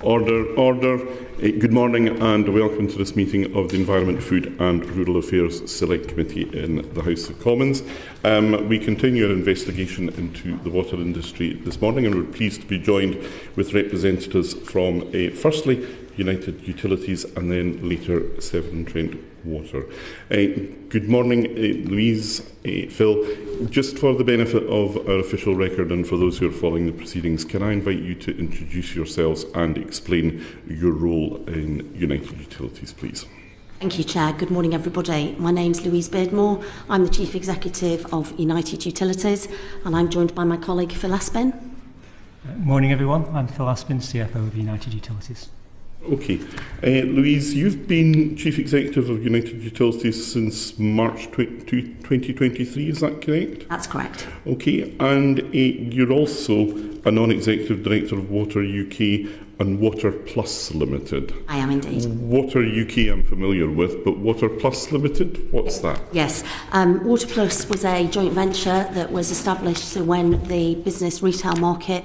Order. Good morning and welcome to this meeting of the Environment, Food and Rural Affairs Select Committee in the House of Commons. We continue our investigation into the water industry this morning, and we're pleased to be joined with representatives from, firstly, United Utilities and then later Severn Trent Water. Good morning, Louise, Phil. Just for the benefit of our official record and for those who are following the proceedings, can I invite you to introduce yourselves and explain your role in United Utilities, please? Thank you, Chair. Good morning, everybody. My name's Louise Beardmore. I'm the Chief Executive of United Utilities, and I'm joined by my colleague Phil Aspin. Morning, everyone. I'm Phil Aspin, CFO of United Utilities. Okay. Louise, you've been Chief Executive of United Utilities since March 2023, is that correct? That's correct. Okay, and you're also a Non-Executive Director of Water UK and Water Plus Limited. I am indeed. Water UK I'm familiar with, but Water Plus Limited, what's that? Yes, Water Plus was a joint venture that was established so when the business retail market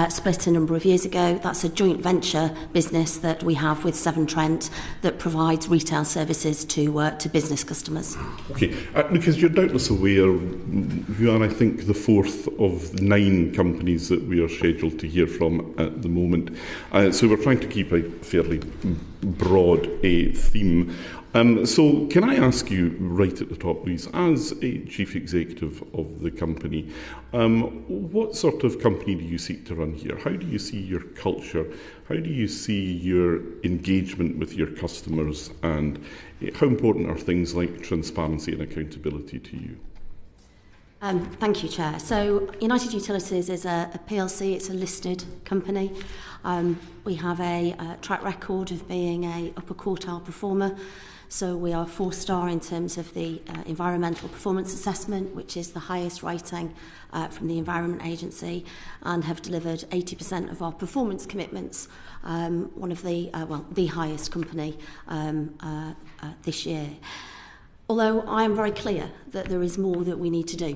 split a number of years ago. That's a joint venture business that we have with Severn Trent that provides retail services to business customers. Okay, because you're doubtless aware, you are, I think, the fourth of 9 companies that we are scheduled to hear from at the moment. So we're trying to keep a fairly broad theme. So can I ask you right at the top, Louise, as a Chief Executive of the company, what sort of company do you seek to run here? How do you see your culture? How do you see your engagement with your customers? And how important are things like transparency and accountability to you? Thank you, Chair. So United Utilities is a PLC, it's a listed company. We have a track record of being a upper quartile performer. So we are 4-star in terms of the Environmental Performance Assessment, which is the highest rating from the Environment Agency, and have delivered 80% of our performance commitments, one of the highest company this year. Although I am very clear that there is more that we need to do.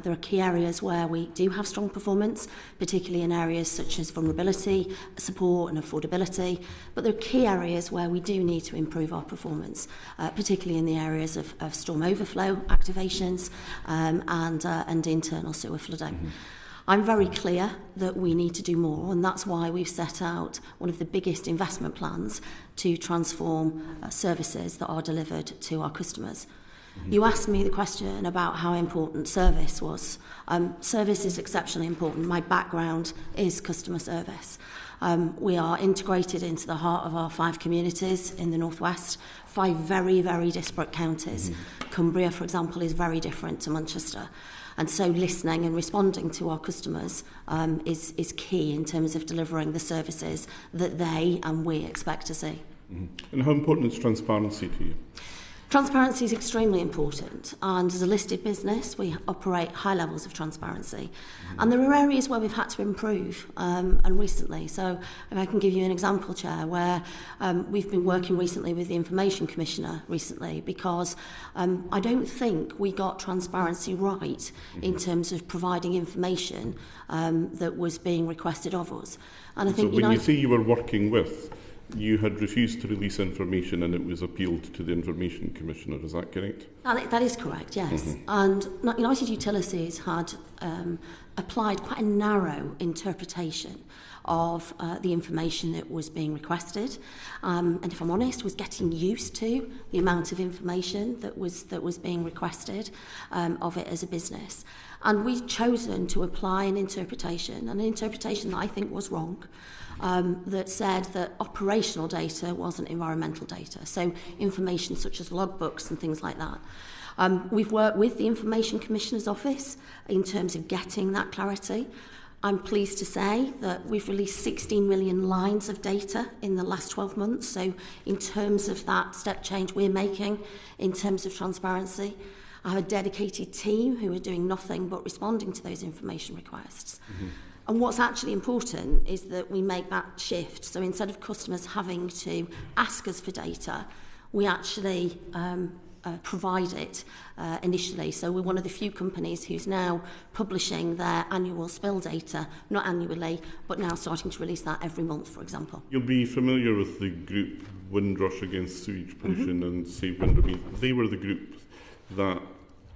There are key areas where we do have strong performance, particularly in areas such as vulnerability, support and affordability, but there are key areas where we do need to improve our performance, particularly in the areas of storm overflow activations and internal sewer flooding. Mm-hmm. I'm very clear that we need to do more, and that's why we've set out one of the biggest investment plans to transform services that are delivered to our customers. Mm-hmm. You asked me the question about how important service was. Service is exceptionally important. My background is customer service. We are integrated into the heart of our 5 communities in the northwest, 5 very, very disparate counties. Mm-hmm. Cumbria, for example, is very different to Manchester. And so listening and responding to our customers is key in terms of delivering the services that they and we expect to see. Mm-hmm. And how important is transparency to you? Transparency is extremely important, and as a listed business we operate high levels of transparency. Mm-hmm. And there are areas where we've had to improve and recently. So I can give you an example, Chair, where we've been working recently with the Information Commissioner because I don't think we got transparency right mm-hmm. in terms of providing information that was being requested of us. And I think so when you say you were working with, you had refused to release information and it was appealed to the Information Commissioner, is that correct? That is correct, yes. Mm-hmm. And United Utilities had applied quite a narrow interpretation of the information that was being requested, and if I'm honest, was getting used to the amount of information that was being requested of it as a business. And we've chosen to apply an interpretation that I think was wrong, that said that operational data wasn't environmental data, so information such as logbooks and things like that. We've worked with the Information Commissioner's Office in terms of getting that clarity. I'm pleased to say that we've released 16 million lines of data in the last 12 months, so in terms of that step change we're making in terms of transparency. I have a dedicated team who are doing nothing but responding to those information requests. Mm-hmm. And what's actually important is that we make that shift. So instead of customers having to ask us for data, we actually provide it initially. So we're one of the few companies who's now publishing their annual spill data, not annually, but now starting to release that every month, for example. You'll be familiar with the group Windrush Against Sewage Pollution and Severn. I mean, they were the group that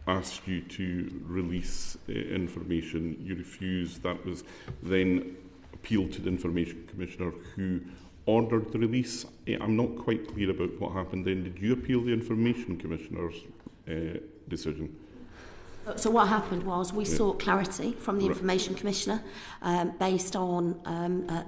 asked you to release information. You refused. That was then appealed to the Information Commissioner, who ordered the release. I'm not quite clear about what happened then. Did you appeal the Information Commissioner's decision? So what happened was we sought clarity from the Information Commissioner based on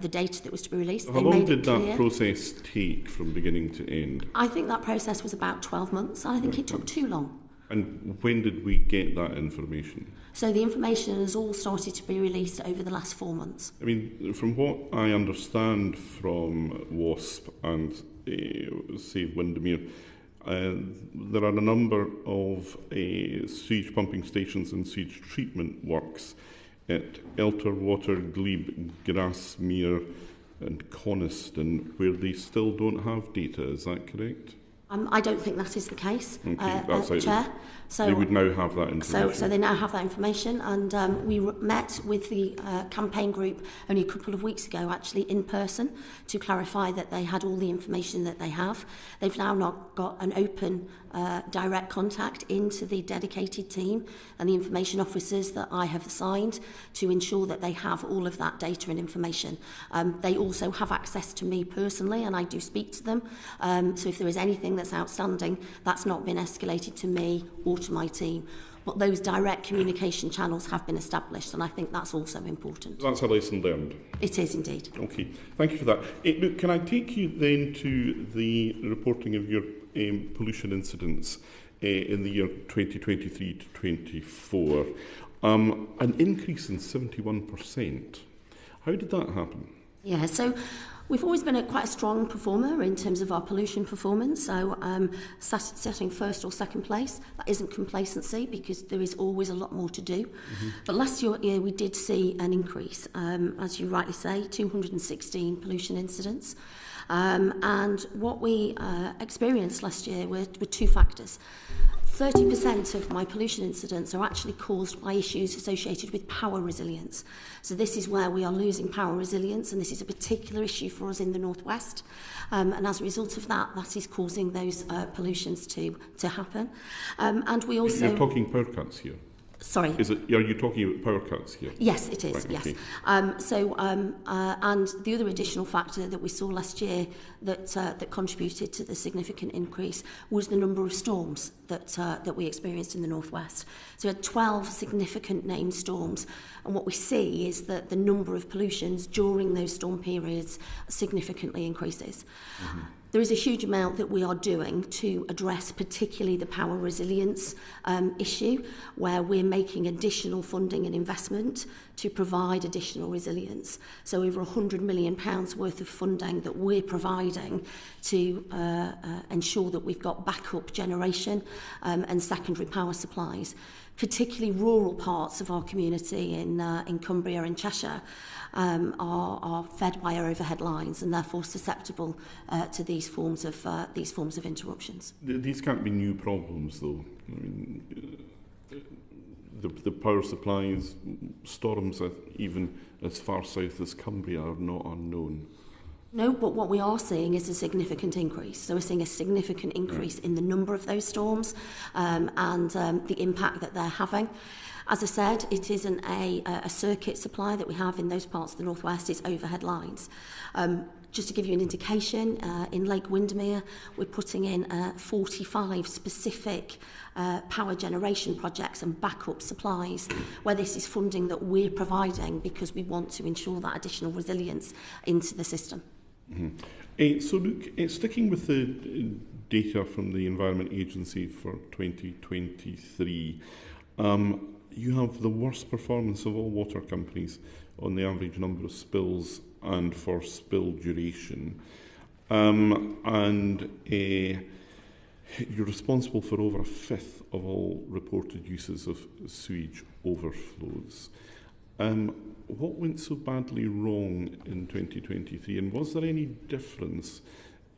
the data that was to be released. How long did that process take from beginning to end? I think that process was about 12 months. I think it took too long. And when did we get that information? So the information has all started to be released over the last 4 months. I mean, from what I understand from WASP and Save Windermere, there are a number of sewage pumping stations and sewage treatment works at Elterwater, Glebe, Grasmere and Coniston where they still don't have data. Is that correct? I don't think that is the case, Okay, Chair. So they would now have that information. So they now have that information, and we met with the campaign group only a couple of weeks ago, actually in person, to clarify that they had all the information that they have. They've now not got an open direct contact into the dedicated team and the information officers that I have assigned to ensure that they have all of that data and information. They also have access to me personally, and I do speak to them. So if there is anything that's outstanding, that's not been escalated to me or to my team. But those direct communication channels have been established, and I think that's also important. That's a lesson learned. It is indeed. Okay, thank you for that. Look, can I take you then to the reporting of your pollution incidents in the year 2023 to 24? An increase in 71%. How did that happen? Yeah, so we've always been quite a strong performer in terms of our pollution performance, so setting first or second place, that isn't complacency because there is always a lot more to do. But last year we did see an increase, as you rightly say, 216 pollution incidents. And what we experienced last year were two factors. 30% of my pollution incidents are actually caused by issues associated with power resilience. So this is where we are losing power resilience, and this is a particular issue for us in the northwest. And as a result of that, that is causing those pollutions to happen. And we also... You're talking power cuts here? Sorry. Are you talking about power cuts here? Yes, it is, right, yes. Okay. And the other additional factor that we saw last year that contributed to the significant increase was the number of storms that we experienced in the northwest. So we had 12 significant named storms, and what we see is that the number of pollutions during those storm periods significantly increases. There is a huge amount that we are doing to address particularly the power resilience issue, where we're making additional funding and investment to provide additional resilience. So over £100 million worth of funding that we're providing to ensure that we've got backup generation and secondary power supplies. Particularly rural parts of our community in Cumbria and Cheshire are fed by our overhead lines and therefore susceptible to these forms of interruptions. These can't be new problems, though. I mean, the power supplies, storms even as far south as Cumbria are not unknown. No, but what we are seeing is a significant increase. So we're seeing a significant increase in the number of those storms and the impact that they're having. As I said, it isn't a circuit supply that we have in those parts of the northwest, it's overhead lines. Just to give you an indication, in Lake Windermere, we're putting in 45 specific power generation projects and backup supplies, where this is funding that we're providing because we want to ensure that additional resilience into the system. So look, sticking with the data from the Environment Agency for 2023, you have the worst performance of all water companies on the average number of spills and for spill duration. You're responsible for over a fifth of all reported uses of sewage overflows. What went so badly wrong in 2023, and was there any difference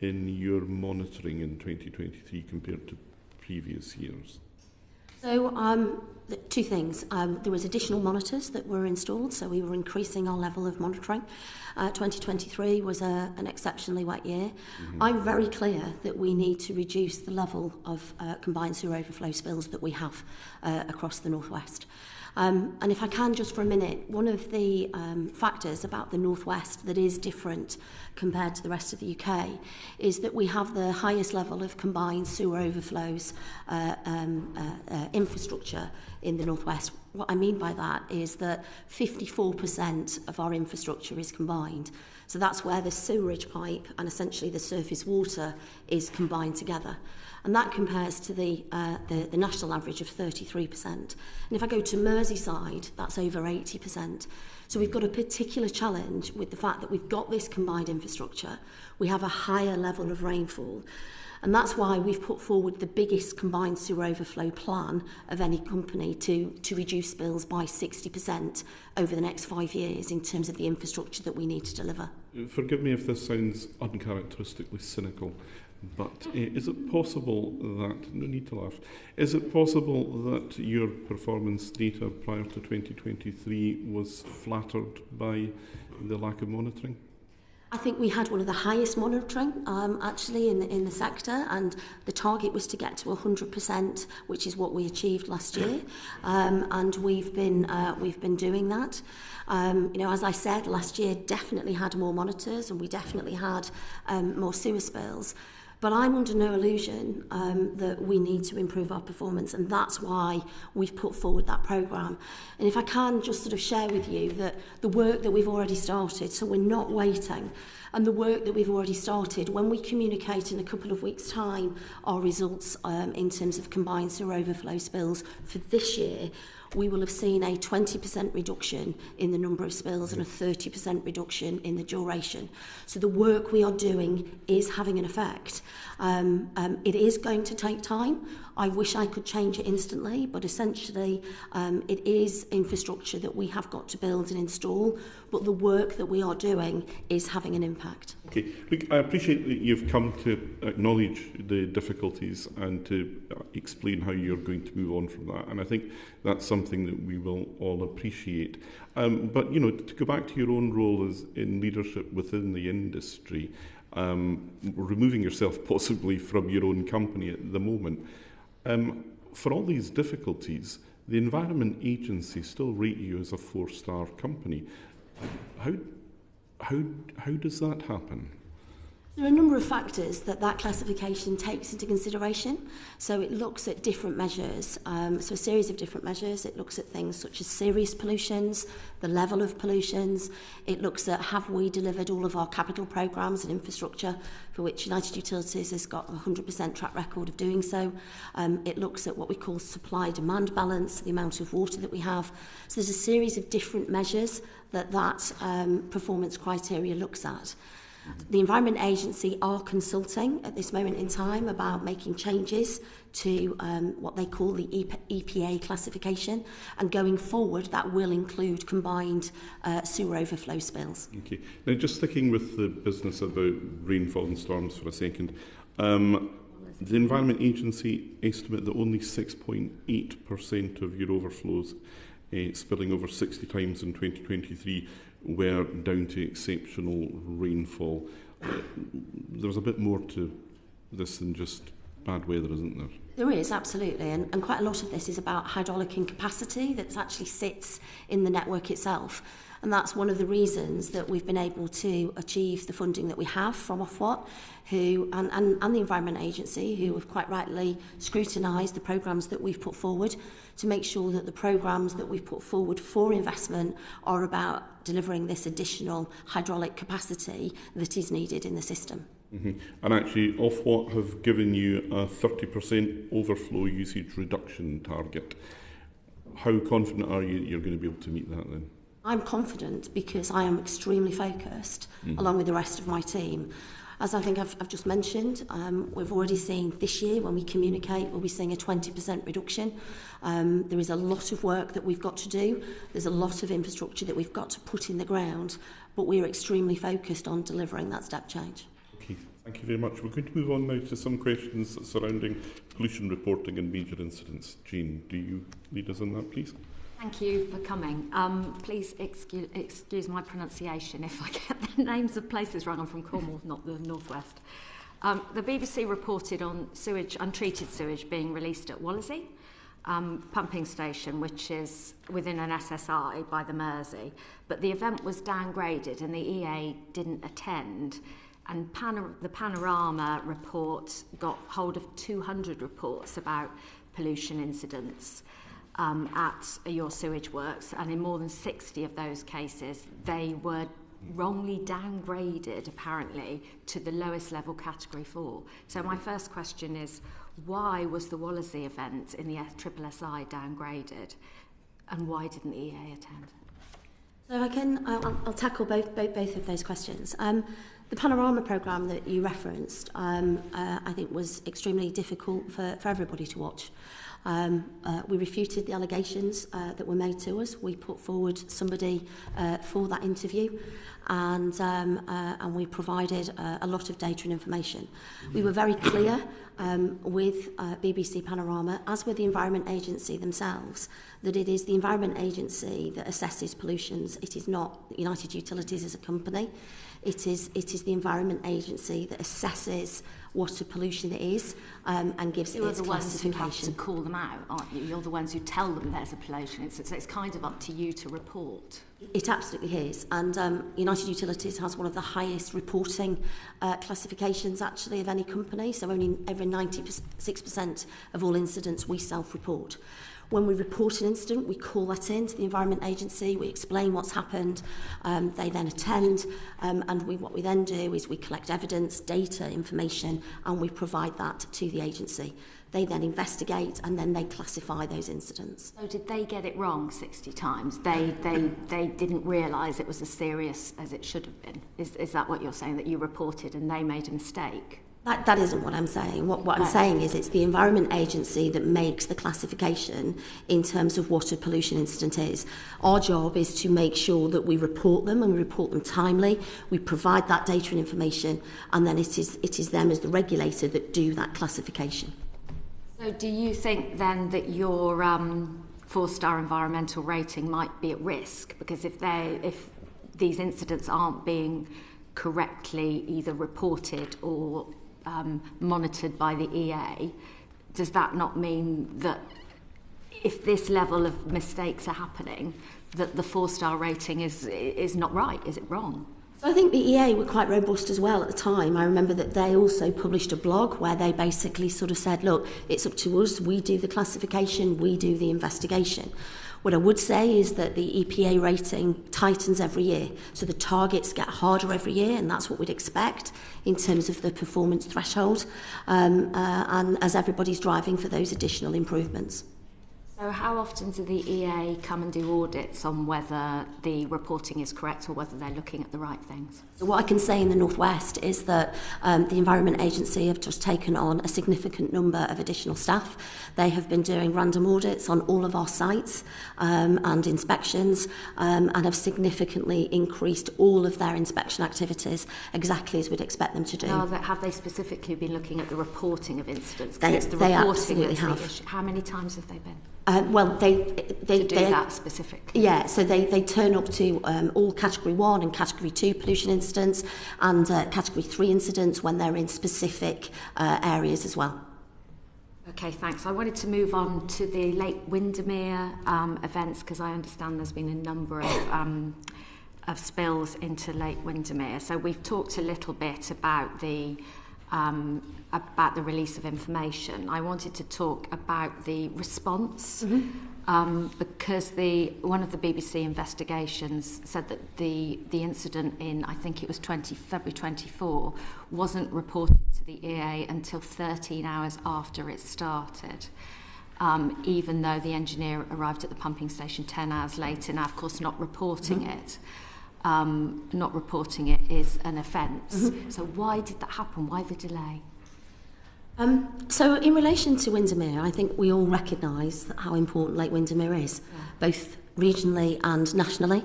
in your monitoring in 2023 compared to previous years? So, two things. There was additional monitors that were installed, so we were increasing our level of monitoring. 2023 was an exceptionally wet year. I'm very clear that we need to reduce the level of combined sewer overflow spills that we have across the northwest. And if I can just for a minute, one of the factors about the northwest that is different compared to the rest of the UK is that we have the highest level of combined sewer overflows infrastructure in the northwest. What I mean by that is that 54% of our infrastructure is combined. So that's where the sewerage pipe and essentially the surface water is combined together. And that compares to the national average of 33%. And if I go to Merseyside, that's over 80%. So we've got a particular challenge with the fact that we've got this combined infrastructure. We have a higher level of rainfall. And that's why we've put forward the biggest combined sewer overflow plan of any company to reduce spills by 60% over the next 5 years in terms of the infrastructure that we need to deliver. Forgive me if this sounds uncharacteristically cynical, but is it possible that, no need to laugh, is it possible that your performance data prior to 2023 was flattered by the lack of monitoring? I think we had one of the highest monitoring actually in the sector, and the target was to get to 100%, which is what we achieved last year, and we've been doing that. As I said, last year definitely had more monitors, and we definitely had more sewer spills. But I'm under no illusion that we need to improve our performance, and that's why we've put forward that programme. And if I can just sort of share with you that the work that we've already started, so we're not waiting, and the work that we've already started, when we communicate in a couple of weeks' time our results in terms of combined sewer overflow spills for this year, we will have seen a 20% reduction in the number of spills and a 30% reduction in the duration. So the work we are doing is having an effect. It is going to take time. I wish I could change it instantly, but essentially it is infrastructure that we have got to build and install, but the work that we are doing is having an impact. Okay, look, I appreciate that you've come to acknowledge the difficulties and to explain how you're going to move on from that, and I think that's something that we will all appreciate. But, to go back to your own role as in leadership within the industry, removing yourself possibly from your own company at the moment, for all these difficulties, the Environment Agency still rate you as a 4-star company. How does that happen? There are a number of factors that classification takes into consideration. So it looks at different measures, so a series of different measures. It looks at things such as serious pollutions, the level of pollutions. It looks at have we delivered all of our capital programmes and infrastructure, for which United Utilities has got a 100% track record of doing so. It looks at what we call supply-demand balance, the amount of water that we have. So there's a series of different measures that performance criteria looks at. The Environment Agency are consulting at this moment in time about making changes to what they call the EPA classification, and going forward that will include combined sewer overflow spills. Okay. Now, just sticking with the business about rainfall and storms for a second, the Environment Agency estimate that only 6.8% of your overflows spilling over 60 times in 2023 were down to exceptional rainfall. There's a bit more to this than just bad weather, isn't there? There is, absolutely, and quite a lot of this is about hydraulic incapacity that actually sits in the network itself. And that's one of the reasons that we've been able to achieve the funding that we have from Ofwat, and the Environment Agency, who have quite rightly scrutinised the programmes that we've put forward to make sure that the programmes that we've put forward for investment are about delivering this additional hydraulic capacity that is needed in the system. Mm-hmm. And actually, Ofwat have given you a 30% overflow usage reduction target. How confident are you that you're going to be able to meet that then? I'm confident because I am extremely focused, along with the rest of my team. As I think I've just mentioned, we've already seen this year, when we communicate, we'll be seeing a 20% reduction. There is a lot of work that we've got to do. There's a lot of infrastructure that we've got to put in the ground, but we're extremely focused on delivering that step change. Okay, Thank you very much. We're going to move on now to some questions surrounding pollution reporting and major incidents. Jane, do you lead us on that, please? Thank you for coming. Please excuse my pronunciation if I get the names of places wrong. I'm from Cornwall, not the northwest. The BBC reported on untreated sewage being released at Wallasey pumping station, which is within an SSI by the Mersey. But the event was downgraded and the EA didn't attend. And the Panorama report got hold of 200 reports about pollution incidents at your sewage works, and in more than 60 of those cases, they were wrongly downgraded, apparently, to the lowest level category 4. So my first question is, why was the Wallasey event in the SSSI downgraded, and why didn't the EA attend? So I'll tackle both of those questions. The Panorama programme that you referenced, I think was extremely difficult for everybody to watch. We refuted the allegations that were made to us. We put forward somebody for that interview, and we provided a lot of data and information. We were very clear with BBC Panorama, as with the Environment Agency themselves, that it is the Environment Agency that assesses pollutions. It is not United Utilities as a company. It is the Environment Agency that assesses what a pollution is and gives it its classification. You're the ones who have to call them out, aren't you? You're the ones who tell them there's a pollution. It's kind of up to you to report. It absolutely is. And United Utilities has one of the highest reporting classifications, actually, of any company. So only over 96% of all incidents we self-report. When we report an incident, we call that in to the Environment Agency, we explain what's happened, they then attend, and what we then do is we collect evidence, data, information, and we provide that to the agency. They then investigate, and then they classify those incidents. So did they get it wrong 60 times? They didn't realise it was as serious as it should have been? Is that what you're saying, that you reported and they made a mistake? That isn't what I'm saying. What I'm saying is it's the Environment Agency that makes the classification in terms of what a pollution incident is. Our job is to make sure that we report them, and we report them timely. We provide that data and information, and then it is them as the regulator that do that classification. So do you think then that your 4-star environmental rating might be at risk? Because if these incidents aren't being correctly either reported or monitored by the EA, does that not mean that if this level of mistakes are happening, that the 4-star rating is not right? Is it wrong? So I think the EA were quite robust as well at the time. I remember that they also published a blog where they basically sort of said, look, it's up to us, we do the classification, we do the investigation. What I would say is that the EPA rating tightens every year, so the targets get harder every year, and that's what we'd expect in terms of the performance threshold, and as everybody's driving for those additional improvements. So how often do the EA come and do audits on whether the reporting is correct or whether they're looking at the right things? So what I can say in the Northwest is that the Environment Agency have just taken on a significant number of additional staff. They have been doing random audits on all of our sites and inspections, and have significantly increased all of their inspection activities exactly as we'd expect them to do. Now, have they specifically been looking at the reporting of incidents? They absolutely have. The issue. How many times have they been? They do that specifically. Yeah, so they turn up to all Category 1 and Category 2 pollution incidents, and Category 3 incidents when they're in specific areas as well. Okay, thanks. I wanted to move on to the Lake Windermere events, because I understand there's been a number of spills into Lake Windermere. So we've talked a little bit about the release of information. I wanted to talk about the response, because one of the BBC investigations said that the incident in, I think it was February 24, wasn't reported to the EA until 13 hours after it started, even though the engineer arrived at the pumping station 10 hours later. Now, of course, not reporting it is an offence. So why did that happen? Why the delay? So in relation to Windermere, I think we all recognise how important Lake Windermere is, both regionally and nationally.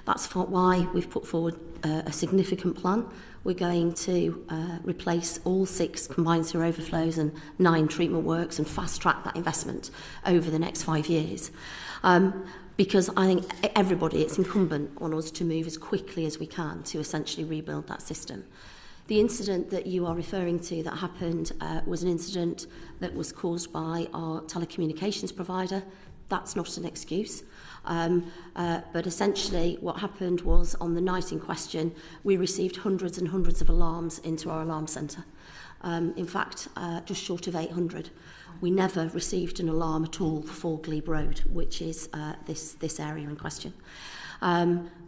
That's why we've put forward a significant plan. We're going to replace all 6 combined sewer overflows and 9 treatment works and fast-track that investment over the next 5 years. Because I think it's incumbent on us to move as quickly as we can to essentially rebuild that system. The incident that you are referring to that happened was an incident that was caused by our telecommunications provider. That's not an excuse. But essentially what happened was on the night in question, we received hundreds and hundreds of alarms into our alarm centre. In fact, just short of 800. We never received an alarm at all for Glebe Road, which is this area in question.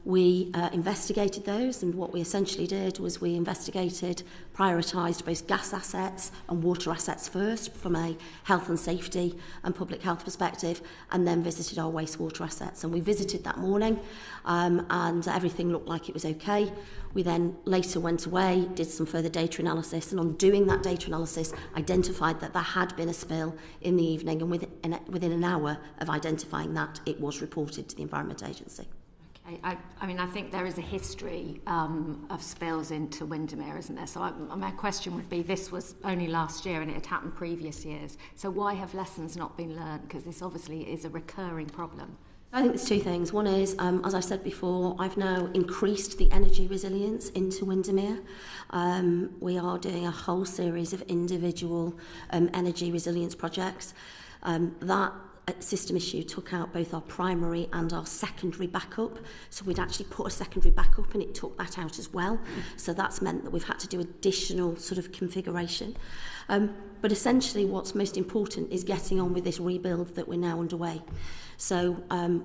We investigated those, and what we essentially did was we prioritised both gas assets and water assets first from a health and safety and public health perspective, and then visited our wastewater assets. And we visited that morning, and everything looked like it was okay. We then later went away, did some further data analysis, and on doing that data analysis, identified that there had been a spill in the evening, and within an hour of identifying that, it was reported to the Environment Agency. I mean, I think there is a history of spills into Windermere, isn't there? So my question would be, this was only last year and it had happened previous years. So why have lessons not been learned? Because this obviously is a recurring problem. I think there's 2 things. One is, as I said before, I've now increased the energy resilience into Windermere. We are doing a whole series of individual energy resilience projects. That system issue took out both our primary and our secondary backup. So we'd actually put a secondary backup and it took that out as well. So that's meant that we've had to do additional sort of configuration. But essentially what's most important is getting on with this rebuild that we're now underway. So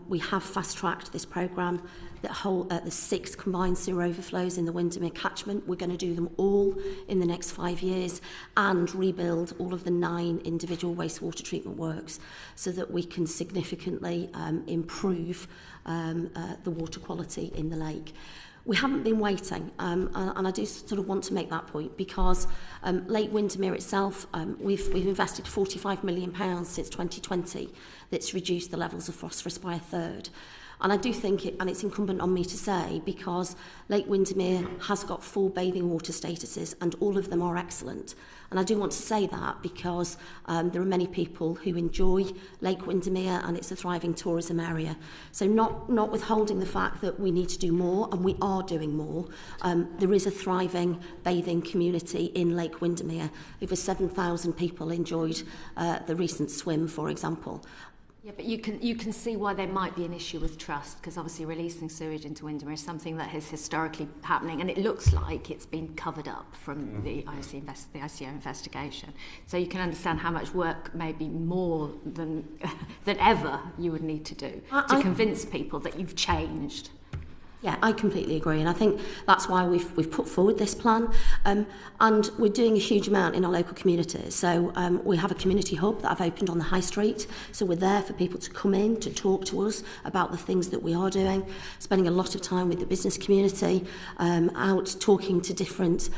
we have fast-tracked this programme. The 6 combined sewer overflows in the Windermere catchment, we're going to do them all in the next 5 years and rebuild all of the 9 individual wastewater treatment works so that we can significantly improve the water quality in the lake. We haven't been waiting, and I do sort of want to make that point because Lake Windermere itself, we've invested £45 million since 2020 that's reduced the levels of phosphorus by a third. And I do think it's incumbent on me to say, because Lake Windermere has got 4 bathing water statuses and all of them are excellent. And I do want to say that because there are many people who enjoy Lake Windermere and it's a thriving tourism area. So not withholding the fact that we need to do more, and we are doing more. There is a thriving bathing community in Lake Windermere. Over 7,000 people enjoyed the recent swim, for example. Yeah, but you can see why there might be an issue with trust, because obviously releasing sewage into Windermere is something that is historically happening, and it looks like it's been covered up from the ICO investigation. So you can understand how much work, maybe more than ever, you would need to do to convince people that you've changed. Yeah, I completely agree, and I think that's why we've put forward this plan, and we're doing a huge amount in our local communities. So we have a community hub that I've opened on the high street, so we're there for people to come in, to talk to us about the things that we are doing, spending a lot of time with the business community, out talking to different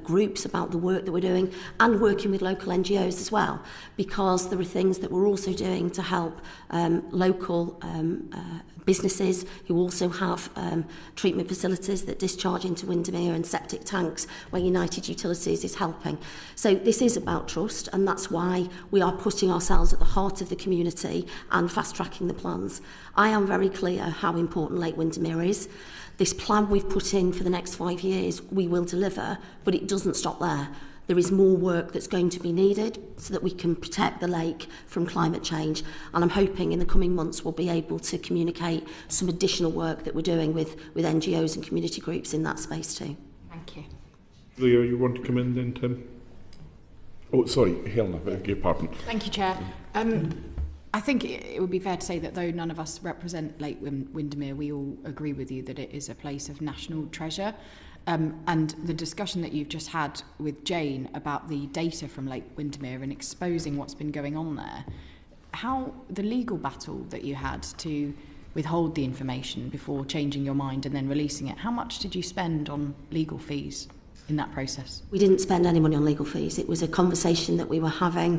groups about the work that we're doing, and working with local NGOs as well, because there are things that we're also doing to help local businesses who also have treatment facilities that discharge into Windermere and septic tanks where United Utilities is helping. So this is about trust, and that's why we are putting ourselves at the heart of the community and fast-tracking the plans. I am very clear how important Lake Windermere is. This plan we've put in for the next 5 years, we will deliver, but it doesn't stop there. There is more work that's going to be needed so that we can protect the lake from climate change. And I'm hoping in the coming months we'll be able to communicate some additional work that we're doing with NGOs and community groups in that space too. Thank you. Leo, you want to come in then, Tim? Oh, sorry, Helena, I beg your pardon. Thank you, Chair. I think it would be fair to say that though none of us represent Lake Windermere, we all agree with you that it is a place of national treasure. And the discussion that you've just had with Jane about the data from Lake Windermere and exposing what's been going on there, how the legal battle that you had to withhold the information before changing your mind and then releasing it, how much did you spend on legal fees? in that process? We didn't spend any money on legal fees. It was a conversation that we were having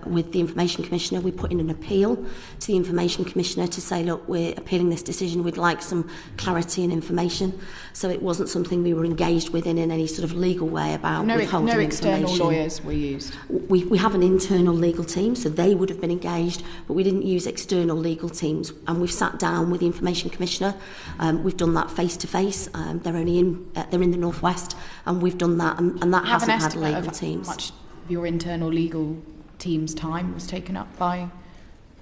with the Information Commissioner. We put in an appeal to the Information Commissioner to say, look, we're appealing this decision. We'd like some clarity and information. So it wasn't something we were engaged with in any sort of legal way about withholding information. No external lawyers were used? We have an internal legal team, so they would have been engaged, but we didn't use external legal teams. And we've sat down with the Information Commissioner. We've done that face-to-face. They're in the North West, and we've done that, and that hasn't had legal teams. How much of your internal legal team's time was taken up by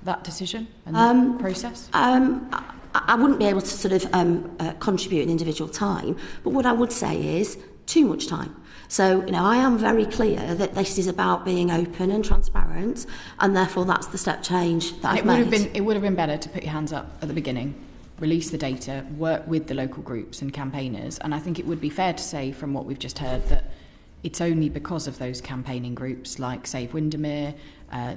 that decision and that process? I wouldn't be able to sort of contribute an individual time, but what I would say is too much time. So, I am very clear that this is about being open and transparent, and therefore that's the step change that I've made. It would have been better to put your hands up at the beginning, release the data, work with the local groups and campaigners. And I think it would be fair to say from what we've just heard that it's only because of those campaigning groups like Save Windermere,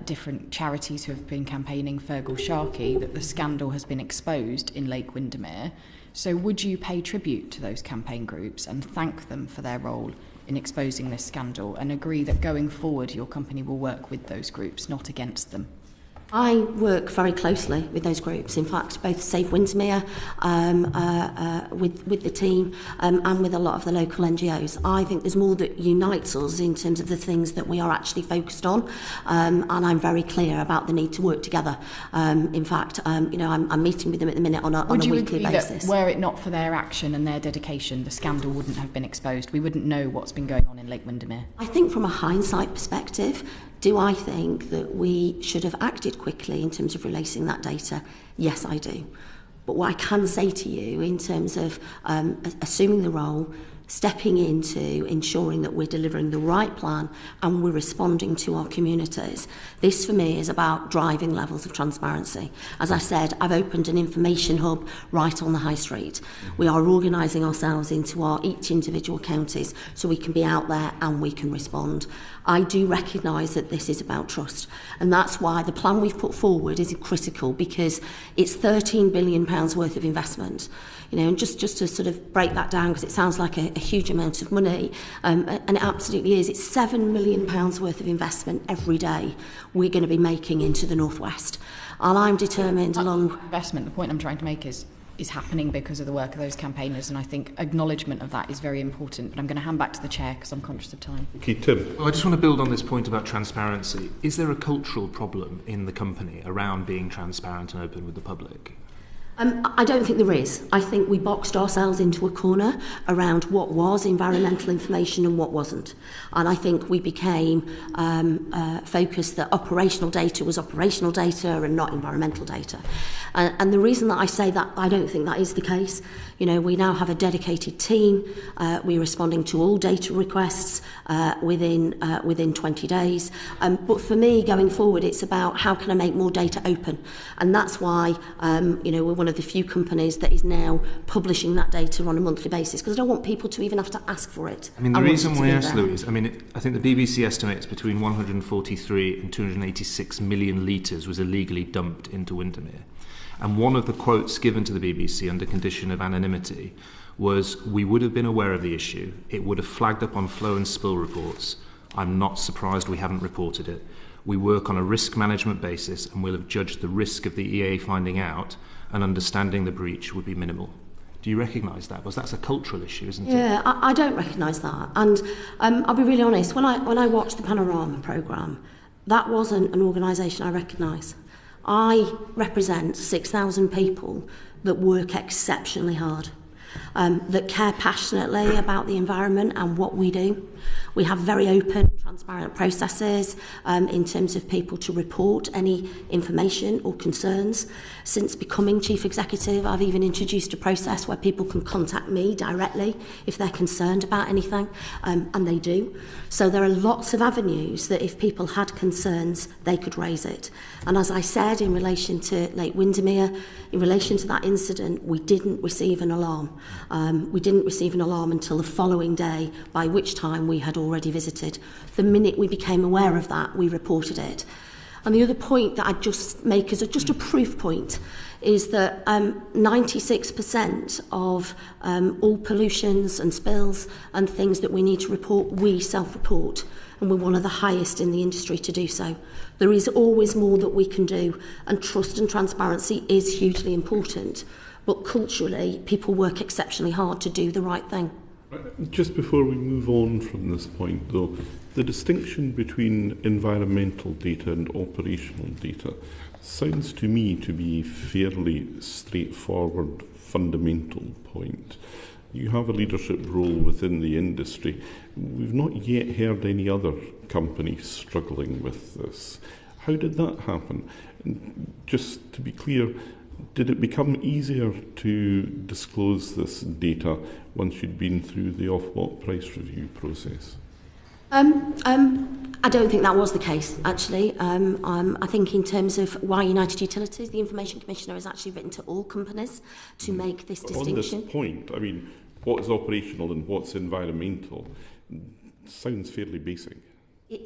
different charities who have been campaigning Fergal Sharkey, that the scandal has been exposed in Lake Windermere. So would you pay tribute to those campaign groups and thank them for their role in exposing this scandal, and agree that going forward your company will work with those groups, not against them? I work very closely with those groups. In fact, both Save Windermere with the team and with a lot of the local NGOs. I think there's more that unites us in terms of the things that we are actually focused on, and I'm very clear about the need to work together. In fact, I'm meeting with them at the minute on a weekly basis. That were it not for their action and their dedication, the scandal wouldn't have been exposed? We wouldn't know what's been going on in Lake Windermere? I think from a hindsight perspective, do I think that we should have acted quickly in terms of releasing that data? Yes, I do. But what I can say to you in terms of assuming the role, stepping into ensuring that we're delivering the right plan and we're responding to our communities. This for me is about driving levels of transparency. As I said, I've opened an information hub right on the high street. We are organising ourselves into each individual counties so we can be out there and we can respond. I do recognise that this is about trust, and that's why the plan we've put forward is critical, because it's £13 billion worth of investment. And just to sort of break that down, because it sounds like a huge amount of money, and it absolutely is. It's £7 million worth of investment every day we're going to be making into the North West. And I'm determined along... Investment, the point I'm trying to make is happening because of the work of those campaigners, and I think acknowledgement of that is very important. But I'm going to hand back to the Chair because I'm conscious of time. Okay, Tim. Well, I just want to build on this point about transparency. Is there a cultural problem in the company around being transparent and open with the public? I don't think there is. I think we boxed ourselves into a corner around what was environmental information and what wasn't. And I think we became focused that operational data was operational data and not environmental data. And the reason that I say that, I don't think that is the case. We now have a dedicated team. We're responding to all data requests within 20 days. But for me, going forward, it's about how can I make more data open? And that's why, we're one of the few companies that is now publishing that data on a monthly basis, because I don't want people to even have to ask for it. I mean, the reason why I asked, Louise, I think the BBC estimates between 143 and 286 million litres was illegally dumped into Windermere. And one of the quotes given to the BBC under condition of anonymity was, "We would have been aware of the issue. It would have flagged up on flow and spill reports. I'm not surprised we haven't reported it. We work on a risk management basis and will have judged the risk of the EA finding out, and understanding the breach would be minimal." Do you recognise that? Because that's a cultural issue, isn't it? Yeah, I don't recognise that. And I'll be really honest, when I watched the Panorama programme, that wasn't an organisation I recognise. I represent 6,000 people that work exceptionally hard, that care passionately about the environment and what we do. We have very open, transparent processes in terms of people to report any information or concerns. Since becoming Chief Executive, I've even introduced a process where people can contact me directly if they're concerned about anything, and they do. So there are lots of avenues that if people had concerns, they could raise it. And as I said, in relation to Lake Windermere, in relation to that incident, we didn't receive an alarm. We didn't receive an alarm until the following day, by which time we had already visited. The minute we became aware of that, we reported it. And the other point that I'd just make as just a proof point is that 96% of all pollutions and spills and things that we need to report, we self-report, and we're one of the highest in the industry to do so. There is always more that we can do, and trust and transparency is hugely important, but culturally people work exceptionally hard to do the right thing. Just before we move on from this point, though, the distinction between environmental data and operational data sounds to me to be a fairly straightforward, fundamental point. You have a leadership role within the industry. We've not yet heard any other companies struggling with this. How did that happen? And just to be clear, did it become easier to disclose this data once you'd been through the Ofwat price review process? I don't think that was the case, actually. I think in terms of why United Utilities, the Information Commissioner has actually written to all companies to make this distinction. On this point, I mean, what is operational and what's environmental sounds fairly basic.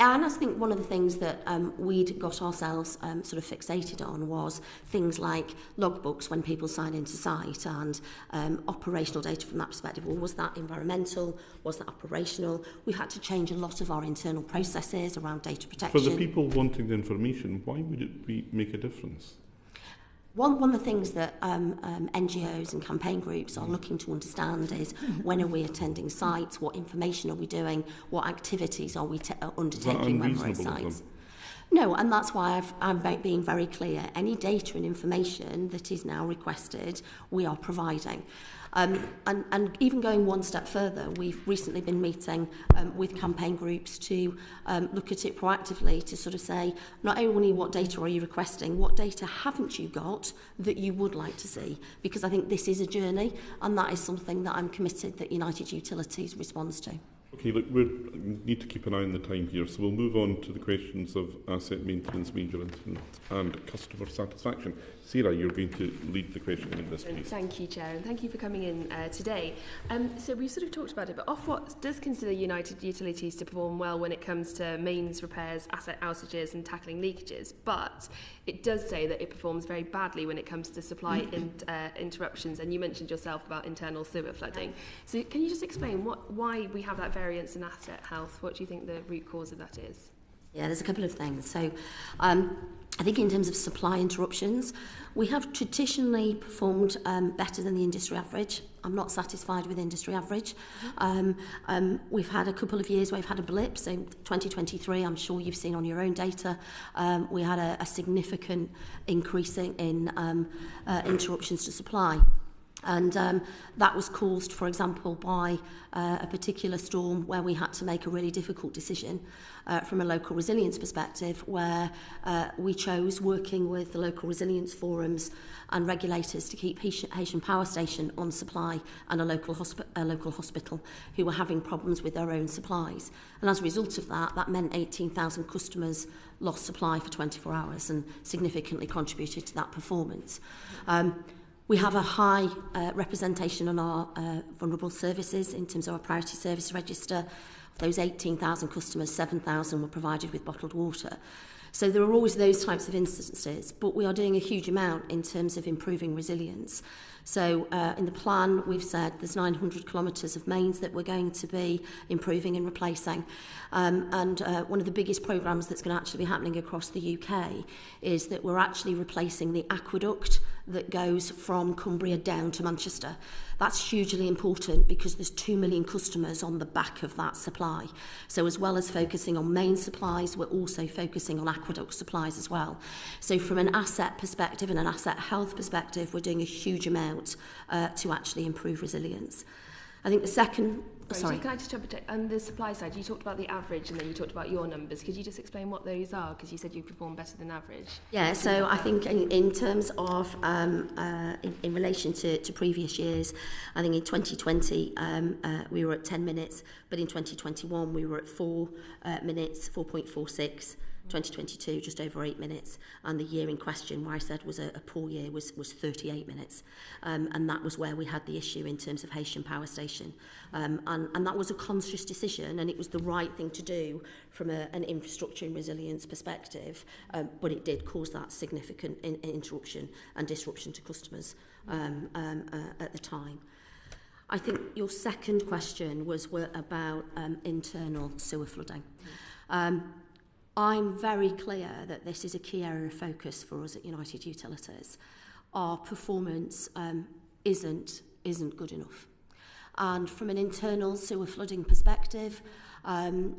And I think one of the things that we'd got ourselves sort of fixated on was things like logbooks when people sign into site and operational data from that perspective. Well, was that environmental? Was that operational? We had to change a lot of our internal processes around data protection. For the people wanting the information, why would it make a difference? One of the things that NGOs and campaign groups are looking to understand is when are we attending sites, what information are we doing, what activities are we undertaking when we're at sites. No, and that's why I'm being very clear. Any data and information that is now requested, we are providing. And even going one step further, we've recently been meeting with campaign groups to look at it proactively to sort of say, not only what data are you requesting, what data haven't you got that you would like to see? Because I think this is a journey, and that is something that I'm committed that United Utilities responds to. Okay, look, we need to keep an eye on the time here, so we'll move on to the questions of asset maintenance, major incident and customer satisfaction. Sarah, you're going to lead the question in this piece. Thank you, Chair, and thank you for coming in today. So we've sort of talked about it, but Ofwat does consider United Utilities to perform well when it comes to mains repairs, asset outages and tackling leakages, but it does say that it performs very badly when it comes to supply interruptions, and you mentioned yourself about internal sewer flooding. So can you just explain why we have that variance in asset health? What do you think the root cause of that is? Yeah, there's a couple of things. So I think in terms of supply interruptions, we have traditionally performed better than the industry average. I'm not satisfied with industry average. We've had a couple of years where we've had a blip. So 2023, I'm sure you've seen on your own data, we had a significant increase in interruptions to supply. And that was caused, for example, by a particular storm where we had to make a really difficult decision from a local resilience perspective, where we chose, working with the local resilience forums and regulators, to keep Haitian Power Station on supply and a local hospital who were having problems with their own supplies. And as a result of that, that meant 18,000 customers lost supply for 24 hours and significantly contributed to that performance. We have a high representation on our vulnerable services in terms of our priority service register. Of those 18,000 customers, 7,000 were provided with bottled water. So there are always those types of instances, but we are doing a huge amount in terms of improving resilience. So in the plan, we've said there's 900 kilometres of mains that we're going to be improving and replacing. And one of the biggest programmes that's going to actually be happening across the UK is that we're actually replacing the aqueduct that goes from Cumbria down to Manchester. That's hugely important because there's 2 million customers on the back of that supply. So as well as focusing on main supplies, we're also focusing on aqueduct supplies as well. So from an asset perspective and an asset health perspective, we're doing a huge amount to actually improve resilience. I think the second... Sorry. Can I just jump on the supply side? You talked about the average and then you talked about your numbers. Could you just explain what those are? Because you said you perform better than average. Yeah, so I think in terms of, in relation to previous years, I think in 2020 we were at 10 minutes, but in 2021 we were at 4 minutes, 4.46. 2022, just over 8 minutes, and the year in question, where I said was a poor year, was 38 minutes. And that was where we had the issue in terms of Haitian Power Station. And that was a conscious decision, and it was the right thing to do from an infrastructure and resilience perspective, but it did cause that significant interruption and disruption to customers at the time. I think your second question was about internal sewer flooding. I'm very clear that this is a key area of focus for us at United Utilities. Our performance isn't good enough. And from an internal sewer flooding perspective,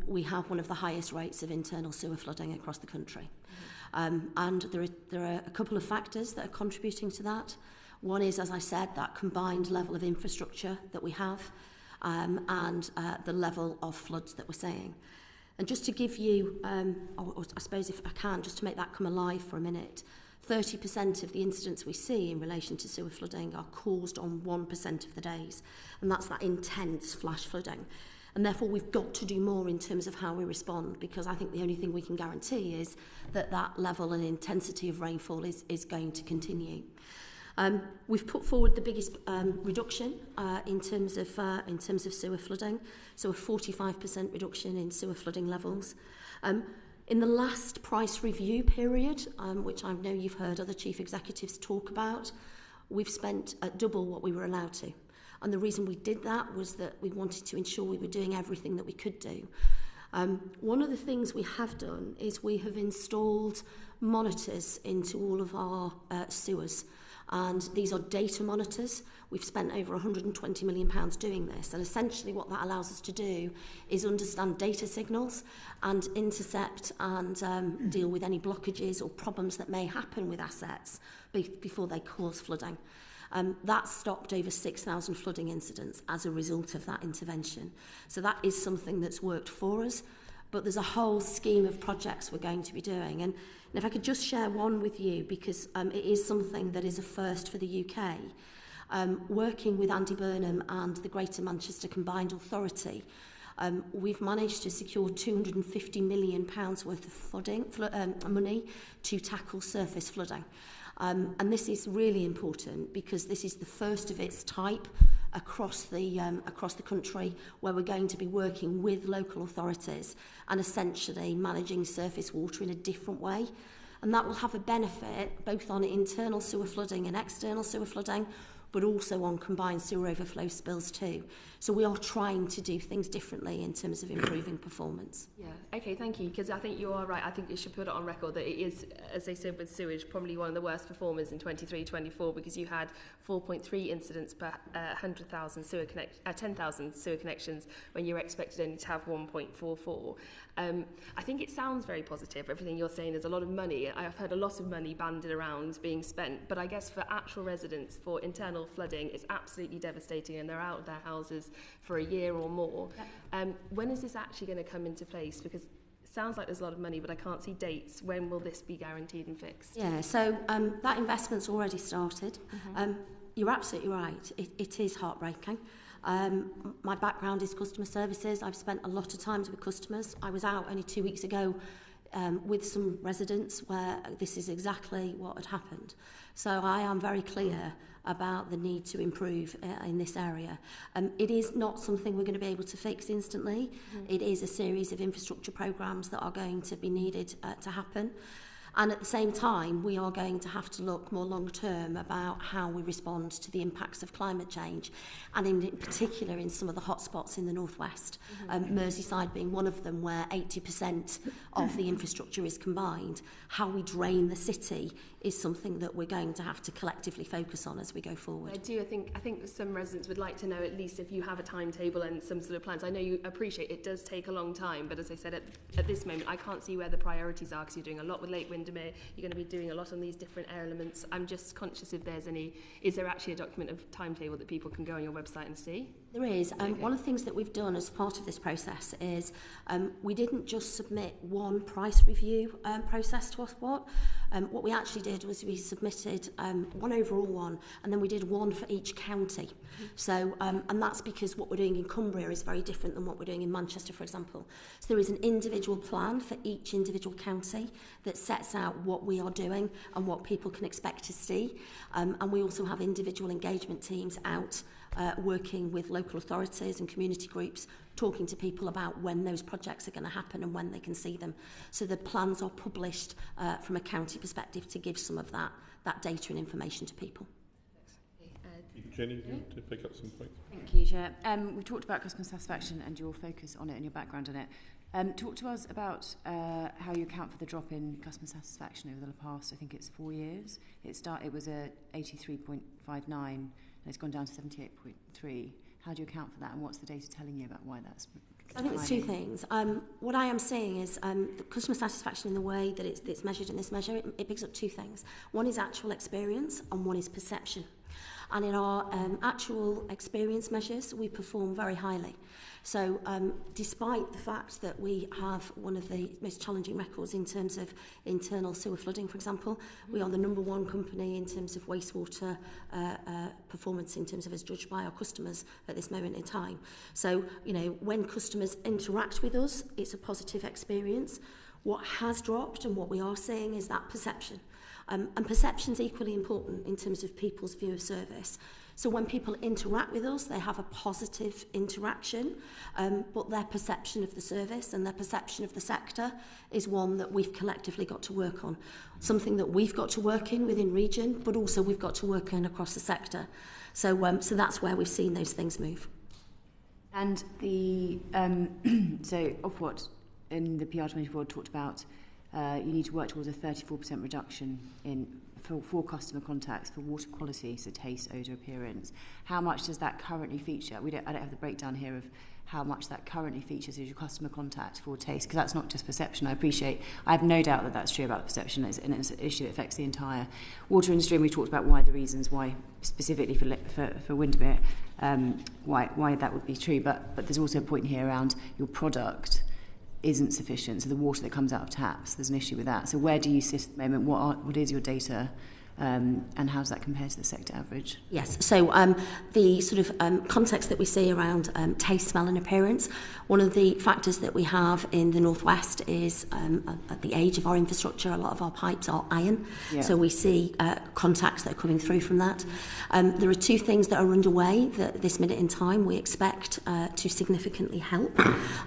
we have one of the highest rates of internal sewer flooding across the country. And there are a couple of factors that are contributing to that. One is, as I said, that combined level of infrastructure that we have and the level of floods that we're seeing. And just to give you, or I suppose if I can, just to make that come alive for a minute, 30% of the incidents we see in relation to sewer flooding are caused on 1% of the days. And that's that intense flash flooding. And therefore, we've got to do more in terms of how we respond, because I think the only thing we can guarantee is that that level and intensity of rainfall is going to continue. We've put forward the biggest reduction in terms of sewer flooding, so a 45% reduction in sewer flooding levels. In the last price review period, which I know you've heard other chief executives talk about, we've spent double what we were allowed to. And the reason we did that was that we wanted to ensure we were doing everything that we could do. One of the things we have done is we have installed monitors into all of our sewers. And these are data monitors. We've spent over £120 million doing this. And essentially what that allows us to do is understand data signals and intercept and deal with any blockages or problems that may happen with assets before they cause flooding. That stopped over 6,000 flooding incidents as a result of that intervention. So that is something that's worked for us. But there's a whole scheme of projects we're going to be doing. And if I could just share one with you, because it is something that is a first for the UK. Working with Andy Burnham and the Greater Manchester Combined Authority, we've managed to secure £250 million worth of money to tackle surface flooding. And this is really important because this is the first of its type across the country, where we're going to be working with local authorities and essentially managing surface water in a different way. And that will have a benefit both on internal sewer flooding and external sewer flooding, but also on combined sewer overflow spills too. So we are trying to do things differently in terms of improving performance. Yeah, okay, thank you, because I think you are right. I think you should put it on record that it is, as they said with sewage, probably one of the worst performers in 23-24, because you had 4.3 incidents per 100,000 10,000 sewer connections when you were expected only to have 1.44. I think it sounds very positive, everything you're saying. There's a lot of money. I've heard a lot of money bandied around being spent, but I guess for actual residents, for internal flooding, it's absolutely devastating, and they're out of their houses for a year or more. When is this actually going to come into place? Because it sounds like there's a lot of money, but I can't see dates. When will this be guaranteed and fixed? Yeah, so that investment's already started. You're absolutely right. It is heartbreaking. My background is customer services. I've spent a lot of time with customers. I was out only 2 weeks ago with some residents where this is exactly what had happened. So I am very clear about the need to improve in this area. It is not something we're going to be able to fix instantly. It is a series of infrastructure programmes that are going to be needed to happen. And at the same time, we are going to have to look more long-term about how we respond to the impacts of climate change, and in particular in some of the hotspots in the northwest, Merseyside being one of them, where 80% of the infrastructure is combined. How we drain the city is something that we're going to have to collectively focus on as we go forward. I think some residents would like to know, at least if you have a timetable and some sort of plans. I know you appreciate it does take a long time, but as I said, at this moment, I can't see where the priorities are, because you're doing a lot with Lake Windermere, you're going to be doing a lot on these different elements. I'm just conscious if is there actually a document of timetable that people can go on your website and see? There is. One of the things that we've done as part of this process is we didn't just submit one price review process to Ofwat. What we actually did was we submitted one overall one, and then we did one for each county. So, and that's because what we're doing in Cumbria is very different than what we're doing in Manchester, for example. So there is an individual plan for each individual county that sets out what we are doing and what people can expect to see. And we also have individual engagement teams out working with local authorities and community groups, talking to people about when those projects are going to happen and when they can see them. So the plans are published from a county perspective to give some of that data and information to people. Jenny, do you want to pick up some points? Thank you, Chair. We've talked about customer satisfaction and your focus on it and your background on it. Talk to us about how you account for the drop in customer satisfaction over the past, I think it's 4 years. It was at 83.59 and it's gone down to 78.3. How do you account for that, and what's the data telling you about why that's declining? I think it's two things. What I am seeing is the customer satisfaction in the way that it's measured in this measure, it picks up two things. One is actual experience and one is perception. And in our actual experience measures, we perform very highly. So despite the fact that we have one of the most challenging records in terms of internal sewer flooding, for example, we are the #1 company in terms of wastewater performance in terms of as judged by our customers at this moment in time. So, you know, when customers interact with us, it's a positive experience. What has dropped and what we are seeing is that perception. And perception's equally important in terms of people's view of service. So when people interact with us, they have a positive interaction, but their perception of the service and their perception of the sector is one that we've collectively got to work on. Something that we've got to work in within region, but also we've got to work in across the sector. So that's where we've seen those things move. And the so Ofwat in the PR24 talked about you need to work towards a 34% reduction for customer contacts for water quality, so taste, odour, appearance. How much does that currently feature? I don't have the breakdown here of how much that currently features as your customer contact for taste, because that's not just perception. I have no doubt that that's true about perception, and it's an issue that affects the entire water industry, and we talked about why the reasons why specifically for Windermere, why that would be true, but there's also a point here around your product isn't sufficient. So the water that comes out of taps, there's an issue with that. So where do you sit at the moment? What is your data? And how does that compare to the sector average? Yes, so the sort of context that we see around taste, smell and appearance, one of the factors that we have in the northwest is at the age of our infrastructure, a lot of our pipes are iron, so we see contacts that are coming through from that. There are two things that are underway that this minute in time we expect to significantly help,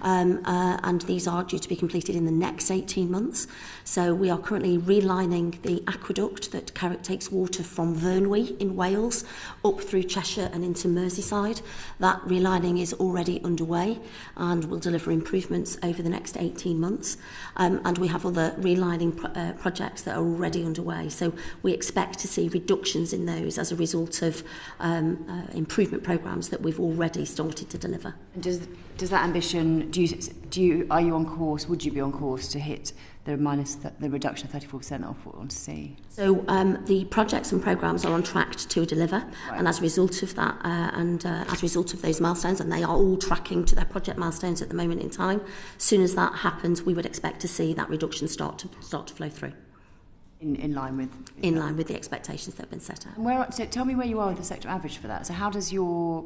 and these are due to be completed in the next 18 months. So we are currently relining the aqueduct that takes water from Vyrnwy in Wales up through Cheshire and into Merseyside. That relining is already underway and will deliver improvements over the next 18 months. And we have other relining projects that are already underway. So we expect to see reductions in those as a result of improvement programmes that we've already started to deliver. And does that ambition, are you on course, would you be on course to hit the reduction of 34% off what we want to see? So the projects and programmes are on track to deliver, right. And as a result of that, as a result of those milestones, and they are all tracking to their project milestones at the moment in time, as soon as that happens, we would expect to see that reduction start to flow through. In line with the expectations that have been set out. And so tell me where you are with the sector average for that. So how does your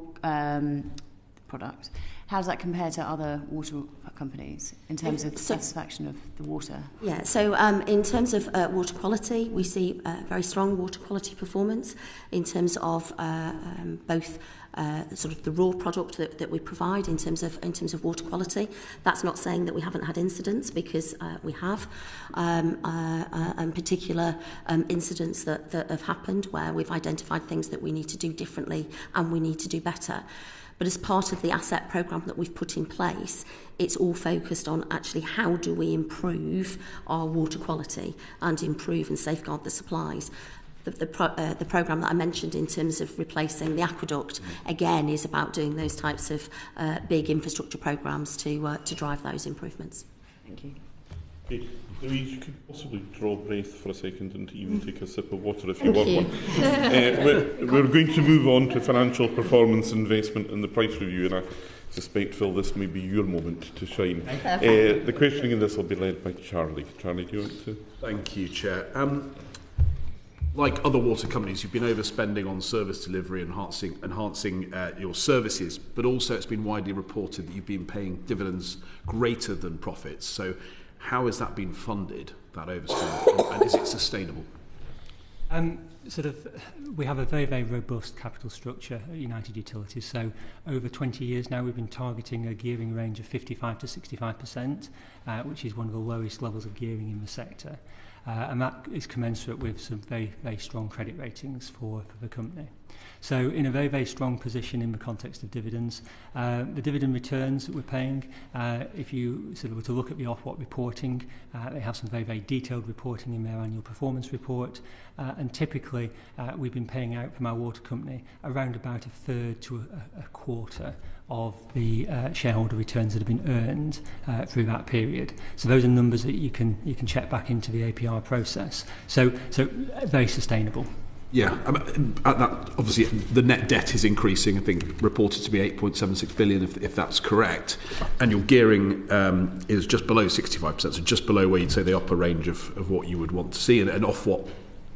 product, how does that compare to other water companies in terms of satisfaction of the water? Yeah, so in terms of water quality, we see very strong water quality performance in terms of both sort of the raw product that we provide in terms of water quality. That's not saying that we haven't had incidents, because we have, and particular incidents that have happened where we've identified things that we need to do differently and we need to do better. But as part of the asset programme that we've put in place, it's all focused on actually how do we improve our water quality and improve and safeguard the supplies. The programme that I mentioned in terms of replacing the aqueduct, again, is about doing those types of big infrastructure programmes to drive those improvements. Thank you. Okay. Louise, you could possibly draw breath for a second and even take a sip of water if you want one. We're going to move on to financial performance, investment and the price review, and I suspect, Phil, this may be your moment to shine. The questioning in this will be led by Charlie. Charlie, do you want to? Thank you, Chair. Like other water companies, you've been overspending on service delivery, enhancing your services, but also it's been widely reported that you've been paying dividends greater than profits. So how has that been funded, that overspend, and is it sustainable? We have a very, very robust capital structure at United Utilities. So over 20 years now, we've been targeting a gearing range of 55 to 65%, which is one of the lowest levels of gearing in the sector. And that is commensurate with some very, very strong credit ratings for the company. So in a very, very strong position in the context of dividends. The dividend returns that we're paying, if you sort of were to look at the Ofwat reporting, they have some very, very detailed reporting in their annual performance report. And typically, we've been paying out from our water company around about a third to a quarter of the shareholder returns that have been earned through that period. So those are numbers that you can check back into the APR process. So very sustainable. Yeah, at that, obviously the net debt is increasing, I think reported to be 8.76 billion if that's correct, and your gearing is just below 65%, so just below where you'd say the upper range of what you would want to see, and Ofwat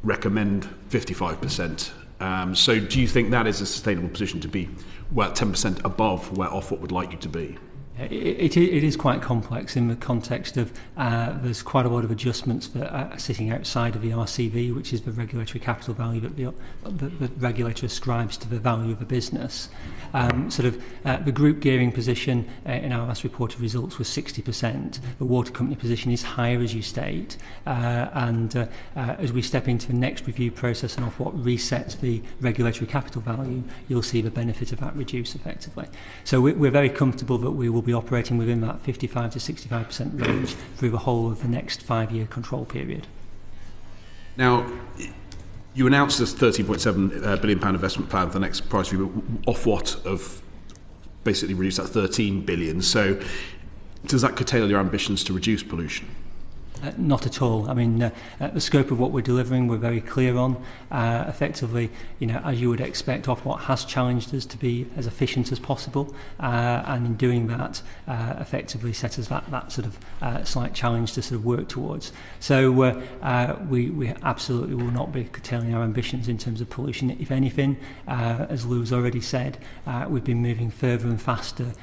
recommend 55%. So do you think that is a sustainable position to be 10% above where Ofwat would like you to be? It is quite complex in the context of there's quite a lot of adjustments that are sitting outside of the RCV, which is the regulatory capital value that the regulator ascribes to the value of a business. The group gearing position in our last reported results was 60%. The water company position is higher, as you state, and as we step into the next review process and what resets the regulatory capital value, you'll see the benefit of that reduce effectively. So we're very comfortable that we will be operating within that 55 to 65% range through the whole of the next 5-year control period. Now, you announced this £13.7 billion investment plan for the next price review. Ofwat of basically reduced that 13 billion. So does that curtail your ambitions to reduce pollution? Not at all. I mean, the scope of what we're delivering, we're very clear on. Effectively, as you would expect, Ofwat has challenged us to be as efficient as possible, and in doing that, effectively set us that sort of slight challenge to sort of work towards. So we absolutely will not be curtailing our ambitions in terms of pollution. If anything, as Lou's already said, we've been moving further and faster.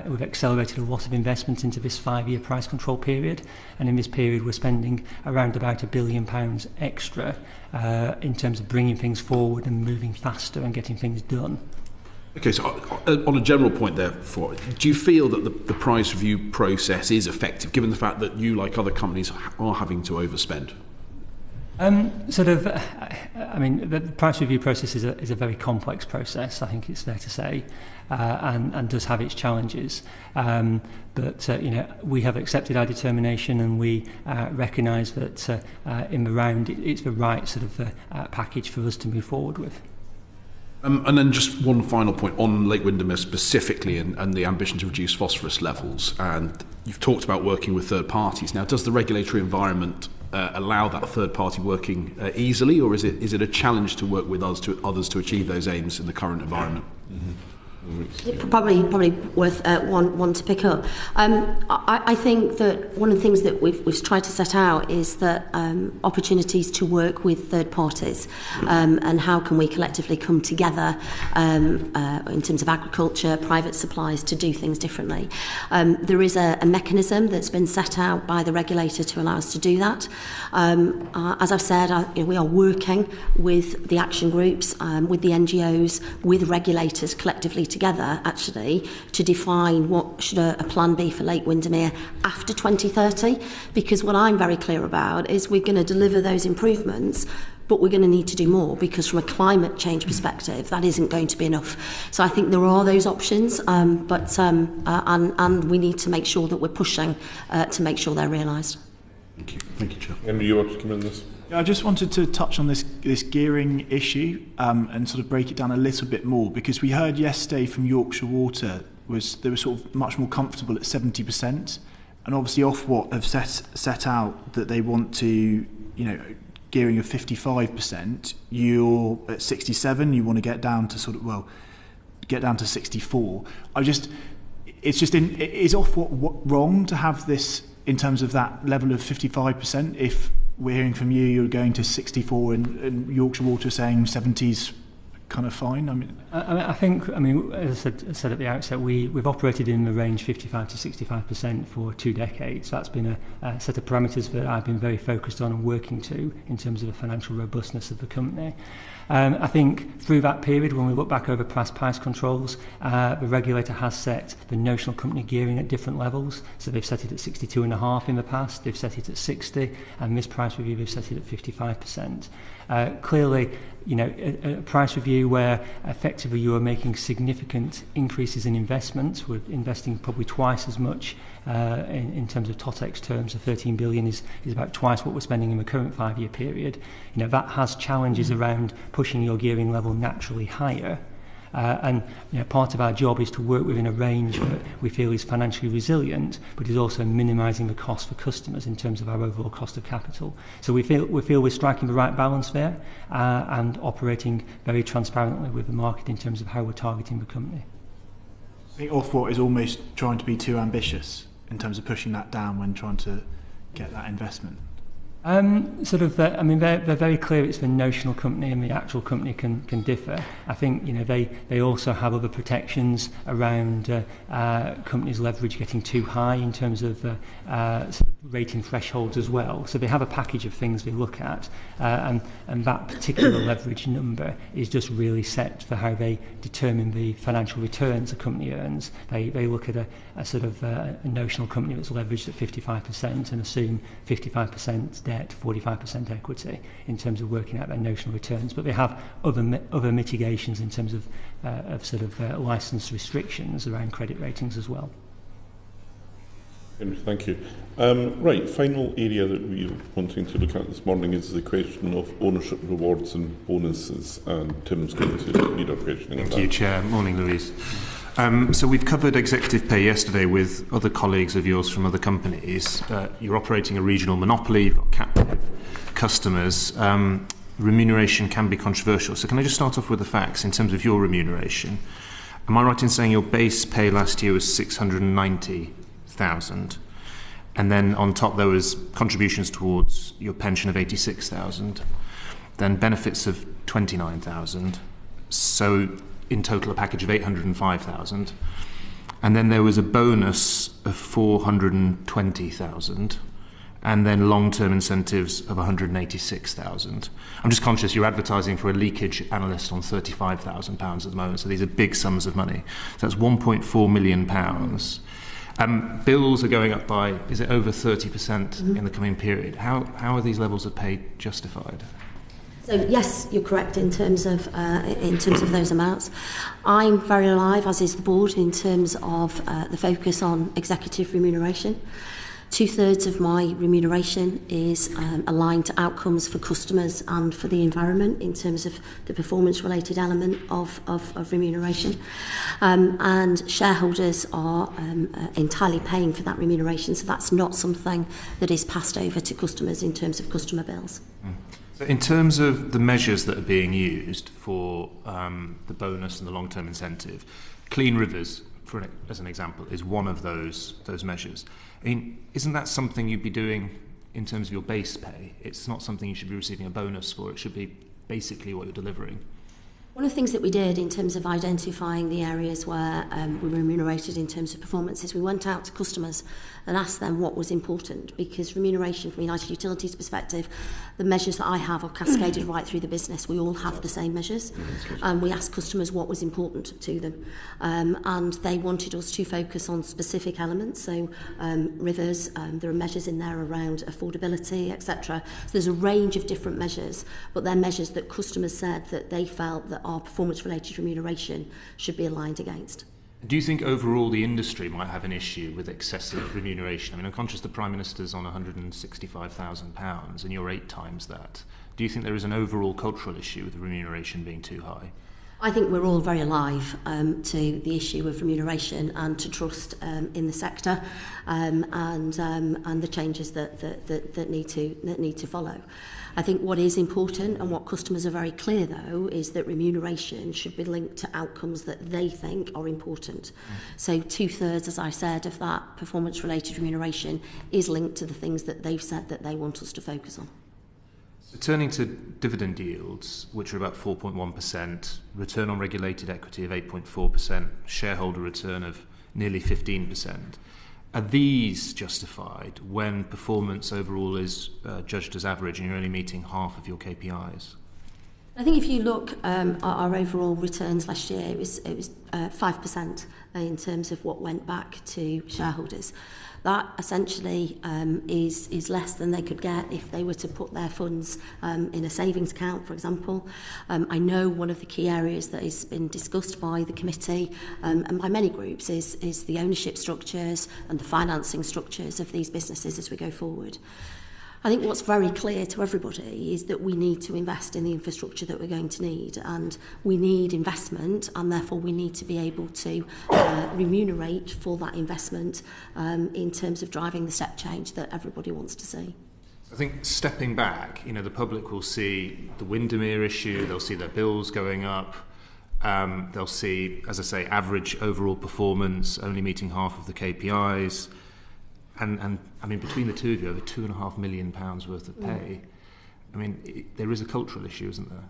We've accelerated a lot of investment into this 5-year price control period, and in this period we're spending around about £1 billion extra in terms of bringing things forward and moving faster and getting things done. Okay, so on a general point therefore, do you feel that the price review process is effective, given the fact that you, like other companies, are having to overspend? The price review process is a very complex process, I think it's fair to say, and does have its challenges. But we have accepted our determination, and we recognise that in the round it's the right sort of package for us to move forward with. And then just one final point on Lake Windermere specifically and the ambition to reduce phosphorus levels. And you've talked about working with third parties. Now, does the regulatory environment allow that third party working easily, or is it a challenge to work with others to achieve those aims in the current environment? Mm-hmm. Probably worth one to pick up. I think that one of the things that we've tried to set out is that opportunities to work with third parties, and how can we collectively come together in terms of agriculture, private supplies, to do things differently. There is a mechanism that's been set out by the regulator to allow us to do that. As I've said, we are working with the action groups, with the NGOs, with regulators collectively together, actually, to define what should a plan be for Lake Windermere after 2030, because what I'm very clear about is we're going to deliver those improvements, but we're going to need to do more, because from a climate change perspective, that isn't going to be enough. So I think there are those options, and we need to make sure that we're pushing to make sure they're realised. Thank you, Chair. Henry, you want to come in this? I just wanted to touch on this gearing issue and sort of break it down a little bit more, because we heard yesterday from Yorkshire Water they were sort of much more comfortable at 70%, And obviously Ofwat have set out that they want to, gearing of 55%, you're at 67, you want to get down to 64. Is Ofwat wrong to have this in terms of that level of 55%? If we're hearing from you, you're going to 64 and Yorkshire Water saying 70's kind of fine? I think, as I said at the outset, we've operated in the range 55 to 65% for 2 decades. That's been a set of parameters that I've been very focused on and working to in terms of the financial robustness of the company. I think through that period, when we look back over past price controls, the regulator has set the notional company gearing at different levels. So they've set it at 62.5 in the past, they've set it at 60, and this price review they've set it at 55%. Clearly, a price review where effectively you are making significant increases in investment, we're investing probably twice as much in terms of TOTEX terms. The 13 billion is about twice what we're spending in the current 5-year period. That has challenges around pushing your gearing level naturally higher. And part of our job is to work within a range that we feel is financially resilient, but is also minimising the cost for customers in terms of our overall cost of capital. So we feel we're striking the right balance there and operating very transparently with the market in terms of how we're targeting the company. I think Ofwat is almost trying to be too ambitious in terms of pushing that down when trying to get that investment. They're very clear it's the notional company and the actual company can differ. I think they also have other protections around companies' leverage getting too high in terms of rating thresholds as well. So they have a package of things they look at, and that particular leverage number is just really set for how they determine the financial returns a company earns. They look at a notional company that's leveraged at 55% and assume 55% debt, 45% equity in terms of working out their notional returns. But they have other mitigations in terms of licence restrictions around credit ratings as well. Thank you. Right, final area that we're wanting to look at this morning is the question of ownership rewards and bonuses, and Tim's going to lead our questioning on that. Thank you, Chair. Morning, Louise. So we've covered executive pay yesterday with other colleagues of yours from other companies. You're operating a regional monopoly, you've got captive customers. Remuneration can be controversial. So can I just start off with the facts in terms of your remuneration? Am I right in saying your base pay last year was 690,000, and then on top there was contributions towards your pension of 86,000, then benefits of 29,000, so in total a package of 805,000, and then there was a bonus of 420,000, and then long-term incentives of 186,000. I'm just conscious you're advertising for a leakage analyst on £35,000 at the moment, so these are big sums of money. So that's £1.4 million. Bills are going up by, is it over 30% in the coming period? How are these levels of pay justified? So yes, you're correct in terms of those amounts. I'm very alive, as is the board, in terms of the focus on executive remuneration. 2/3 of my remuneration is aligned to outcomes for customers and for the environment in terms of the performance-related element of remuneration. And shareholders are entirely paying for that remuneration, so that's not something that is passed over to customers in terms of customer bills. So in terms of the measures that are being used for the bonus and the long-term incentive, Clean Rivers, as an example, is one of those measures. I mean, isn't that something you'd be doing in terms of your base pay? It's not something you should be receiving a bonus for. It should be basically what you're delivering. One of the things that we did in terms of identifying the areas where we were remunerated in terms of performance is we went out to customers and asked them what was important, because remuneration from United Utilities' perspective, the measures that I have are cascaded right through the business. We all have the same measures. We asked customers what was important to them, and they wanted us to focus on specific elements. So rivers, there are measures in there around affordability, etc. So there's a range of different measures, but they're measures that customers said that they felt that our performance-related remuneration should be aligned against. Do you think overall the industry might have an issue with excessive remuneration? I mean, I'm conscious the Prime Minister's on £165,000 and you're 8 times that. Do you think there is an overall cultural issue with remuneration being too high? I think we're all very alive to the issue of remuneration and to trust in the sector, and the changes that need to follow. I think what is important and what customers are very clear, though, is that remuneration should be linked to outcomes that they think are important. So 2/3, as I said, of that performance-related remuneration is linked to the things that they've said that they want us to focus on. Turning to dividend yields, which are about 4.1%, return on regulated equity of 8.4%, shareholder return of nearly 15%. Are these justified when performance overall is judged as average and you're only meeting half of your KPIs? I think if you look at our overall returns last year, it was 5% in terms of what went back to shareholders. That essentially is less than they could get if they were to put their funds in a savings account, for example. I know one of the key areas that has been discussed by the committee and by many groups is the ownership structures and the financing structures of these businesses as we go forward. I think what's very clear to everybody is that we need to invest in the infrastructure that we're going to need, and we need investment, and therefore we need to be able to remunerate for that investment in terms of driving the step change that everybody wants to see. I think stepping back, the public will see the Windermere issue, they'll see their bills going up, they'll see, as I say, average overall performance, only meeting half of the KPIs. And I mean, between the two of you, over £2.5 million worth of pay. I mean, there is a cultural issue, isn't there?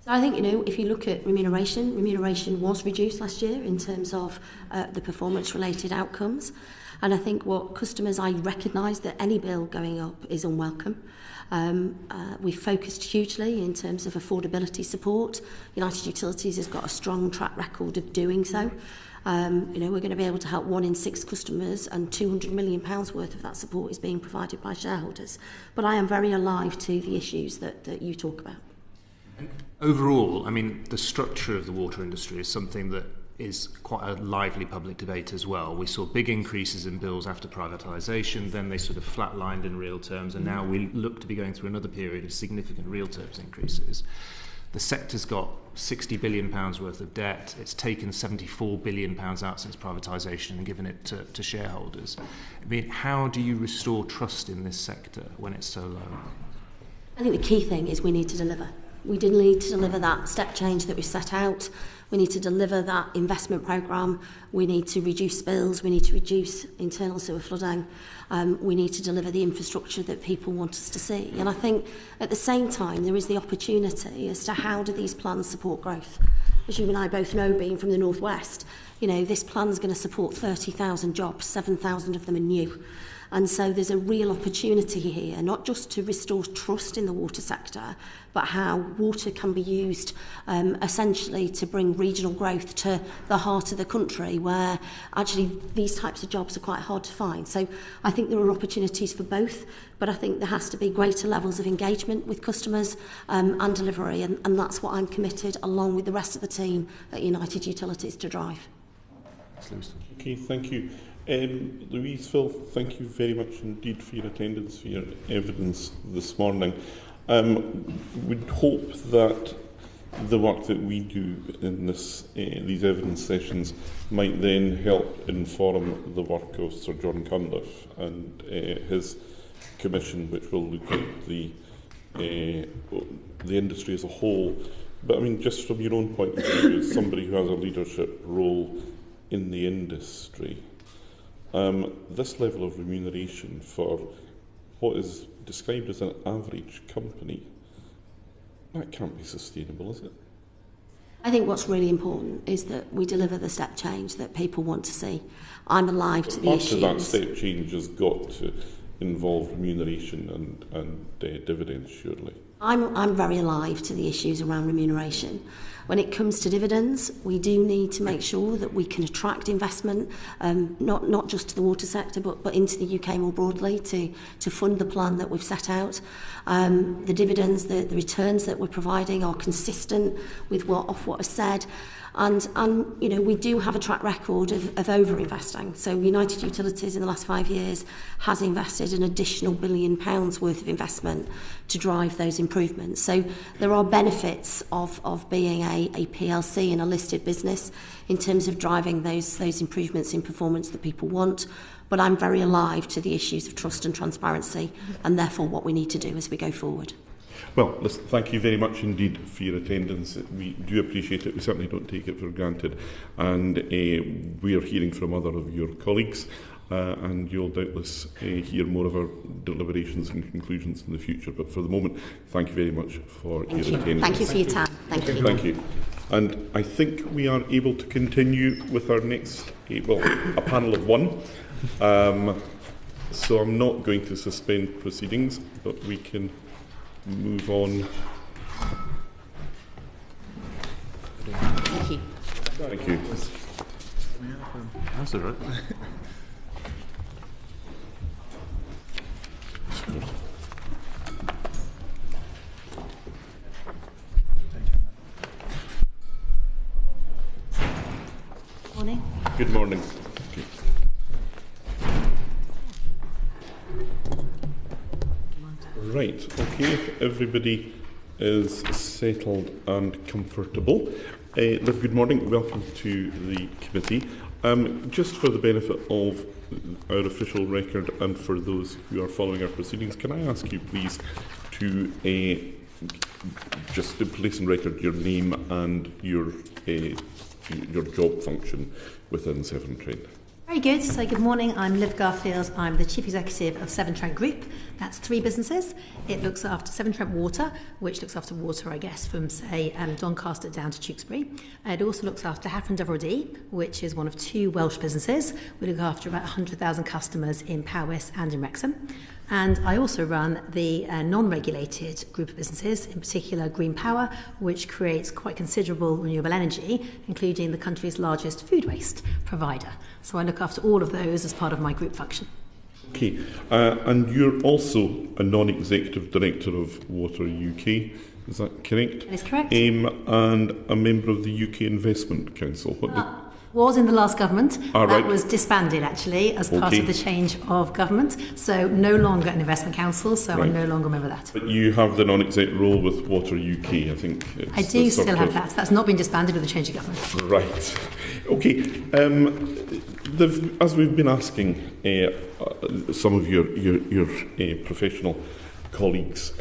So I think, if you look at remuneration was reduced last year in terms of the performance-related outcomes. And I think what customers, I recognise that any bill going up is unwelcome. We've focused hugely in terms of affordability support. United Utilities has got a strong track record of doing so. We're going to be able to help 1 in 6 customers, and £200 million worth of that support is being provided by shareholders. But I am very alive to the issues that you talk about. Overall, I mean, the structure of the water industry is something that is quite a lively public debate as well. We saw big increases in bills after privatisation, then they sort of flatlined in real terms, and now we look to be going through another period of significant real terms increases. The sector's got £60 billion worth of debt. It's taken £74 billion out since privatisation and given it to shareholders. I mean, how do you restore trust in this sector when it's so low? I think the key thing is we need to deliver. We did need to deliver that step change that we set out. We need to deliver that investment programme. We need to reduce spills. We need to reduce internal sewer flooding. We need to deliver the infrastructure that people want us to see. And I think at the same time, there is the opportunity as to how do these plans support growth. As you and I both know, being from the North West, this plan is going to support 30,000 jobs, 7,000 of them are new. And so there's a real opportunity here, not just to restore trust in the water sector, but how water can be used essentially to bring regional growth to the heart of the country, where actually these types of jobs are quite hard to find. So I think there are opportunities for both, but I think there has to be greater levels of engagement with customers and delivery, and that's what I'm committed, along with the rest of the team at United Utilities, to drive. Okay, thank you. Louise, Phil, thank you very much indeed for your attendance, for your evidence this morning. We'd hope that the work that we do in these evidence sessions might then help inform the work of Sir John Cunliffe and his commission, which will look at the industry as a whole. But I mean, just from your own point of view, as somebody who has a leadership role in the industry, this level of remuneration for what is described as an average company, that can't be sustainable, is it? I think what's really important is that we deliver the step change that people want to see. I'm alive to the issues. Part of that step change has got to involve remuneration and dividends, surely. I'm very alive to the issues around remuneration. When it comes to dividends, we do need to make sure that we can attract investment, not just to the water sector, but into the UK more broadly, to fund the plan that we've set out. The dividends, the returns that we're providing are consistent with what Ofwat has said. And we do have a track record of over-investing. So United Utilities in the last 5 years has invested an additional £1 billion worth of investment to drive those improvements. So there are benefits of being a a PLC and a listed business in terms of driving those improvements in performance that people want. But I'm very alive to the issues of trust and transparency, and therefore what we need to do as we go forward. Well, listen, thank you very much indeed for your attendance. We do appreciate it. We certainly don't take it for granted. And we are hearing from other of your colleagues, and you'll doubtless hear more of our deliberations and conclusions in the future. But for the moment, thank you very much for your attendance. Thank you for your time. Thank you. Thank you. And I think we are able to continue with our next, a panel of one. So I'm not going to suspend proceedings, but we can move on. Thank you. Thank you. That's all right. Morning. Good morning. Okay. Right, okay, if everybody is settled and comfortable. Liv, good morning, welcome to the committee. Just for the benefit of our official record and for those who are following our proceedings, can I ask you please to just to place on record your name and your job function within Severn Trent? Very good. So good morning, I'm Liv Garfield. I'm the Chief Executive of Severn Trent Group. That's 3 businesses. It looks after Severn Trent Water, which looks after water, I guess, from, say, Doncaster down to Tewkesbury. It also looks after Hafren Dyfrdwy, which is one of 2 Welsh businesses. We look after about 100,000 customers in Powys and in Wrexham. And I also run the non-regulated group of businesses, in particular Green Power, which creates quite considerable renewable energy, including the country's largest food waste provider. So I look after all of those as part of my group function. Okay, and you're also a non-executive director of Water UK, is that correct? That is correct. And a member of the UK Investment Council. Was in the last government. That right. Was disbanded, actually, as part of the change of government. So no longer an investment council, so right. I'm no longer a member of that. But you have the non-exec role with Water UK, I think. I do still have that. That's not been disbanded with the change of government. Right. Okay. As we've been asking some of your professional colleagues,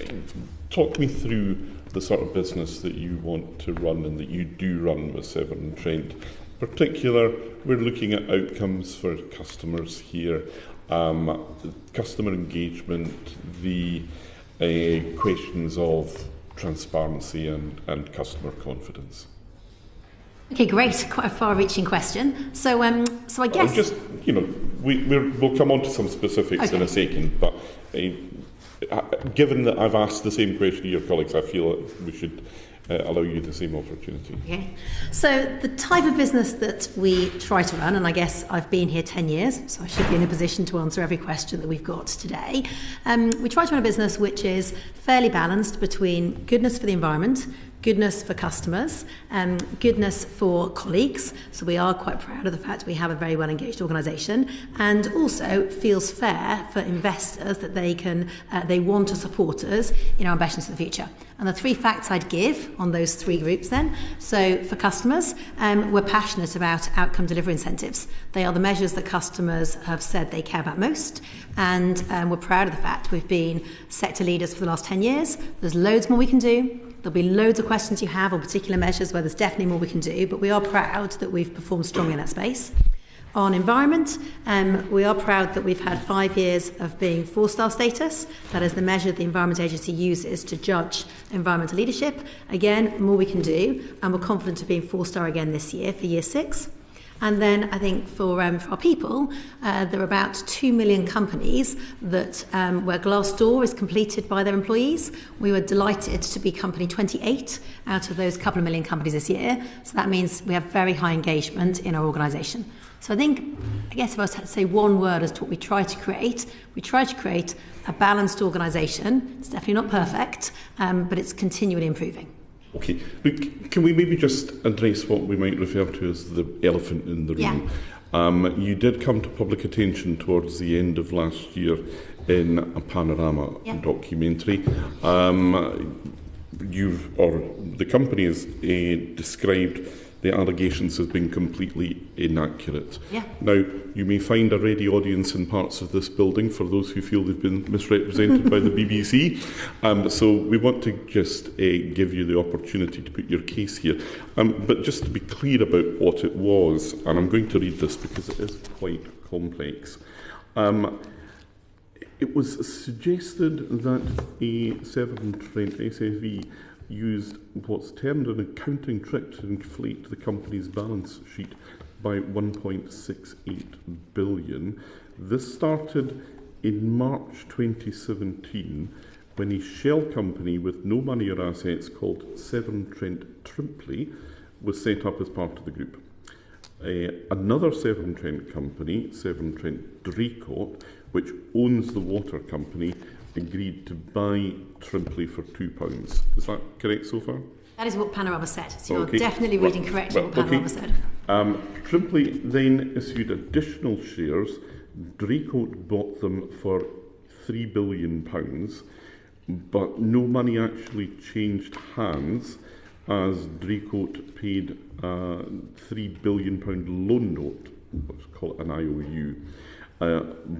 talk me through the sort of business that you want to run and that you do run with Severn Trent. In particular, we're looking at outcomes for customers here, customer engagement, the questions of transparency and customer confidence. Okay, great. Quite a far-reaching question. So I guess just we'll come on to some specifics in a second, but given that I've asked the same question to your colleagues, I feel that we should allow you the same opportunity. Okay. So the type of business that we try to run, and I guess I've been here 10 years, so I should be in a position to answer every question that we've got today. We try to run a business which is fairly balanced between goodness for the environment, goodness for customers, goodness for colleagues. So we are quite proud of the fact we have a very well engaged organisation, and also feels fair for investors that they want to support us in our ambitions for the future. And the 3 facts I'd give on those 3 groups then. So for customers, we're passionate about outcome delivery incentives. They are the measures that customers have said they care about most. And we're proud of the fact we've been sector leaders for the last 10 years. There's loads more we can do. There'll be loads of questions you have on particular measures where there's definitely more we can do, but we are proud that we've performed strongly in that space. On environment, we are proud that we've had 5 years of being 4-star status. That is the measure the Environment Agency uses to judge environmental leadership. Again, more we can do, and we're confident of being 4-star again this year for year 6. And then I think for our people, there are about 2 million companies that where Glassdoor is completed by their employees. We were delighted to be company 28 out of those couple of million companies this year. So that means we have very high engagement in our organisation. So I guess if I was to say one word as to what we try to create a balanced organisation. It's definitely not perfect, but it's continually improving. Okay, look, can we maybe just address what we might refer to as the elephant in the room? Yeah. You did come to public attention towards the end of last year in a Panorama documentary. the company has described the allegations as being completely inaccurate. Yeah. Now, you may find a ready audience in parts of this building for those who feel they've been misrepresented by the BBC. So we want to just give you the opportunity to put your case here. But just to be clear about what it was, and I'm going to read this because it is quite complex. It was suggested that a Severn Trent SFV used what's termed an accounting trick to inflate the company's balance sheet by 1.68 billion. This started in March 2017 when a shell company with no money or assets called Severn Trent Trimpley was set up as part of the group. Another Severn Trent company, Severn Trent Draycote, which owns the water company, agreed to buy Trimpley for £2. Is that correct so far? That is what Panorama said. So Okay. you're definitely reading correctly what Panorama said. Trimpley then issued additional shares. Draycote bought them for £3 billion, but no money actually changed hands as Draycote paid a £3 billion loan note, let's call it an IOU.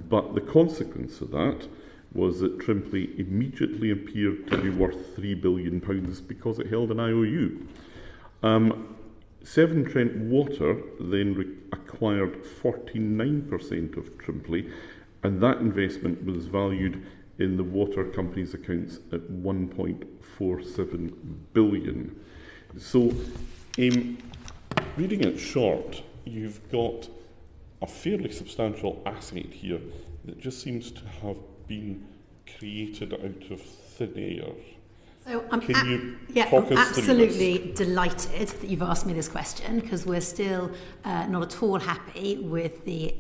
But the consequence of that was that Trimpley immediately appeared to be worth £3 billion because it held an IOU. Severn Trent Water then acquired 49% of Trimpley, and that investment was valued in the water company's accounts at 1.47 billion. So, reading it short, you've got a fairly substantial asset here that just seems to have been created out of thin air. So I'm talk us through this? Absolutely delighted that you've asked me this question, because we're still not at all happy with the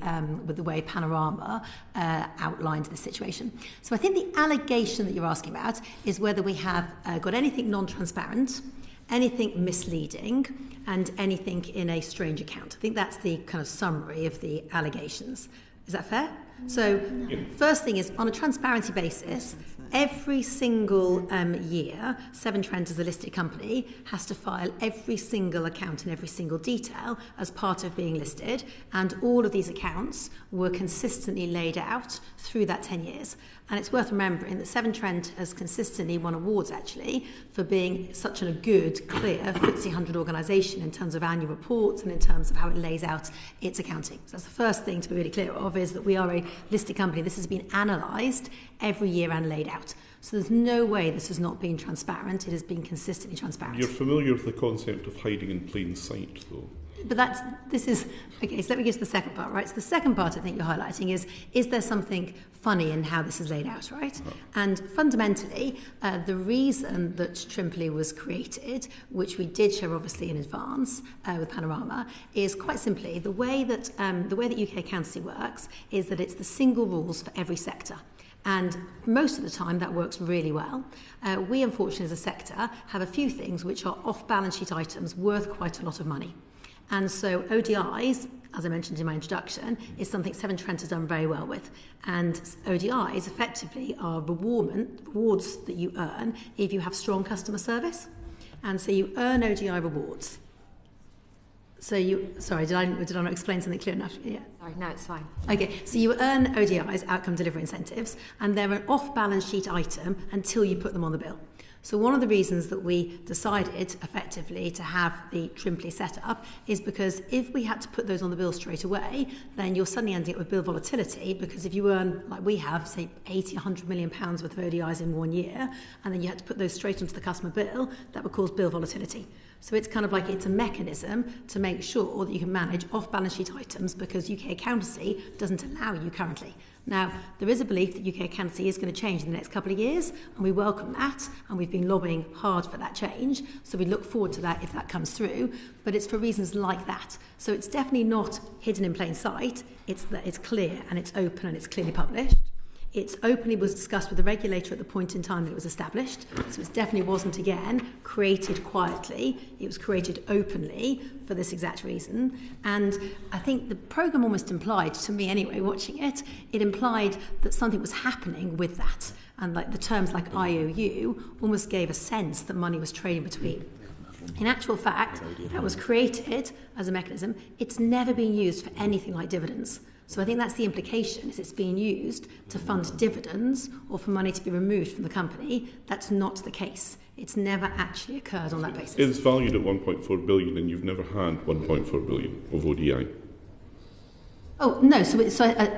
way Panorama outlined the situation. So I think the allegation that you're asking about is whether we have got anything non-transparent, anything misleading, and anything in a strange account. I think that's the kind of summary of the allegations. Is that fair? So, first thing is, on a transparency basis, every single year, Severn Trent as a listed company has to file every single account and every single detail as part of being listed, and all of these accounts were consistently laid out through that 10 years. And it's worth remembering that Severn Trent has consistently won awards, actually, for being such a good, clear FTSE 100 organisation in terms of annual reports and in terms of how it lays out its accounting. So that's the first thing to be really clear of, is that we are a listed company. This has been analysed every year and laid out. So there's no way this has not been transparent. It has been consistently transparent. You're familiar with the concept of hiding in plain sight, though? But this is, okay, so let me get to the second part, right? So the second part I think you're highlighting is there something funny in how this is laid out, right? Oh. And fundamentally, the reason that Trimpley was created, which we did share obviously in advance with Panorama, is quite simply the way that UK accountancy works is that it's the single rules for every sector. And most of the time that works really well. We, unfortunately, as a sector, have a few things which are off-balance sheet items worth quite a lot of money. And so ODIs, as I mentioned in my introduction, is something Severn Trent has done very well with. And ODIs effectively are rewards that you earn if you have strong customer service. And so you earn ODI rewards. So sorry, did I not explain something clear enough? Yeah. Sorry, no, it's fine. Okay, so you earn ODIs, outcome delivery incentives, and they're an off-balance sheet item until you put them on the bill. So one of the reasons that we decided effectively to have the Trimpley set up is because if we had to put those on the bill straight away, then you're suddenly ending up with bill volatility, because if you earn, like we have, say 80, 100 million pounds worth of ODIs in 1 year, and then you had to put those straight onto the customer bill, that would cause bill volatility. So it's kind of like it's a mechanism to make sure that you can manage off-balance sheet items, because UK accountancy doesn't allow you currently. Now, there is a belief that UK accountancy is going to change in the next couple of years, and we welcome that, and we've been lobbying hard for that change, so we look forward to that if that comes through, but it's for reasons like that. So it's definitely not hidden in plain sight, it's that it's clear and it's open and it's clearly published. It's openly was discussed with the regulator at the point in time that it was established. So it definitely wasn't, again, created quietly. It was created openly for this exact reason. And I think the programme almost implied, to me anyway, watching it, it implied that something was happening with that. And like the terms like IOU almost gave a sense that money was trading between. In actual fact, that was created as a mechanism. It's never been used for anything like dividends. So I think that's the implication, is it's being used to fund dividends or for money to be removed from the company. That's not the case. It's never actually occurred on that basis. It's valued at 1.4 billion and you've never had 1.4 billion of ODI. Oh, no, so I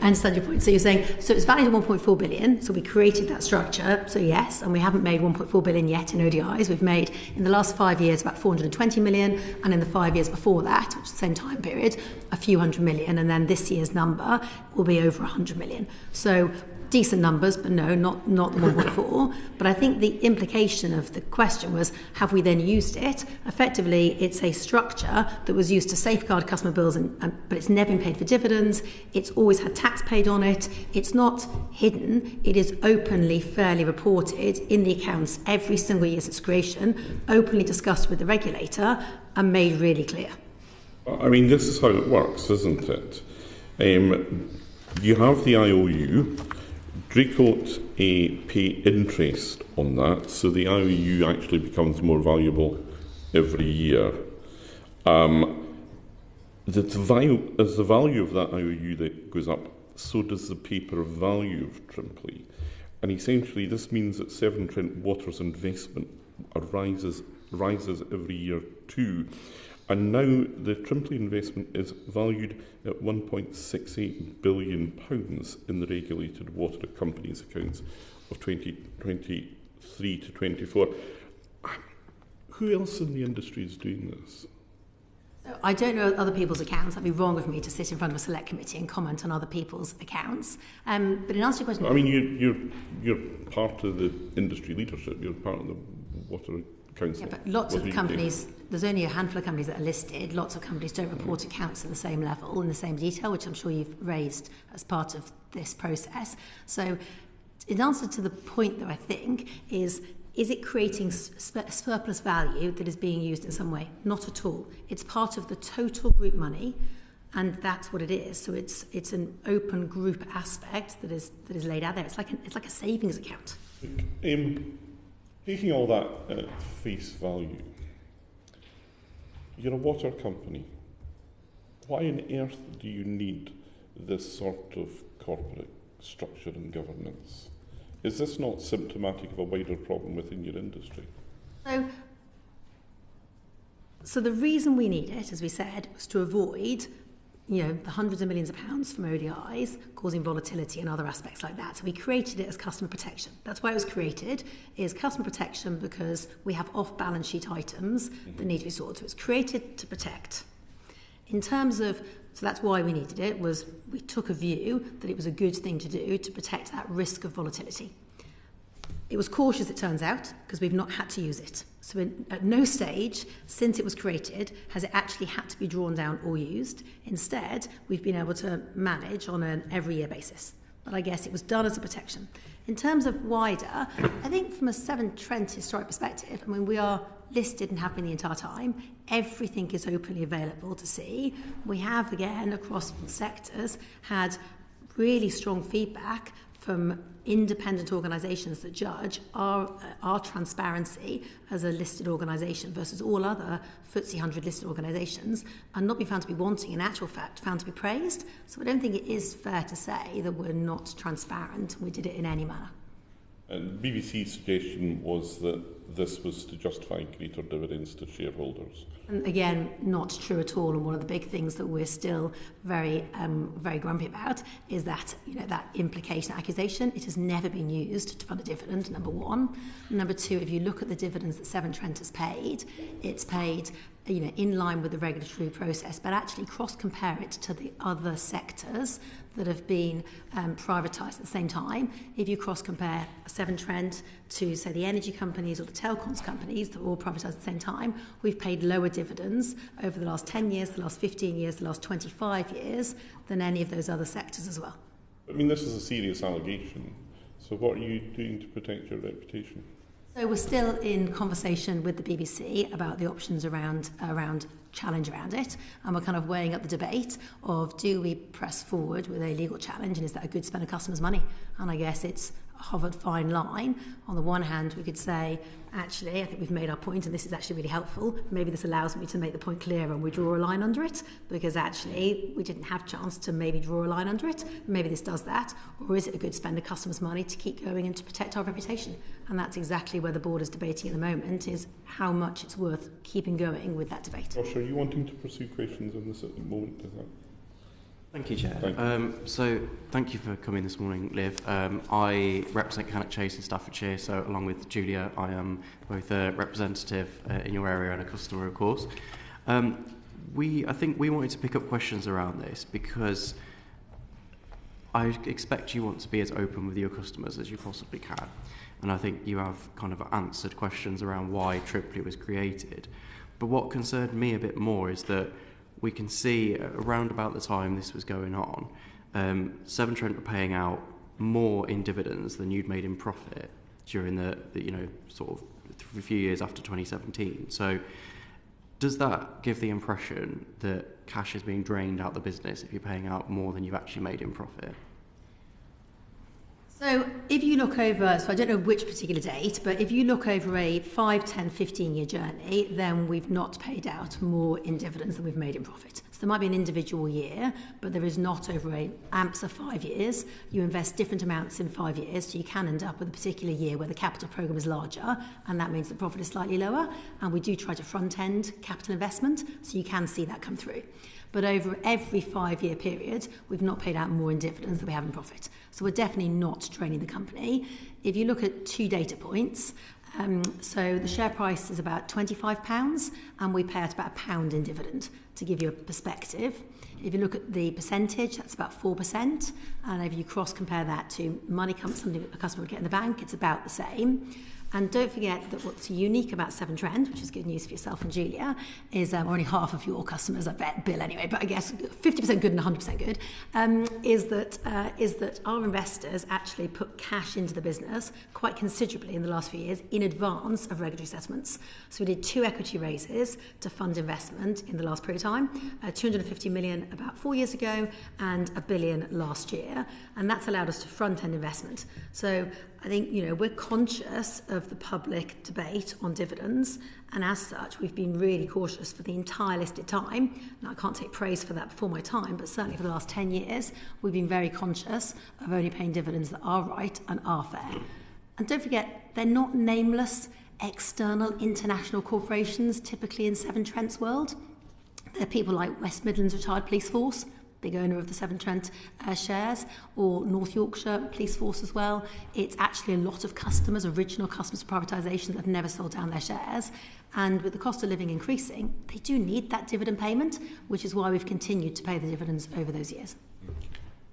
understand your point. So you're saying, so it's valued at 1.4 billion, so we created that structure, so yes, and we haven't made 1.4 billion yet in ODIs. We've made, in the last 5 years, about 420 million, and in the 5 years before that, which is the same time period, a few hundred million, and then this year's number will be over 100 million. So decent numbers, but no, not the 1.4. But I think the implication of the question was, have we then used it? Effectively, it's a structure that was used to safeguard customer bills, but it's never been paid for dividends. It's always had tax paid on it. It's not hidden. It is openly, fairly reported in the accounts every single year since creation, openly discussed with the regulator and made really clear. I mean, this is how it works, isn't it? You have the IOU. Draycote pay interest on that, so the IOU actually becomes more valuable every year. As the value of that IOU that goes up, so does the paper value of Trimpley. And essentially this means that Severn Trent Water's investment rises every year too. And now the Trimpley investment is valued at £1.68 billion in the regulated water companies accounts of 2023 to 24. Who else in the industry is doing this? So I don't know other people's accounts. That'd be wrong of me to sit in front of a select committee and comment on other people's accounts. But in answer to your question... I mean, you're part of the industry leadership. You're part of the water council. Yeah, but lots of companies... There's only a handful of companies that are listed. Lots of companies don't report accounts at the same level, in the same detail, which I'm sure you've raised as part of this process. So in answer to the point, though, I think, is it creating surplus value that is being used in some way? Not at all. It's part of the total group money, and that's what it is. So it's an open group aspect that is laid out there. It's like a savings account. Taking all that at face value, you're a water company. Why on earth do you need this sort of corporate structure and governance? Is this not symptomatic of a wider problem within your industry? So the reason we need it, as we said, was to avoid, the hundreds of millions of pounds from ODIs causing volatility and other aspects like that. So we created it as customer protection. That's why it was created, is customer protection, because we have off-balance sheet items that need to be sorted. So it's created to protect. In terms of, so that's why we needed it, was we took a view that it was a good thing to do to protect that risk of volatility. It was cautious, it turns out, because we've not had to use it. So at no stage since it was created has it actually had to be drawn down or used. Instead, we've been able to manage on an every year basis. But I guess it was done as a protection. In terms of wider, I think from a Severn Trent historic perspective, I mean, we are listed and have been the entire time. Everything is openly available to see. We have, again, across sectors, had really strong feedback from independent organisations that judge our transparency as a listed organisation versus all other FTSE 100 listed organisations, and not be found to be wanting, in actual fact, found to be praised. So I don't think it is fair to say that we're not transparent and we did it in any manner. And the BBC's suggestion was that this was to justify greater dividends to shareholders. And again, not true at all. And one of the big things that we're still very grumpy about is that, that implication, accusation. It has never been used to fund a dividend, number one. Number two, if you look at the dividends that Severn Trent has paid, it's paid in line with the regulatory process, but actually cross-compare it to the other sectors that have been privatised at the same time. If you cross-compare Severn Trent to, say, the energy companies or the telecoms companies that were all privatised at the same time, we've paid lower dividends over the last 10 years, the last 15 years, the last 25 years than any of those other sectors as well. I mean, this is a serious allegation. So what are you doing to protect your reputation? So we're still in conversation with the BBC about the options around challenge around it, and we're kind of weighing up the debate of, do we press forward with a legal challenge, and is that a good spend of customers' money? And I guess it's a hovered fine line. On the one hand, we could say, actually, I think we've made our point, and this is actually really helpful. Maybe this allows me to make the point clearer and we draw a line under it, because actually we didn't have a chance to maybe draw a line under it. Maybe this does that. Or is it a good spend of customers' money to keep going and to protect our reputation? And that's exactly where the board is debating at the moment, is how much it's worth keeping going with that debate. Josh, are you wanting to pursue questions on this at the moment? Is that? Thank you, Chair. Thank you. So thank you for coming this morning, Liv. I represent Cannock Chase in Staffordshire, so along with Julia, I am both a representative in your area and a customer, of course. I think we wanted to pick up questions around this because I expect you want to be as open with your customers as you possibly can. And I think you have kind of answered questions around why Tripoli was created. But what concerned me a bit more is that we can see around about the time this was going on, Severn Trent were paying out more in dividends than you'd made in profit during the sort of a few years after 2017. So does that give the impression that cash is being drained out the business if you're paying out more than you've actually made in profit? So if you look over, so I don't know which particular date, but if you look over a 5, 10, 15-year journey, then we've not paid out more in dividends than we've made in profit. So there might be an individual year, but there is not over a AMPS of 5 years. You invest different amounts in 5 years, so you can end up with a particular year where the capital programme is larger, and that means the profit is slightly lower. And we do try to front-end capital investment, so you can see that come through. But over every 5-year period, we've not paid out more in dividends than we have in profit. So we're definitely not draining the company. If you look at 2 data points, so the share price is about £25, and we pay out about £1 in dividend, to give you a perspective. If you look at the percentage, that's about 4%. And if you cross-compare that to money something a customer would get in the bank, it's about the same. And don't forget that what's unique about Severn Trent, which is good news for yourself and Julia, is only half of your customers, I bet, Bill anyway, but I guess 50% good and 100% good, is that our investors actually put cash into the business quite considerably in the last few years in advance of regulatory settlements. So we did 2 equity raises to fund investment in the last period of time, 250 million about 4 years ago and $1 billion last year, and that's allowed us to front-end investment. So I think, we're conscious of the public debate on dividends, and as such, we've been really cautious for the entire listed time. Now, I can't take praise for that before my time, but certainly for the last 10 years, we've been very conscious of only paying dividends that are right and are fair. And don't forget, they're not nameless external international corporations, typically in Severn Trent's world. They're people like West Midlands Retired Police Force, big owner of the Severn Trent shares, or North Yorkshire Police Force as well. It's actually a lot of customers, original customers of privatisation, that have never sold down their shares. And with the cost of living increasing, they do need that dividend payment, which is why we've continued to pay the dividends over those years.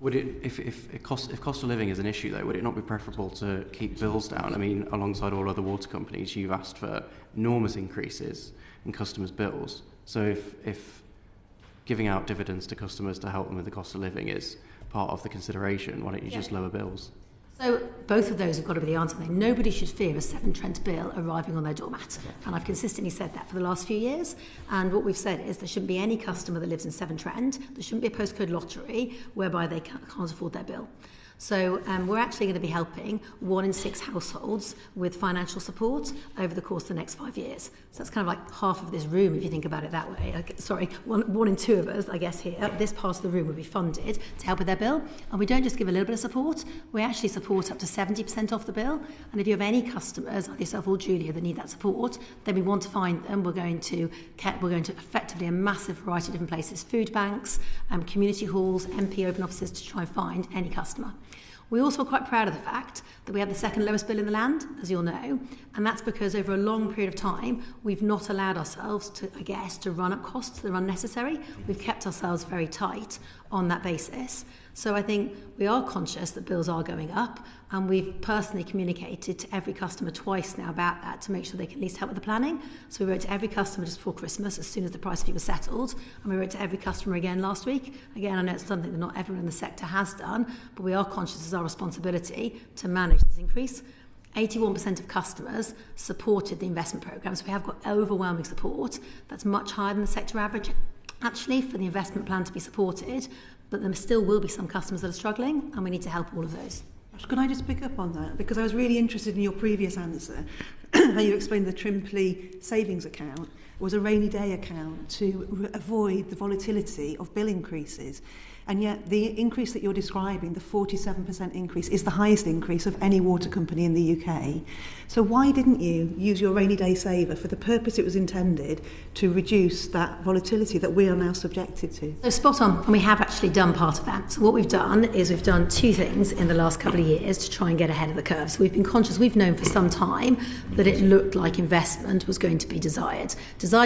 Would it, if cost of living is an issue though, would it not be preferable to keep bills down? I mean, alongside all other water companies, you've asked for enormous increases in customers' bills. So if giving out dividends to customers to help them with the cost of living is part of the consideration, why don't you just lower bills? So both of those have got to be the answer. Nobody should fear a Severn Trent bill arriving on their doormat. And I've consistently said that for the last few years. And what we've said is there shouldn't be any customer that lives in Severn Trent. There shouldn't be a postcode lottery whereby they can't afford their bill. So we're actually going to be helping 1 in 6 households with financial support over the course of the next 5 years. So that's kind of like half of this room, if you think about it that way. One in 2 of us, I guess, here, this part of the room will be funded to help with their bill. And we don't just give a little bit of support, we actually support up to 70% off the bill. And if you have any customers, like yourself or Julia, that need that support, then we want to find them. We're going to effectively a massive variety of different places, food banks, community halls, MP open offices, to try and find any customer. We're also quite proud of the fact that we have the second lowest bill in the land, as you'll know, and that's because over a long period of time, we've not allowed ourselves to run up costs that are unnecessary. We've kept ourselves very tight on that basis. So I think we are conscious that bills are going up, and we've personally communicated to every customer twice now about that to make sure they can at least help with the planning. So we wrote to every customer just before Christmas as soon as the price fee was settled, and we wrote to every customer again last week. Again, I know it's something that not everyone in the sector has done, but we are conscious it's our responsibility to manage this increase. 81% of customers supported the investment programme, so we have got overwhelming support. That's much higher than the sector average, actually, for the investment plan to be supported, but there still will be some customers that are struggling, and we need to help all of those. Can I just pick up on that? Because I was really interested in your previous answer, how you explained the Trimpley savings account was a rainy day account to avoid the volatility of bill increases. And yet the increase that you're describing, the 47% increase, is the highest increase of any water company in the UK. So why didn't you use your rainy day saver for the purpose it was intended, to reduce that volatility that we are now subjected to? So spot on, and we have actually done part of that. So what we've done is we've done two things in the last couple of years to try and get ahead of the curve. So we've been conscious, we've known for some time that it looked like investment was going to be desired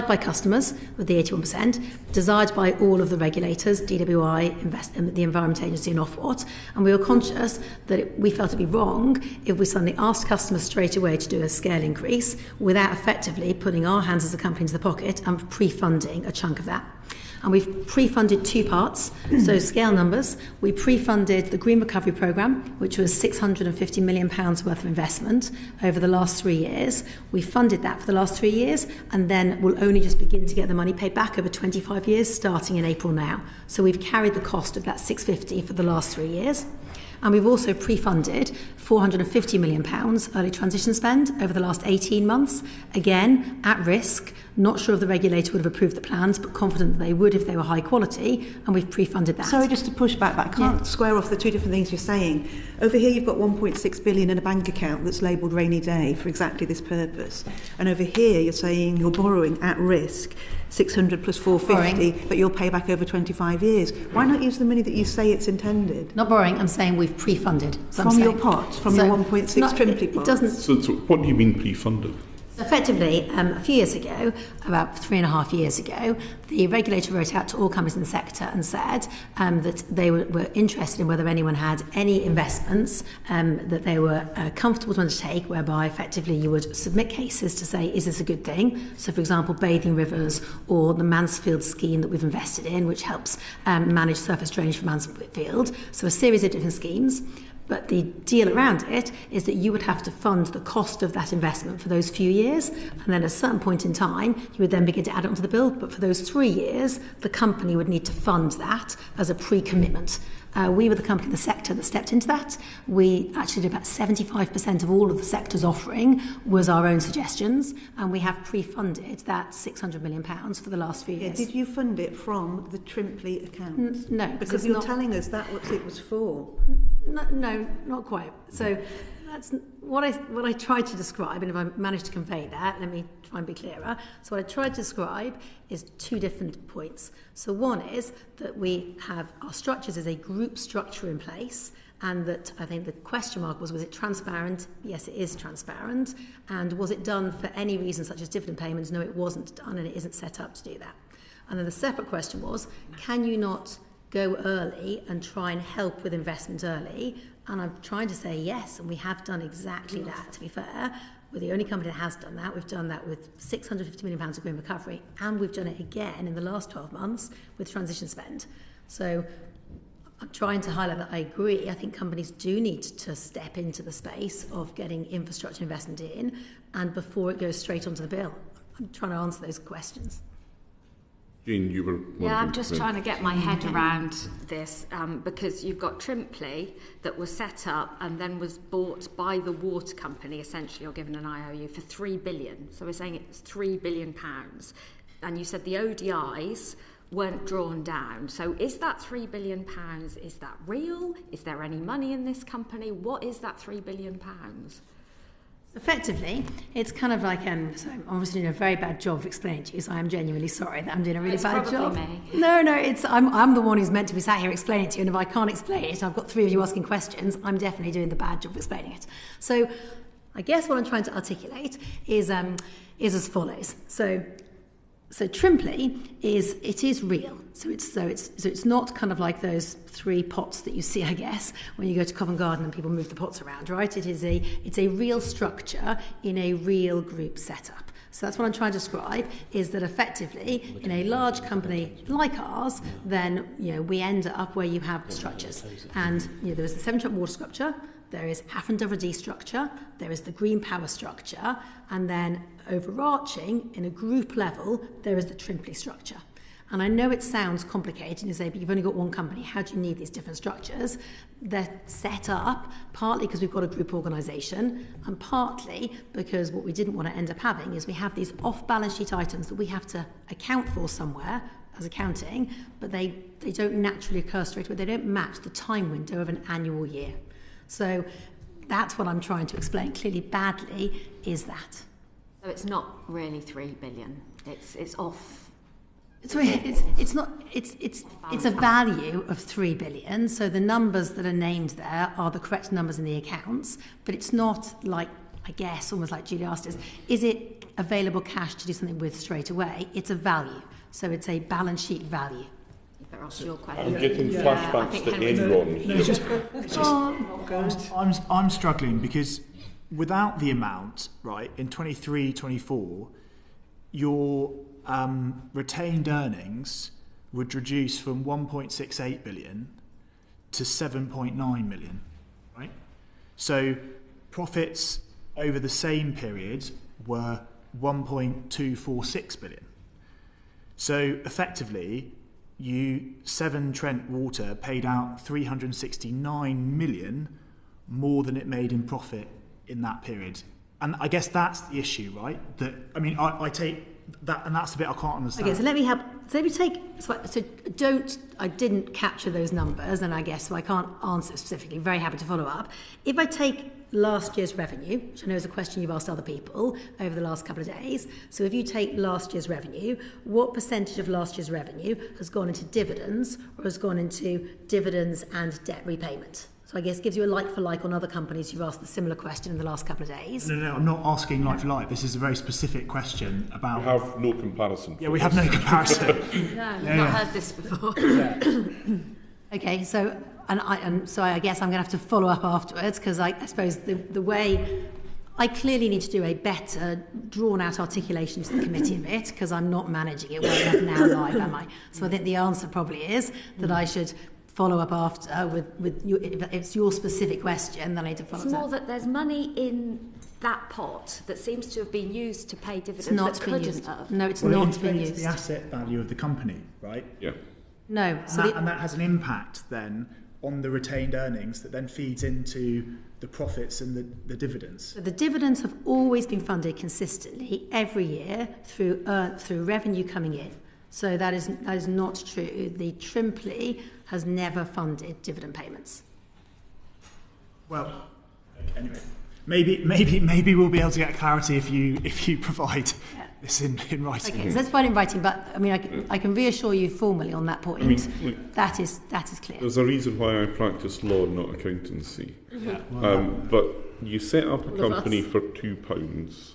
by customers with the 81%, desired by all of the regulators, DWI, the Environment Agency and Ofwat, and we were conscious that we felt it'd be wrong if we suddenly asked customers straight away to do a scale increase without effectively putting our hands as a company into the pocket and pre-funding a chunk of that. And we've pre-funded two parts, so scale numbers. We pre-funded the Green Recovery Programme, which was £650 million worth of investment over the last 3 years. We funded that for the last 3 years, and then we'll only just begin to get the money paid back over 25 years, starting in April now. So we've carried the cost of that £650 for the last 3 years. And we've also pre-funded £450 million early transition spend over the last 18 months. Again, at risk, not sure if the regulator would have approved the plans, but confident that they would if they were high quality, and we've pre-funded that. Sorry, just to push back, but I can't square off the two different things you're saying. Over here you've got 1.6 billion in a bank account that's labelled rainy day for exactly this purpose. And over here you're saying you're borrowing at risk 600 plus 450 that you'll pay back over 25 years. Why not use the money that you say it's intended? Not borrowing, I'm saying we've pre-funded. So from your pot, from your 1.6 Trimpley pot? It doesn't. So what do you mean pre-funded? Effectively, a few years ago, about 3.5 years ago, the regulator wrote out to all companies in the sector and said that they were interested in whether anyone had any investments that they were comfortable to undertake, whereby effectively you would submit cases to say, is this a good thing? So, for example, bathing rivers or the Mansfield scheme that we've invested in, which helps manage surface drainage for Mansfield. So a series of different schemes. But the deal around it is that you would have to fund the cost of that investment for those few years, and then at a certain point in time, you would then begin to add it onto the bill. But for those 3 years, the company would need to fund that as a pre-commitment. We were the company in the sector that stepped into that. We actually did about 75% of all of the sector's offering was our own suggestions, and we have pre-funded that £600 million for the last few years. Did you fund it from the Trimpley account? No. Because you're telling us that what it was for. No, not quite. So that's what I tried to describe, and if I managed to convey that, let me try and be clearer. So what I tried to describe is two different points. So one is that we have our structures as a group structure in place, and that I think the question mark was it transparent? Yes, it is transparent. And was it done for any reason such as dividend payments? No, it wasn't done, and it isn't set up to do that. And then the separate question was, can you not go early and try and help with investment early? And I'm trying to say yes, and we have done exactly that, to be fair. We're the only company that has done that. We've done that with £650 million of Green Recovery, and we've done it again in the last 12 months with transition spend. So I'm trying to highlight that I agree. I think companies do need to step into the space of getting infrastructure investment in, and before it goes straight onto the bill. I'm trying to answer those questions. Jane, you were... Yeah, I'm just trying to get my head around this because you've got Trimpley that was set up and then was bought by the water company, essentially, or given an IOU for £3 billion. So we're saying it's £3 billion. And you said the ODIs weren't drawn down. So is that £3 billion? Is that real? Is there any money in this company? What is that £3 billion? Effectively, it's kind of like, so I'm obviously doing a very bad job of explaining to you, so I'm genuinely sorry that I'm doing a really bad job. Me. No, I'm the one who's meant to be sat here explaining it to you, and if I can't explain it, I've got three of you asking questions, I'm definitely doing the bad job of explaining it. So I guess what I'm trying to articulate is as follows. So So Trimpley is real. So it's not kind of like those 3 pots that you see, I guess, when you go to Covent Garden and people move the pots around, right? It's a real structure in a real group setup. So that's what I'm trying to describe, is that effectively in a large company like ours, then we end up where you have structures. And there is the Severn Trent water structure, there is Haffron Dyfrdwy structure, there is the green power structure, and then overarching in a group level, there is the Trimpley structure. And I know it sounds complicated, and you say, but you've only got one company, how do you need these different structures? They're set up partly because we've got a group organisation, and partly because what we didn't want to end up having is we have these off-balance sheet items that we have to account for somewhere as accounting, but they don't naturally occur straight away. They don't match the time window of an annual year. So that's what I'm trying to explain clearly badly, is that. So it's not really 3 billion. It's off. It's a value of 3 billion. So the numbers that are named there are the correct numbers in the accounts, but it's not like, I guess, almost like Julie asked us, is it available cash to do something with straight away? It's a value. So it's a balance sheet value. I'm getting flashbacks to Enron. I'm struggling because without the amount, right, in 23-24, your retained earnings would reduce from 1.68 billion to 7.9 million, right? So profits over the same period were 1.246 billion. So effectively, Severn Trent Water paid out 369 million more than it made in profit in that period. And I guess that's the issue, right? I take that, and that's the bit I can't understand. Okay, so let me help. So let me take. I didn't capture those numbers, and I guess so I can't answer specifically. Very happy to follow up. If I take last year's revenue, which I know is a question you've asked other people over the last couple of days. So if you take last year's revenue, what percentage of last year's revenue has gone into dividends or has gone into dividends and debt repayment? So I guess it gives you a like for like on other companies who've asked the similar question in the last couple of days. No, I'm not asking like for like. This is a very specific question about... We have no comparison. Yeah, we have no comparison. No, I've not heard this before. Okay, so I guess I'm going to have to follow up afterwards, because I suppose the way I clearly need to do a better drawn out articulation to the committee of it, because I'm not managing it well enough now live, am I? So I think the answer probably is that I should follow up after with you. If it's your specific question, then I need to follow up. It's more that there's money in that pot that seems to have been used to pay dividends. It's not been used. No, it's not been used. It's the asset value of the company, right? Yeah. No. And that has an impact then on the retained earnings that then feeds into the profits and the dividends. So the dividends have always been funded consistently every year through revenue coming in. So that is not true. The Trimpley has never funded dividend payments. Well, anyway, maybe we'll be able to get clarity if you provide this in writing. Okay, so let's provide it in writing. But I mean, I can reassure you formally on that point. Look, that is clear. There's a reason why I practice law, not accountancy. But you set up a company for £2.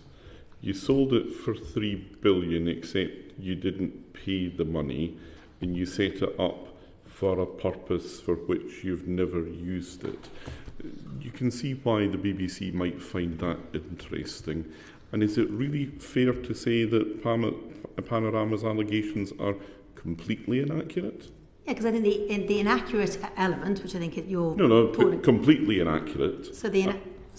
You sold it for 3 billion, except you didn't pay the money, and you set it up for a purpose for which you've never used it. You can see why the BBC might find that interesting. And is it really fair to say that Panorama's allegations are completely inaccurate? Yeah, because I think the inaccurate element, which I think you're... No, completely inaccurate. So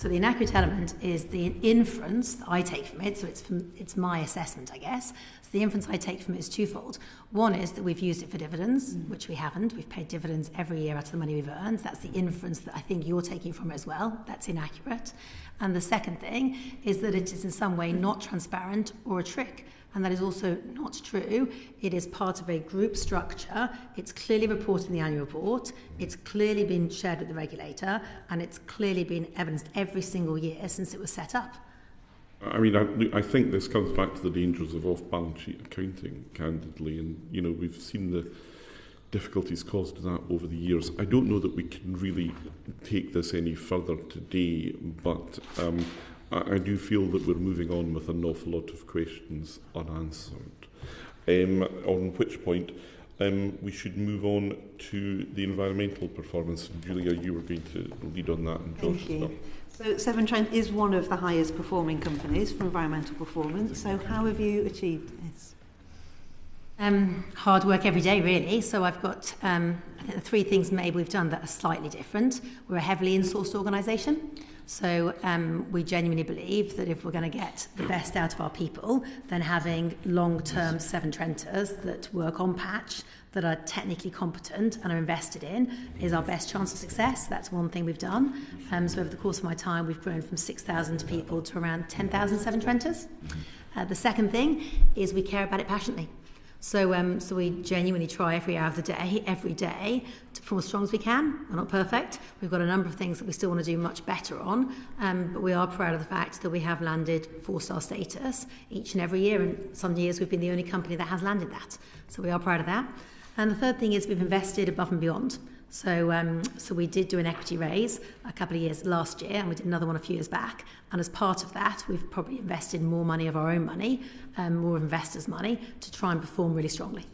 the inaccurate element is the inference that I take from it. So it's my assessment, I guess. So the inference I take from it is twofold. One is that we've used it for dividends, which we haven't. We've paid dividends every year out of the money we've earned. That's the inference that I think you're taking from it as well. That's inaccurate. And the second thing is that it is in some way not transparent or a trick. And that is also not true. It is part of a group structure. It's clearly reported in the annual report. It's clearly been shared with the regulator, and it's clearly been evidenced every single year since it was set up. I mean, I think this comes back to the dangers of off-balance sheet accounting, candidly, and we've seen the difficulties caused to that over the years. I don't know that we can really take this any further today, but I do feel that we're moving on with an awful lot of questions unanswered. on which point we should move on to the environmental performance. Julia, you were going to lead on that, and Josh as well. So Severn Trent is one of the highest performing companies for environmental performance. So how have you achieved this? Hard work every day, really. So I've got, I think the three things maybe we've done that are slightly different. We're a heavily insourced organisation. So we genuinely believe that if we're going to get the best out of our people, then having long-term Severn Trenters that work on patch, that are technically competent and are invested in, is our best chance of success. That's one thing we've done. So over the course of my time, we've grown from 6,000 people to around 10,000 Severn Trenters. The second thing is we care about it passionately. So we genuinely try every hour of the day, every day, to perform as strong as we can. We're not perfect. We've got a number of things that we still want to do much better on, but we are proud of the fact that we have landed 4-star status each and every year, and some years we've been the only company that has landed that. So we are proud of that. And the third thing is we've invested above and beyond. So we did do an equity raise a couple of years last year, and we did another one a few years back. And as part of that, we've probably invested more money of our own money, more investors' money, to try and perform really strongly.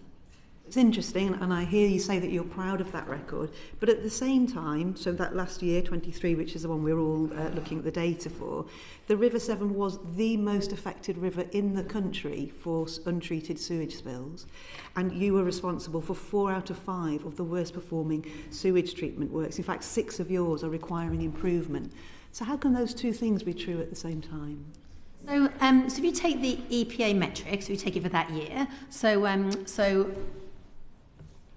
It's interesting, and I hear you say that you're proud of that record, but at the same time, so that last year, 23, which is the one we're all looking at the data for, the River Severn was the most affected river in the country for untreated sewage spills, and you were responsible for 4 out of 5 of the worst performing sewage treatment works. In fact, 6 of yours are requiring improvement. So how can those two things be true at the same time? So if you take the EPA metric, so you take it for that year, so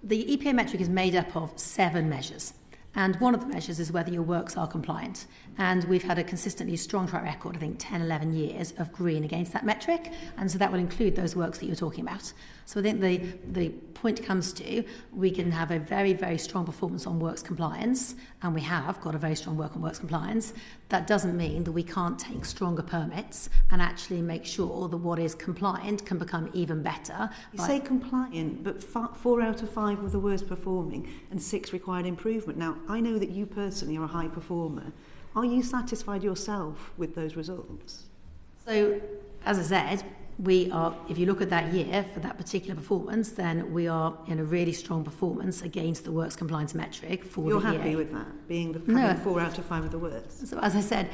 the EPA metric is made up of 7 measures, and one of the measures is whether your works are compliant. And we've had a consistently strong track record, I think 10, 11 years of green against that metric, and so that will include those works that you're talking about. So I think the point comes to, we can have a very, very strong performance on works compliance, and we have got a very strong work on works compliance. That doesn't mean that we can't take stronger permits and actually make sure that what is compliant can become even better. You say compliant, but 4 out of 5 were the worst performing and 6 required improvement. Now, I know that you personally are a high performer. Are you satisfied yourself with those results? So, as I said, we are, if you look at that year for that particular performance, then we are in a really strong performance against the works compliance metric for the year. You're happy with that, being having 4 out of 5 of the worst? So as I said,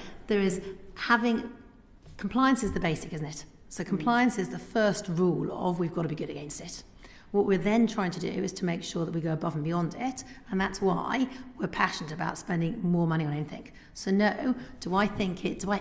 compliance is the basic, isn't it? So compliance is the first rule of we've got to be good against it. What we're then trying to do is to make sure that we go above and beyond it, and that's why we're passionate about spending more money on anything. So no, do I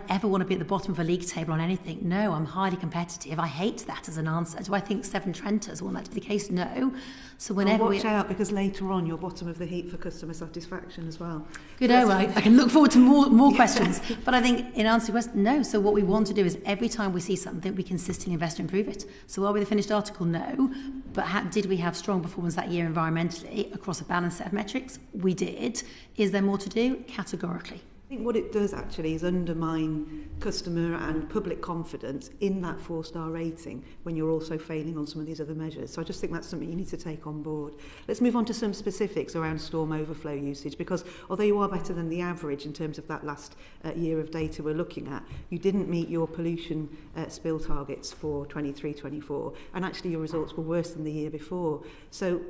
ever want to be at the bottom of a league table on anything? No, I'm highly competitive. I hate that as an answer. Do I think Severn Trenters want that to be the case? No. So whenever watch out, because later on you're bottom of the heap for customer satisfaction as well. Good, I can look forward to more questions. But I think in answer to your question, no. So what we want to do is every time we see something, we consistently invest to improve it. So are we the finished article? No. But did we have strong performance that year environmentally across a balanced set of metrics? We did. Is there more to do? Categorically. I think what it does actually is undermine customer and public confidence in that 4-star rating when you're also failing on some of these other measures. So I just think that's something you need to take on board. Let's move on to some specifics around storm overflow usage, because although you are better than the average in terms of that last year of data we're looking at, you didn't meet your pollution spill targets for 23-24, and actually your results were worse than the year before. So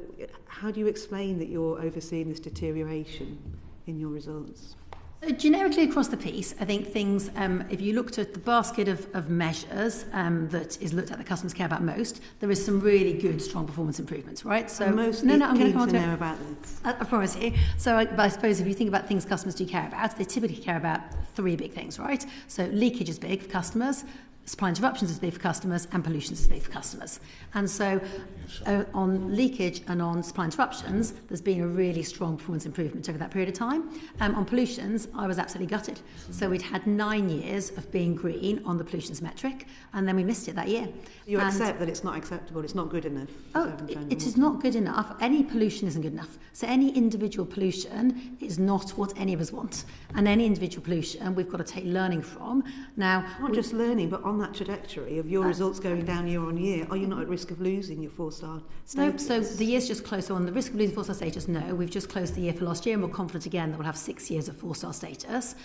how do you explain that you're overseeing this deterioration in your results? So generically across the piece, I think things, if you looked at the basket of measures that is looked at that customers care about most, there is some really good, strong performance improvements, right? So I'm going to come on to know about this. I promise you. So but I suppose if you think about things customers do care about, they typically care about 3 big things, right? So leakage is big for customers, supply interruptions is big for customers, and pollution is big for customers. And so on leakage and on supply interruptions, there's been a really strong performance improvement over that period of time. On pollutions, I was absolutely gutted. So we'd had 9 years of being green on the pollutions metric, and then we missed it that year. You accept that it's not acceptable, it's not good enough? It is not good enough. Any pollution isn't good enough. So any individual pollution is not what any of us want. And any individual pollution we've got to take learning from. Now, not just learning, but on on that trajectory of your results going down year on year, are you not at risk of losing your 4-star status? No, so the year's just closed. So on the risk of losing 4-star status, no. We've just closed the year for last year, and we're confident again that we'll have 6 years of 4-star status.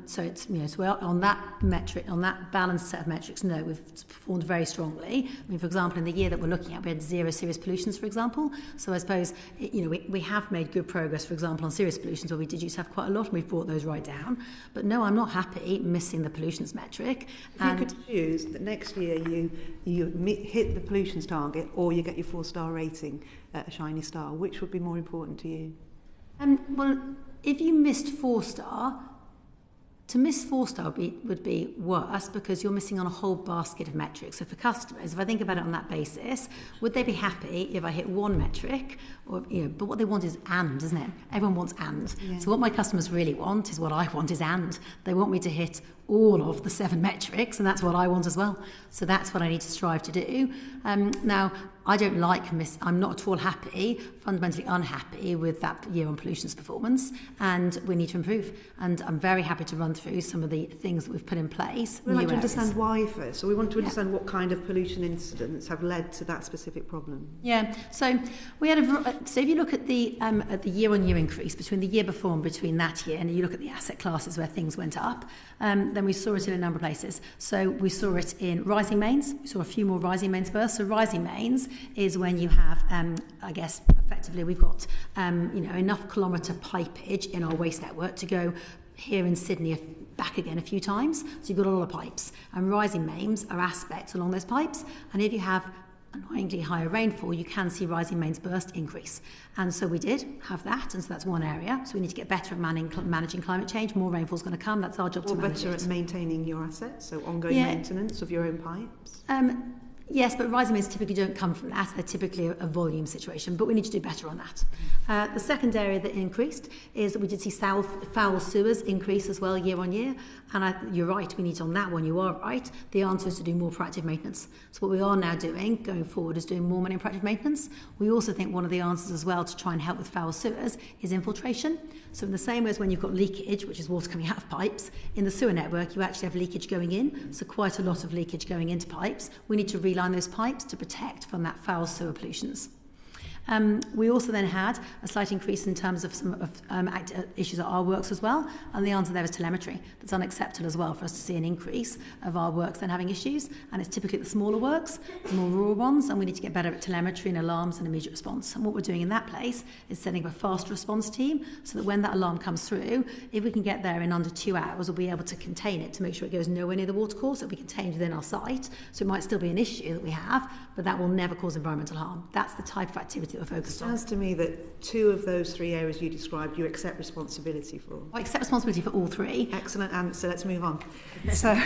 So it's, so we're on that metric, on that balanced set of metrics, no, we've performed very strongly. I mean, for example, in the year that we're looking at, we had 0 serious pollutions, for example. So I suppose, we have made good progress, for example, on serious pollutions, where we did used to have quite a lot, and we've brought those right down. But no, I'm not happy missing the pollutions metric. If you could choose that next year you hit the pollutions target, or you get your 4-star rating at a shiny star, which would be more important to you? Well, if you missed 4-star, to miss 4-star would be worse, because you're missing on a whole basket of metrics. So for customers, if I think about it on that basis, would they be happy if I hit one metric? Or, but what they want is and, isn't it? Everyone wants and. Yeah. So what my customers really want is what I want is and. They want me to hit all of the 7 metrics, and that's what I want as well. So that's what I need to strive to do. Now, I don't like I'm not at all happy, fundamentally unhappy with that year on pollutions performance, and we need to improve. And I'm very happy to run through some of the things that we've put in place. We'd like to understand why first. So we want to understand what kind of pollution incidents have led to that specific problem. Yeah. So we had so if you look at the year-on-year increase between the year before and between that year, and you look at the asset classes where things went up, then we saw it in a number of places. So we saw it in rising mains. We saw a few more rising mains bursts. So rising mains is when you have, I guess, effectively we've got, enough kilometre pipage in our waste network to go here in Sydney back again a few times. So you've got a lot of pipes. And rising mains are aspects along those pipes. And if you have annoyingly higher rainfall, you can see rising mains burst increase. And so we did have that, and so that's one area. So we need to get better at managing climate change. More rainfall is going to come. That's our job to manage it. Or better at maintaining your assets, so ongoing maintenance of your own pipes? Yes, but rising mains typically don't come from that. They're typically a volume situation, but we need to do better on that. The second area that increased is that we did see foul sewers increase as well year on year. And you're right, we need on that one, you are right. The answer is to do more proactive maintenance. So what we are now doing going forward is doing more money in proactive maintenance. We also think one of the answers as well to try and help with foul sewers is infiltration. So in the same way as when you've got leakage, which is water coming out of pipes, in the sewer network you actually have leakage going in, so quite a lot of leakage going into pipes. We need to reline those pipes to protect from that foul sewer pollutions. We also then had a slight increase in terms of some issues at our works as well, and the answer there is telemetry. That's unacceptable as well for us to see an increase of our works then having issues, and it's typically the smaller works, the more rural ones, and we need to get better at telemetry and alarms and immediate response. And what we're doing in that place is setting up a fast response team so that when that alarm comes through, if we can get there in under 2 hours, we'll be able to contain it to make sure it goes nowhere near the watercourse. It'll be contained within our site, so it might still be an issue that we have, but that will never cause environmental harm. That's the type of activity that we're focused on. It sounds to me that 2 of those 3 areas you described, you accept responsibility for. I accept responsibility for all 3. Excellent answer. Let's move on. So,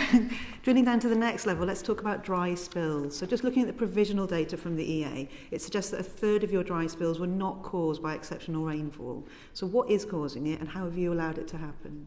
drilling down to the next level, let's talk about dry spills. So just looking at the provisional data from the EA, it suggests that 1/3 of your dry spills were not caused by exceptional rainfall. So what is causing it, and how have you allowed it to happen?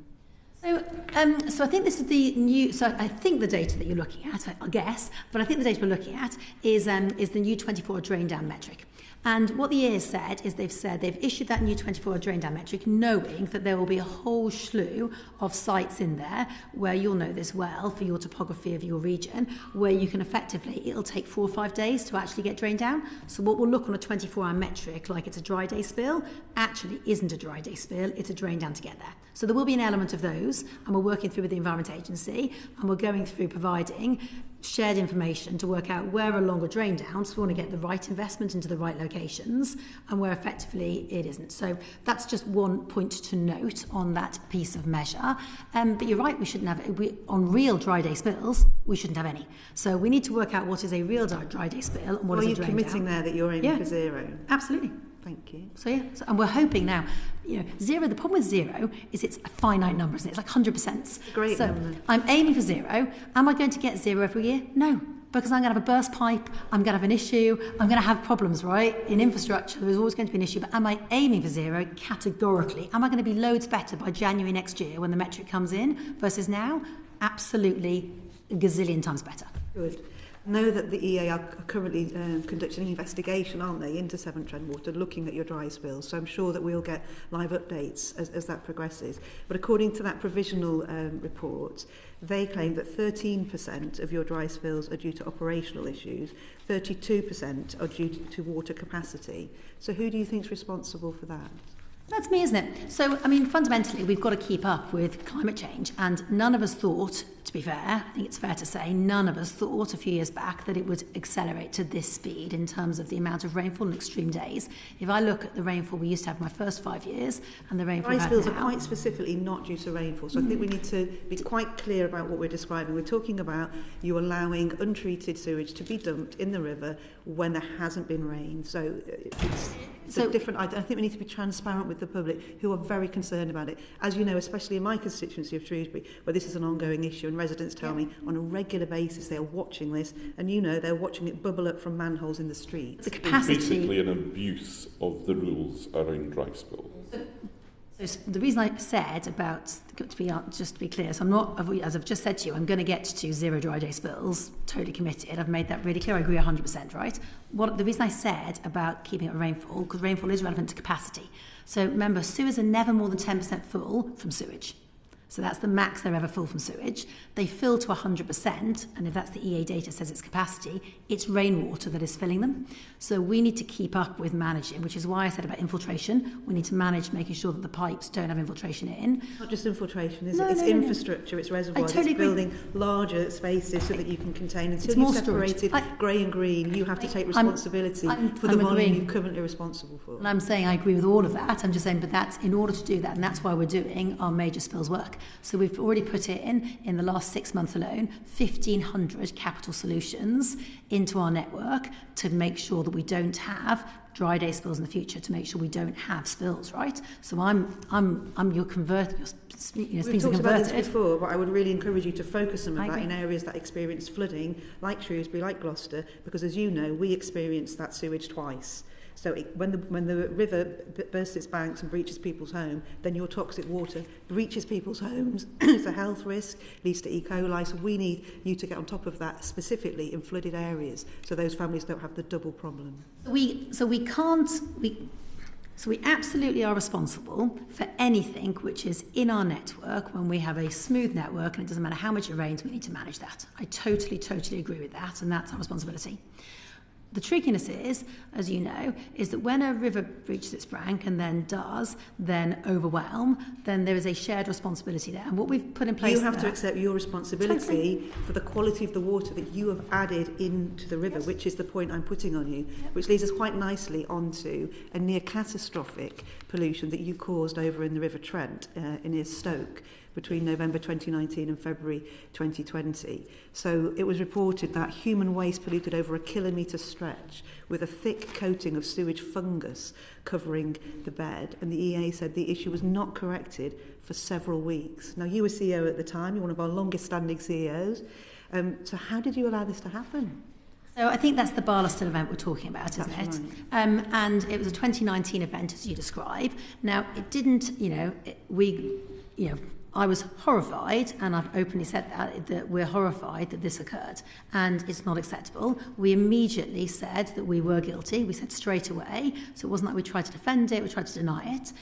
So I think this is the new. So I think the data that you're looking at, I guess, but I think the data we're looking at is the new 24-hour drain down metric. And what the EA has said is they've issued that new 24-hour drain down metric, knowing that there will be a whole slew of sites in there where you'll know this well for your topography of your region, where you can effectively, it'll take 4 or 5 days to actually get drained down. So what will look on a 24-hour metric like it's a dry day spill actually isn't a dry day spill, it's a drain down to get there. So there will be an element of those, and we're working through with the Environment Agency, and we're going through providing shared information to work out where are longer drain downs. We want to get the right investment into the right locations, and where effectively it isn't. So that's just one point to note on that piece of measure. But you're right, we shouldn't have on real dry day spills, we shouldn't have any. So we need to work out what is a real dry day spill and what is a drain down. Are you committing there that you're aiming for 0? Absolutely. Thank you. So and we're hoping now, 0, the problem with 0 is it's a finite number, isn't it? It's like 100%. Great number. I'm aiming for 0. Am I going to get 0 every year? No, because I'm going to have a burst pipe, I'm going to have an issue, I'm going to have problems, right? In infrastructure, there's always going to be an issue, but am I aiming for 0 categorically? Am I going to be loads better by January next year when the metric comes in versus now? Absolutely a gazillion times better. Good. I know that the EA are currently conducting an investigation, aren't they, into Severn Trent water, looking at your dry spills. So I'm sure that we'll get live updates as that progresses. But according to that provisional report, they claim that 13% of your dry spills are due to operational issues, 32% are due to water capacity. So who do you think is responsible for that? That's me, isn't it? So, I mean, fundamentally, we've got to keep up with climate change, and none of us thought, to be fair, I think it's fair to say, none of us thought a few years back that it would accelerate to this speed in terms of the amount of rainfall and extreme days. If I look at the rainfall we used to have in my first 5 years, and the rainfall dry spills are quite specifically not due to rainfall, so I think we need to be quite clear about what we're describing. We're talking about you allowing untreated sewage to be dumped in the river when there hasn't been rain. So it's different. I think we need to be transparent with the public, who are very concerned about it. As you know, especially in my constituency of Shrewsbury, where this is an ongoing issue, and residents tell me on a regular basis they are watching this, and you know they're watching it bubble up from manholes in the streets. The capacity. It's basically an abuse of the rules around dry spills. So the reason I said about, just to be clear, so I'm not, as I've just said to you, I'm going to get to 0 dry day spills, totally committed. I've made that really clear. I agree 100%, right? The reason I said about keeping it rainfall, because rainfall is relevant to capacity. So remember, sewers are never more than 10% full from sewage. So that's the max they're ever full from sewage. They fill to 100%, and if that's the EA data says it's capacity, it's rainwater that is filling them. So we need to keep up with managing, which is why I said about infiltration. We need to manage making sure that the pipes don't have infiltration in. Not just infiltration, is it? It's infrastructure, it's reservoirs, it's building larger spaces so that you can contain. Until you've separated grey and green, you have to take responsibility for the volume you're currently responsible for. And I'm saying I agree with all of that. I'm just saying, but that's in order to do that, and that's why we're doing our major spills work. So we've already put in the last 6 months alone, 1,500 capital solutions into our network to make sure that we don't have dry day spills in the future, to make sure we don't have spills, right? So I'm your convert. We've talked about this before, but I would really encourage you to focus some of that in areas that experience flooding, like Shrewsbury, like Gloucester, because as you know, we experienced that sewage twice. So when the river bursts its banks and breaches people's home, then your toxic water breaches people's homes. It's a health risk, leads to E. coli. So we need you to get on top of that, specifically in flooded areas, so those families don't have the double problem. We absolutely are responsible for anything which is in our network. When we have a smooth network and it doesn't matter how much it rains, we need to manage that. I totally agree with that, and that's our responsibility. The trickiness is, as you know, is that when a river breaches its bank and then overwhelm, then there is a shared responsibility there. And what we've put in place, you have to accept your responsibility for the quality of the water that you have added into the river, which is the point I'm putting on you, which leads us quite nicely onto a near catastrophic pollution that you caused over in the River Trent near Stoke between November 2019 and February 2020. So it was reported that human waste polluted over a kilometre stretch with a thick coating of sewage fungus covering the bed, and the EA said the issue was not corrected for several weeks. Now, you were CEO at the time, you're one of our longest standing CEOs, so how did you allow this to happen? So I think that's the Barlaston event we're talking about, isn't it? Right. And it was a 2019 event, as you describe. Now, it didn't, I was horrified, and I've openly said that we're horrified that this occurred, and it's not acceptable. We immediately said that we were guilty. We said straight away, so it wasn't like we tried to defend it, we tried to deny it.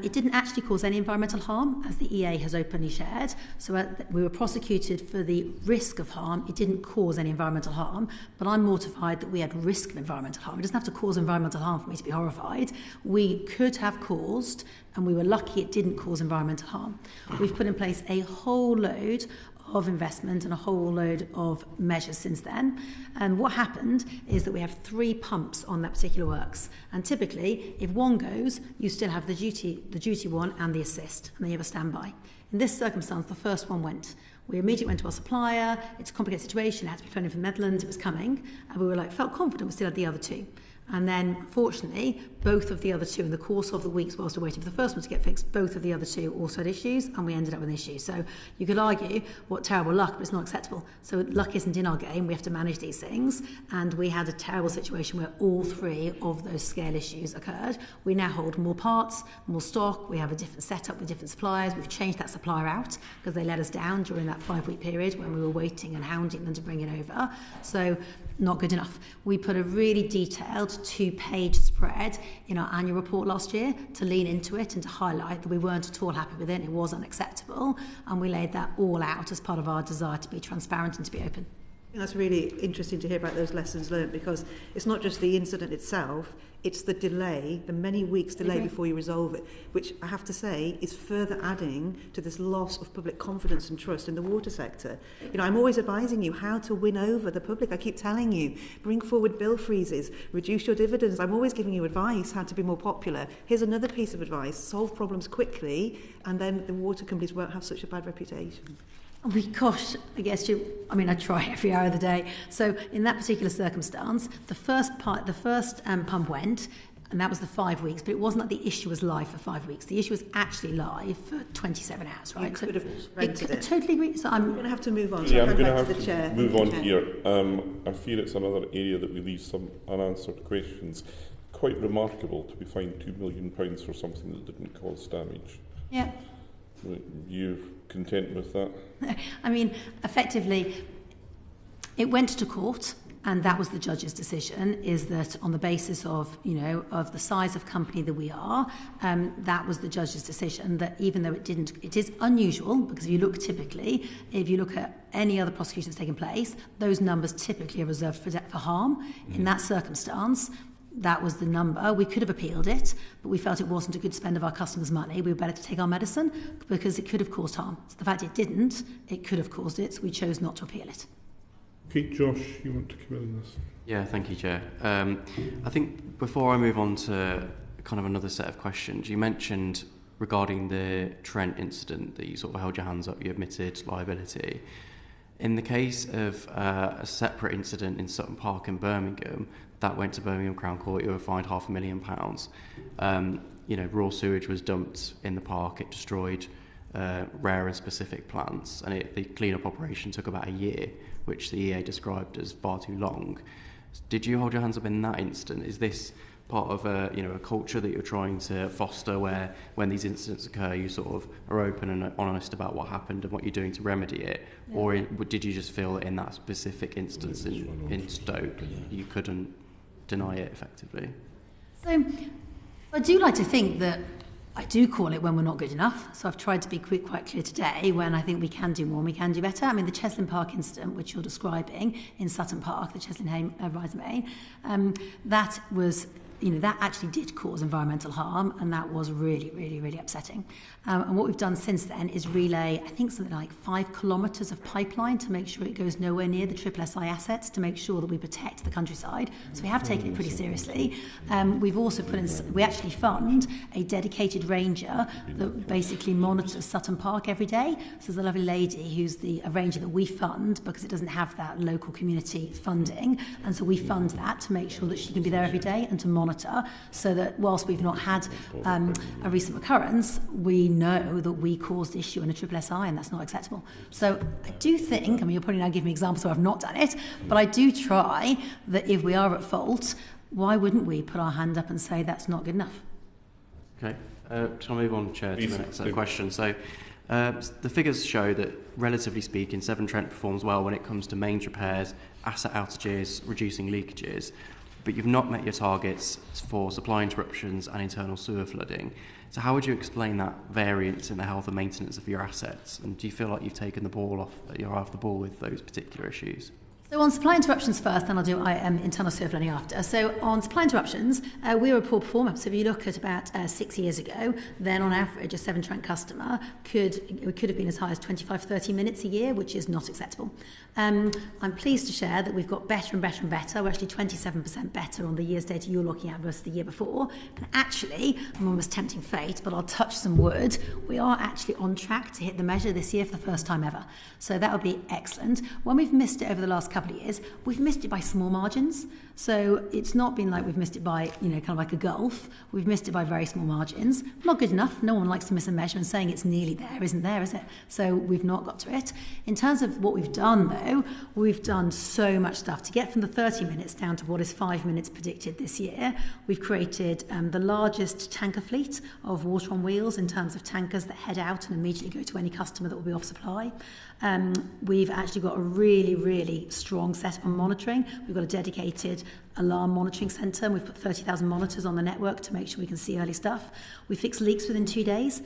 It didn't actually cause any environmental harm, as the EA has openly shared. So we were prosecuted for the risk of harm. It didn't cause any environmental harm, but I'm mortified that we had risk of environmental harm. It doesn't have to cause environmental harm for me to be horrified. We could have caused, and we were lucky it didn't cause environmental harm. We've put in place a whole load of investment and a whole load of measures since then. And what happened is that we have 3 pumps on that particular works. And typically, if one goes, you still have the duty one and the assist, and then you have a standby. In this circumstance, the first one went. We immediately went to our supplier. It's a complicated situation. It had to be flown in from the Netherlands. It was coming. And we felt confident we still had the other 2. And then, fortunately, both of the other two in the course of the weeks whilst we're waiting for the first one to get fixed. Both of the other two also had issues, and we ended up with an issue. So you could argue, what terrible luck, but it's not acceptable. So luck isn't in our game. We have to manage these things, and we had a terrible situation where all three of those scale issues occurred. We now hold more parts, more stock. We have a different setup with different suppliers. We've changed that supplier out because they let us down during that 5-week period when we were waiting and hounding them to bring it over. So not good enough. We put a really detailed 2-page spread in our annual report last year to lean into it and to highlight that we weren't at all happy with it. It was unacceptable, and we laid that all out as part of our desire to be transparent and to be open. That's really interesting to hear about those lessons learned, because it's not just the incident itself, it's the delay, the many weeks delay before you resolve it, which I have to say is further adding to this loss of public confidence and trust in the water sector. You know, I'm always advising you how to win over the public. I keep telling you, bring forward bill freezes, reduce your dividends. I'm always giving you advice how to be more popular. Here's another piece of advice: solve problems quickly, and then the water companies won't have such a bad reputation. Gosh, I guess I try every hour of the day. So in that particular circumstance, the first pump went, and that was the 5 weeks, but it wasn't that the issue was live for 5 weeks. The issue was actually live for 27 hours, right? You could have rented it. Totally agree. So I'm going to have to move on. Yeah, I'm going to have to chair. Move on here. I fear it's another area that we leave some unanswered questions. Quite remarkable to be fined £2 million for something that didn't cause damage. Yeah. You're content with that? I mean, effectively, it went to court, and that was the judge's decision, is that on the basis of, of the size of company that we are, that was the judge's decision, that even though it is unusual, because if you look at any other prosecution that's taken place, those numbers typically are reserved for harm. In that circumstance, that was the number. We could have appealed it, but we felt it wasn't a good spend of our customers' money. We were better to take our medicine because it could have caused harm. So the fact it didn't, it could have caused it, so we chose not to appeal it. Okay, Josh, you want to come in on this? Yeah, thank you, Chair. I think before I move on to kind of another set of questions, you mentioned regarding the Trent incident that you sort of held your hands up, you admitted liability. In the case of a separate incident in Sutton Park in Birmingham, that went to Birmingham Crown Court, you were fined £500,000. Raw sewage was dumped in the park, it destroyed rare and specific plants, and the clean-up operation took about a year, which the EA described as far too long. Did you hold your hands up in that incident? Is this part of a culture that you're trying to foster, where when these incidents occur you sort of are open and honest about what happened and what you're doing to remedy it? Yeah. Or did you just feel that in that specific instance in Stoke you couldn't deny it effectively? So I do like to think that I do call it when we're not good enough. So I've tried to be quite clear today when I think we can do more and we can do better. I mean, the Cheslin Park incident, which you're describing in Sutton Park, the Cheslin Rise Main, that was... that actually did cause environmental harm, and that was really, really, really upsetting. And what we've done since then is relay, I think, something like 5 kilometres of pipeline to make sure it goes nowhere near the SSSI assets, to make sure that we protect the countryside. So we have taken it pretty seriously. We've also we actually fund a dedicated ranger that basically monitors Sutton Park every day. So there's a lovely lady who's a ranger that we fund because it doesn't have that local community funding. And so we fund that to make sure that she can be there every day and to monitor, so that whilst we've not had a recent occurrence, we know that we caused issue in a SSSI, and that's not acceptable. So I do think, you're probably now giving me examples where I've not done it, but I do try that if we are at fault, why wouldn't we put our hand up and say that's not good enough? Okay, shall I move on, Chair, to the next set of questions? So the figures show that, relatively speaking, Severn Trent performs well when it comes to mains repairs, asset outages, reducing leakages, but you've not met your targets for supply interruptions and internal sewer flooding. So how would you explain that variance in the health and maintenance of your assets? And do you feel like you've taken you're off the ball with those particular issues? So on supply interruptions first, then I'll do internal sewer flooding after. So on supply interruptions, we were a poor performer. So if you look at about 6 years ago, then on average a Severn Trent customer could have been as high as 25-30 minutes a year, which is not acceptable. I'm pleased to share that we've got better and better and better. We're actually 27% better on the year's data you're looking at versus the year before. And actually, I'm almost tempting fate, but I'll touch some wood. We are actually on track to hit the measure this year for the first time ever. So that would be excellent. When we've missed it over the last couple couple of years, we've missed it by small margins. So it's not been like we've missed it by, kind of like a gulf. We've missed it by very small margins. Not good enough. No one likes to miss a measurement. Saying it's nearly there isn't there, is it? So we've not got to it. In terms of what we've done, though, we've done so much stuff. To get from the 30 minutes down to what is 5 minutes predicted this year, we've created the largest tanker fleet of water on wheels in terms of tankers that head out and immediately go to any customer that will be off supply. We've actually got a really, really strong set on monitoring. We've got a dedicated alarm monitoring centre, and we've put 30,000 monitors on the network to make sure we can see early stuff. We fix leaks within 2 days,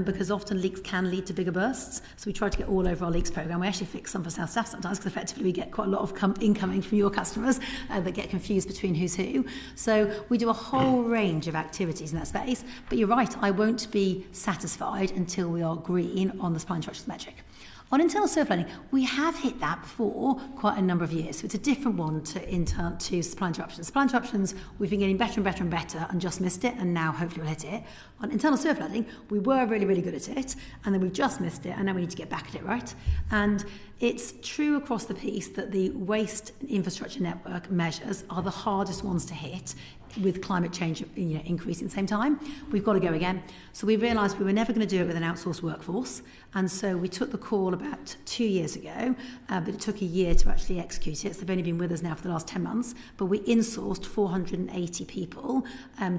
because often leaks can lead to bigger bursts. So we try to get all over our leaks programme. We actually fix some for South Staff sometimes, because effectively we get quite a lot of incoming from your customers that get confused between who's who. So we do a whole range of activities in that space. But you're right, I won't be satisfied until we are green on the supply interruptions metric. On internal surf learning, we have hit that before quite a number of years. So it's a different one to supply interruptions. Supply interruptions, we've been getting better and better and better and just missed it, and now hopefully we'll hit it. On internal surf learning, we were really, really good at it, and then we just missed it, and now we need to get back at it, right? And it's true across the piece that the waste infrastructure network measures are the hardest ones to hit with climate change increasing at the same time. We've got to go again. So we realised we were never going to do it with an outsourced workforce, and so we took the call about 2 years ago, but it took a year to actually execute it. So they've only been with us now for the last 10 months, but we insourced 480 people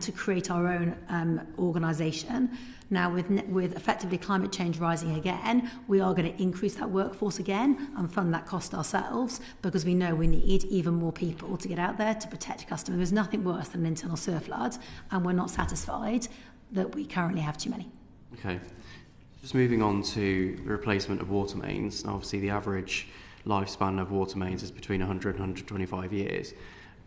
to create our own organisation. Now, with effectively climate change rising again, we are going to increase that workforce again and fund that cost ourselves, because we know we need even more people to get out there to protect customers. There's nothing worse than an internal surf flood, and we're not satisfied that we currently have too many. Okay. Just moving on to the replacement of water mains. Now, obviously, the average lifespan of water mains is between 100 and 125 years.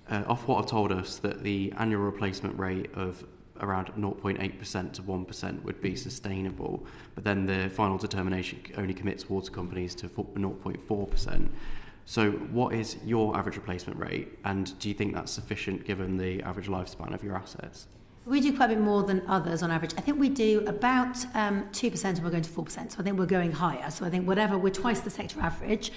Ofwat have told us that the annual replacement rate of around 0.8% to 1% would be sustainable, but then the final determination only commits water companies to 0.4%. So what is your average replacement rate, and do you think that's sufficient given the average lifespan of your assets? We do quite a bit more than others on average. I think we do about 2%, and we're going to 4%. So I think we're going higher. So I think we're twice the sector average.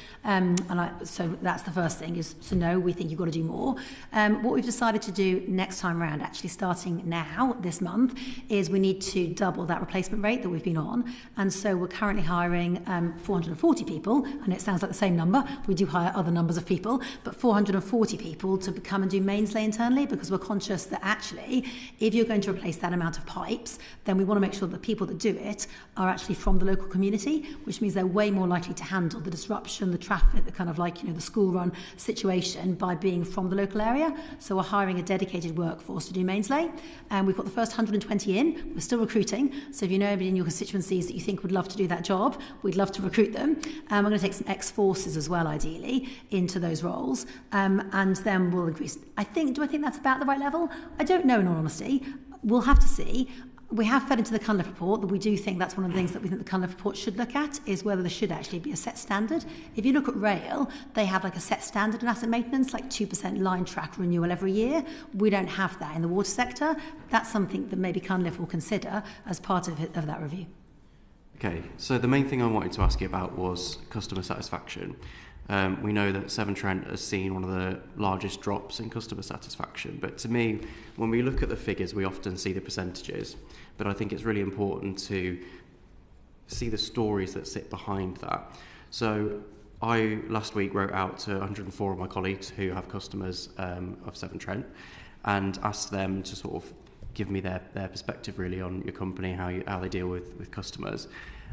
So that's the first thing is to know we think you've got to do more. What we've decided to do next time around, actually starting now, this month, is we need to double that replacement rate that we've been on. And so we're currently hiring 440 people, and it sounds like the same number. We do hire other numbers of people, but 440 people to come and do mains lay internally, because we're conscious that actually, if you're going to replace that amount of pipes, then we want to make sure that the people that do it are actually from the local community, which means they're way more likely to handle the disruption, the traffic, the kind of like, the school run situation by being from the local area. So we're hiring a dedicated workforce to do mains lay. And we've got the first 120 in. We're still recruiting. So if you know anybody in your constituencies that you think would love to do that job, we'd love to recruit them. We're going to take some ex-forces as well, ideally, into those roles. And then we'll increase. Do I think that's about the right level? I don't know, in all honesty. We'll have to see. We have fed into the Cunliffe report that we do think that's one of the things that we think the Cunliffe report should look at, is whether there should actually be a set standard. If you look at rail, they have like a set standard in asset maintenance, like 2% line track renewal every year. We don't have that in the water sector. That's something that maybe Cunliffe will consider as part of that review. Okay, so the main thing I wanted to ask you about was customer satisfaction. We know that Severn Trent has seen one of the largest drops in customer satisfaction, but to me, when we look at the figures, we often see the percentages, but I think it's really important to see the stories that sit behind that. So I last week wrote out to 104 of my colleagues who have customers of Severn Trent and asked them to sort of give me their perspective really on your company, how they deal with customers.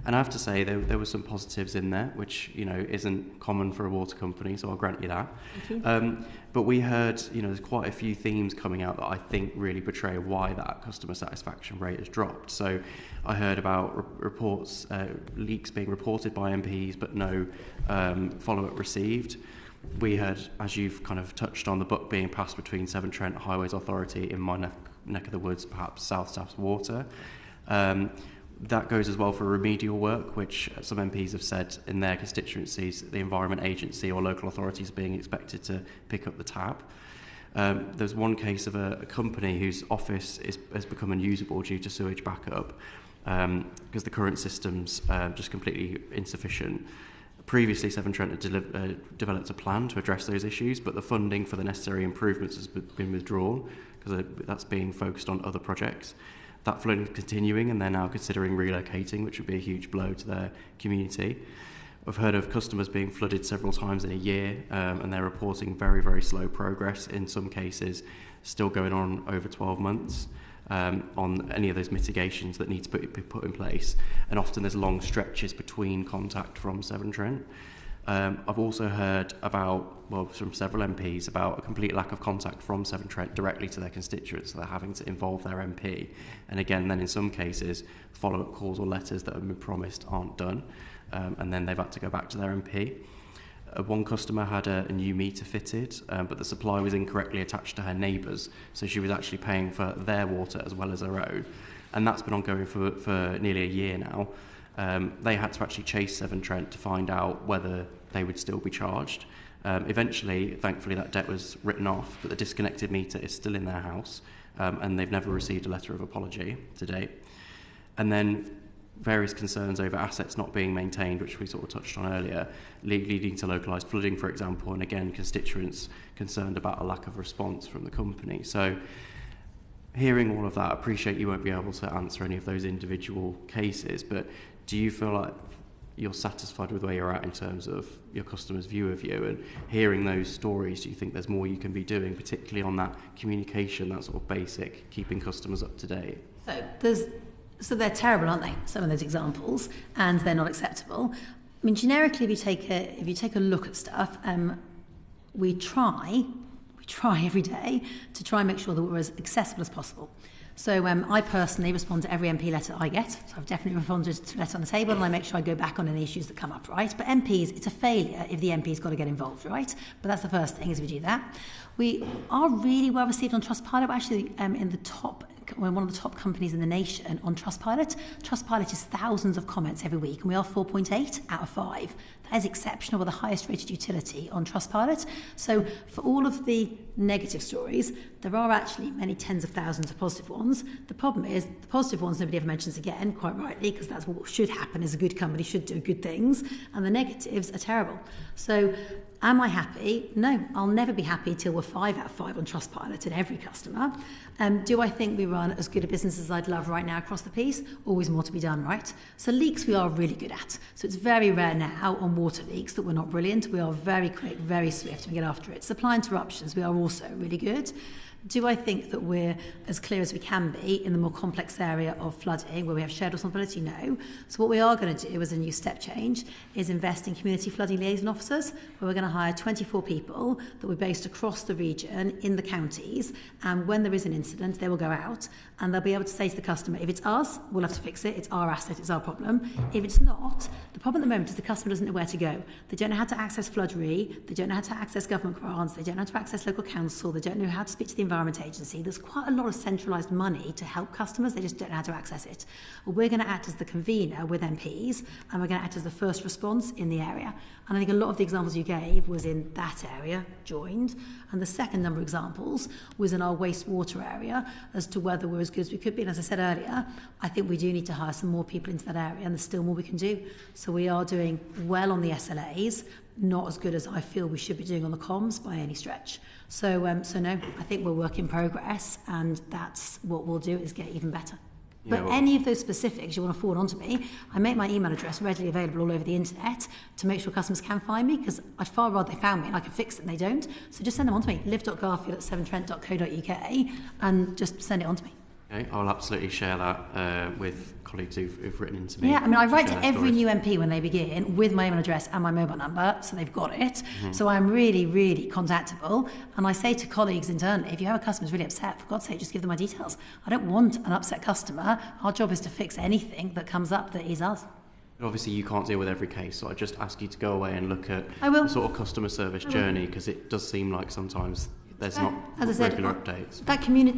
And I have to say there were some positives in there, which isn't common for a water company, so I'll grant you that. Thank you. But we heard there's quite a few themes coming out that I think really portray why that customer satisfaction rate has dropped. So I heard about reports, leaks being reported by MPs, but no follow-up received. We heard, as you've kind of touched on, the buck being passed between Severn Trent Highways Authority in my neck of the woods, perhaps South Staff's water. That goes as well for remedial work, which some MPs have said in their constituencies, the Environment Agency or local authorities are being expected to pick up the tab. There's one case of a company whose office has become unusable due to sewage backup because the current system's just completely insufficient. Previously, Severn Trent had developed a plan to address those issues, but the funding for the necessary improvements has been withdrawn because that's being focused on other projects. That flooding is continuing, and they're now considering relocating, which would be a huge blow to their community. I've heard of customers being flooded several times in a year, and they're reporting very, very slow progress, in some cases still going on over 12 months. On any of those mitigations that need to be put in place, and often there's long stretches between contact from Severn Trent. I've also heard from several MPs about a complete lack of contact from Severn Trent directly to their constituents, so they're having to involve their MP, and again then in some cases follow-up calls or letters that have been promised aren't done, and then they've had to go back to their MP. One customer had a new meter fitted, but the supply was incorrectly attached to her neighbours, so she was actually paying for their water as well as her own. And that's been ongoing for nearly a year now. They had to actually chase Severn Trent to find out whether they would still be charged. Eventually, thankfully, that debt was written off, but the disconnected meter is still in their house, and they've never received a letter of apology to date. And then various concerns over assets not being maintained, which we sort of touched on earlier, leading to localised flooding, for example, and again, constituents concerned about a lack of response from the company. So, hearing all of that, I appreciate you won't be able to answer any of those individual cases, but do you feel like you're satisfied with where you're at in terms of your customers' view of you? And hearing those stories, do you think there's more you can be doing, particularly on that communication, that sort of basic, keeping customers up to date? So they're terrible, aren't they? Some of those examples, and they're not acceptable. I mean, generically, if you take a look at stuff, we try every day to try and make sure that we're as accessible as possible. So I personally respond to every MP letter I get. So I've definitely responded to the letter on the table, and I make sure I go back on any issues that come up, right? But MPs, it's a failure if the MP's got to get involved, right? But that's the first thing, is we do that. We are really well received on Trustpilot. We're actually we're one of the top companies in the nation on Trustpilot. Trustpilot is thousands of comments every week, and we are 4.8 out of 5. That is exceptional. We're the highest rated utility on Trustpilot. So for all of the negative stories, there are actually many tens of thousands of positive ones. The problem is the positive ones nobody ever mentions again, quite rightly, because that's what should happen, is a good company should do good things, and the negatives are terrible. So am I happy? No, I'll never be happy till we're 5 out of 5 on Trustpilot and every customer. Do I think we run as good a business as I'd love right now across the piece? Always more to be done, right? So leaks we are really good at. So it's very rare now on water leaks that we're not brilliant. We are very quick, very swift, and we get after it. Supply interruptions, we are also really good. Do I think that we're as clear as we can be in the more complex area of flooding where we have shared responsibility? No. So what we are going to do as a new step change is invest in community flooding liaison officers, where we're going to hire 24 people that we're based across the region in the counties, and when there is an incident they will go out and they'll be able to say to the customer, if it's us, we'll have to fix it, it's our asset, it's our problem. If it's not, the problem at the moment is the customer doesn't know where to go. They don't know how to access flood re, they don't know how to access government grants, they don't know how to access local council, they don't know how to speak to the Environment Agency. There's quite a lot of centralised money to help customers, they just don't know how to access it. Well, we're going to act as the convener with MPs, and we're going to act as the first response in the area. And I think a lot of the examples you gave was in that area, joined, and the second number of examples was in our wastewater area as to whether we're as good as we could be. And as I said earlier, I think we do need to hire some more people into that area, and there's still more we can do. So we are doing well on the SLAs, not as good as I feel we should be doing on the comms by any stretch. So no, I think we're work in progress, and that's what we'll do, is get even better. But any of those specifics you want to forward on to me, I make my email address readily available all over the internet to make sure customers can find me, because I'd far rather they found me and I can fix it and they don't. So just send them on to me, liv.garfield@severntrent.co.uk, and just send it on to me. Okay, I'll absolutely share that with colleagues who've written into me. Yeah, I mean, I write to every new MP when they begin with my email address and my mobile number, so they've got it. Mm-hmm. So I'm really, really contactable. And I say to colleagues internally, if you have a customer who's really upset, for God's sake, just give them my details. I don't want an upset customer. Our job is to fix anything that comes up that is us. Obviously, you can't deal with every case, so I just ask you to go away and look at the sort of customer service journey, because it does seem like sometimes there's not regular updates.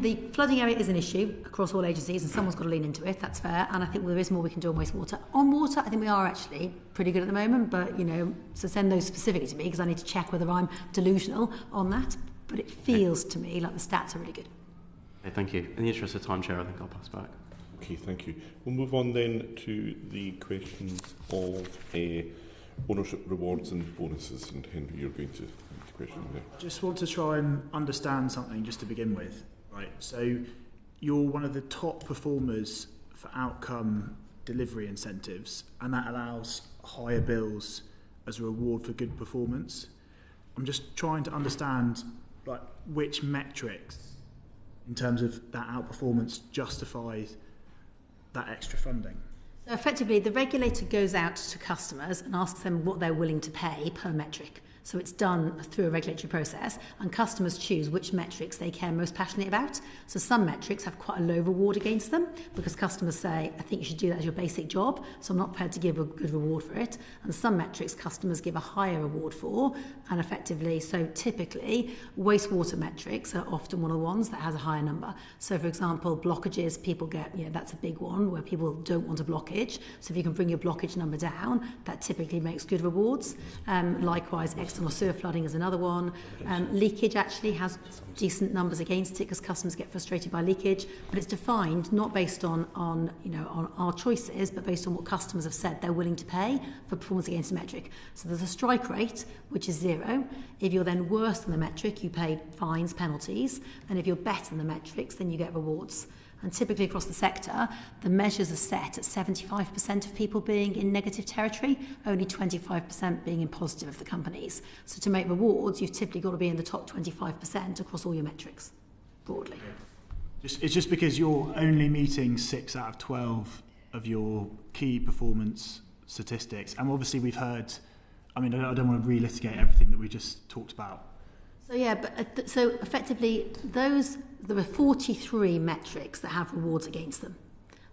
The flooding area is an issue across all agencies, and someone's got to lean into it. That's fair, and I think there is more we can do on wastewater. On water, I think we are actually pretty good at the moment, but so send those specifically to me, because I need to check whether I'm delusional on that. But it feels to me like the stats are really good. Okay, thank you. In the interest of time, Chair, I think I'll pass back. Okay, thank you. We'll move on then to the questions of ownership rewards and bonuses. And Henry, you're going to question there. I just want to try and understand something just to begin with. Right. So you're one of the top performers for outcome delivery incentives, and that allows higher bills as a reward for good performance. I'm just trying to understand like which metrics in terms of that outperformance justifies that extra funding. So effectively, the regulator goes out to customers and asks them what they're willing to pay per metric. So it's done through a regulatory process, and customers choose which metrics they care most passionately about. So some metrics have quite a low reward against them because customers say, I think you should do that as your basic job, so I'm not prepared to give a good reward for it. And some metrics customers give a higher reward for, and effectively, so typically, wastewater metrics are often one of the ones that has a higher number. So for example, blockages, people get, that's a big one where people don't want a blockage. So if you can bring your blockage number down, that typically makes good rewards. Likewise, external sewer flooding is another one. Leakage actually has decent numbers against it because customers get frustrated by leakage, but it's defined not based on our choices, but based on what customers have said they're willing to pay for performance against a metric. So there's a strike rate, which is 0. If you're then worse than the metric, you pay fines, penalties, and if you're better than the metrics, then you get rewards. And typically across the sector, the measures are set at 75% of people being in negative territory, only 25% being in positive of the companies. So to make rewards, you've typically got to be in the top 25% across all your metrics, broadly. It's just because you're only meeting 6 out of 12 of your key performance statistics. And obviously we've heard, I don't want to relitigate everything that we just talked about. So yeah, but so effectively, there are 43 metrics that have rewards against them.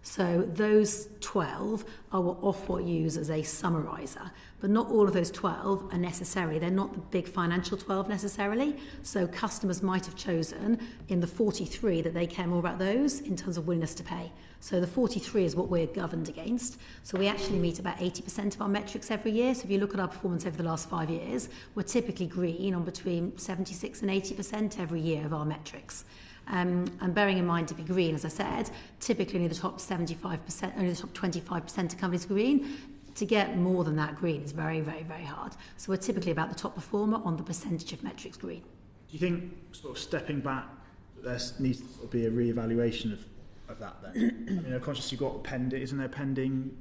So those 12 are what Ofwat use as a summariser, but not all of those 12 are necessary. They're not the big financial 12 necessarily. So customers might have chosen in the 43 that they care more about those in terms of willingness to pay. So the 43 is what we're governed against. So we actually meet about 80% of our metrics every year. So if you look at our performance over the last 5 years, we're typically green on between 76 and 80% every year of our metrics. And bearing in mind to be green, as I said, typically only the top 75%, only the top 25% of companies are green. To get more than that green is very, very, very hard. So we're typically about the top performer on the percentage of metrics green. Do you think, sort of stepping back, there needs to be a re-evaluation of that then? I'm conscious you've got isn't there pending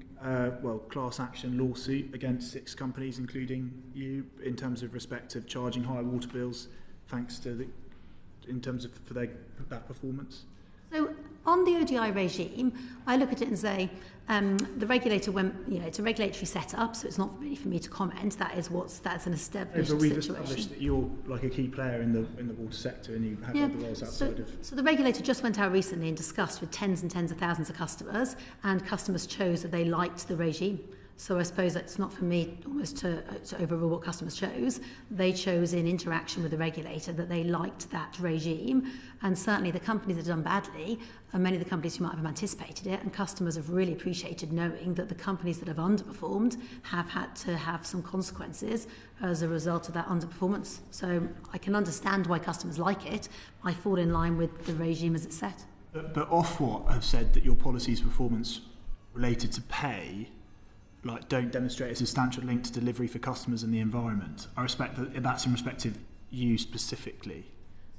class action lawsuit against 6 companies, including you, in terms of respect of charging higher water bills, thanks to in terms of for that performance? So on the ODI regime, I look at it and say the regulator, it's a regulatory setup, so it's not for me to comment. That's an established but we've situation. established that you're like a key player in the water sector, and you have other roles outside of. So the regulator just went out recently and discussed with tens and tens of thousands of customers, and customers chose that they liked the regime. So I suppose it's not for me almost to overrule what customers chose. They chose in interaction with the regulator that they liked that regime. And certainly the companies that have done badly are many of the companies who might have anticipated it. And customers have really appreciated knowing that the companies that have underperformed have had to have some consequences as a result of that underperformance. So I can understand why customers like it. I fall in line with the regime as it's set. But Ofwat have said that your policy's performance related to pay don't demonstrate a substantial link to delivery for customers and the environment. I respect that that's in respect of you specifically.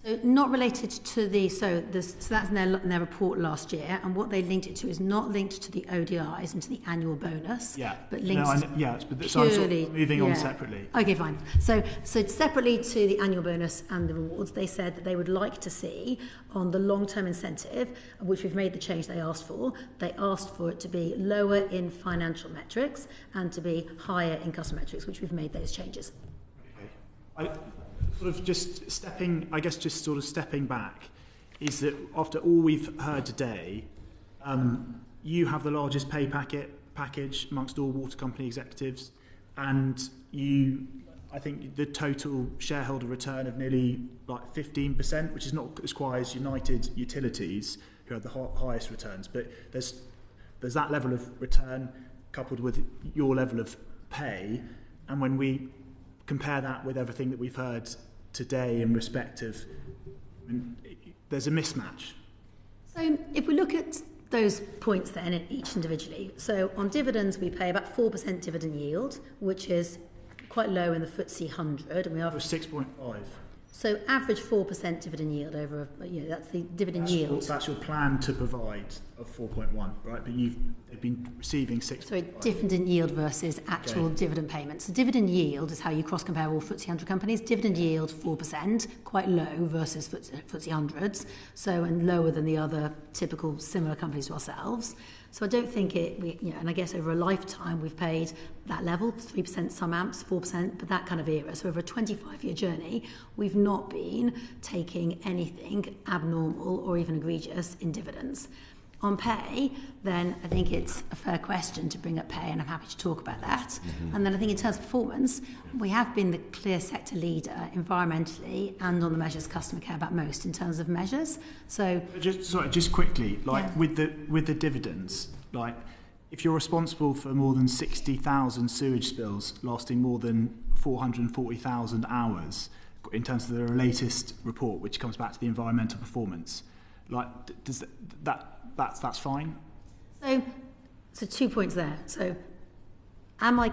So not related to so that's in their report last year, and what they linked it to is not linked to the ODIs and to the annual bonus, but linked but so I'm sort of moving on separately. Okay, fine. So separately to the annual bonus and the rewards, they said that they would like to see on the long-term incentive, which we've made the change they asked for it to be lower in financial metrics and to be higher in customer metrics, which we've made those changes. Okay. Sort of just stepping back, is that after all we've heard today, you have the largest pay package amongst all water company executives, and I think the total shareholder return of nearly 15%, which is not as high as United Utilities, who have the highest returns, but there's that level of return coupled with your level of pay, and when we compare that with everything that we've heard today in respect of, there's a mismatch. So if we look at those points then each individually. So on dividends, we pay about 4% dividend yield, which is quite low in the FTSE 100, and we are 6.5. So average 4% dividend yield over, that's the dividend yield. That's your plan to provide of 4.1, right? But they've been receiving 6. Sorry, dividend yield versus actual dividend payments. So dividend yield is how you cross-compare all FTSE 100 companies. Dividend yield 4%, quite low versus FTSE 100s, so and lower than the other typical similar companies to ourselves. So I don't think and I guess over a lifetime we've paid that level, 3%, some amps, 4%, but that kind of era. So over a 25-year journey, we've not been taking anything abnormal or even egregious in dividends. On pay, then I think it's a fair question to bring up pay, and I'm happy to talk about that. Mm-hmm. And then I think in terms of performance, we have been the clear sector leader environmentally and on the measures customer care about most in terms of measures. So just quickly, with the dividends, if you're responsible for more than 60,000 sewage spills lasting more than 440,000 hours, in terms of the latest report, which comes back to the environmental performance, does that's fine? So 2 points there. So am I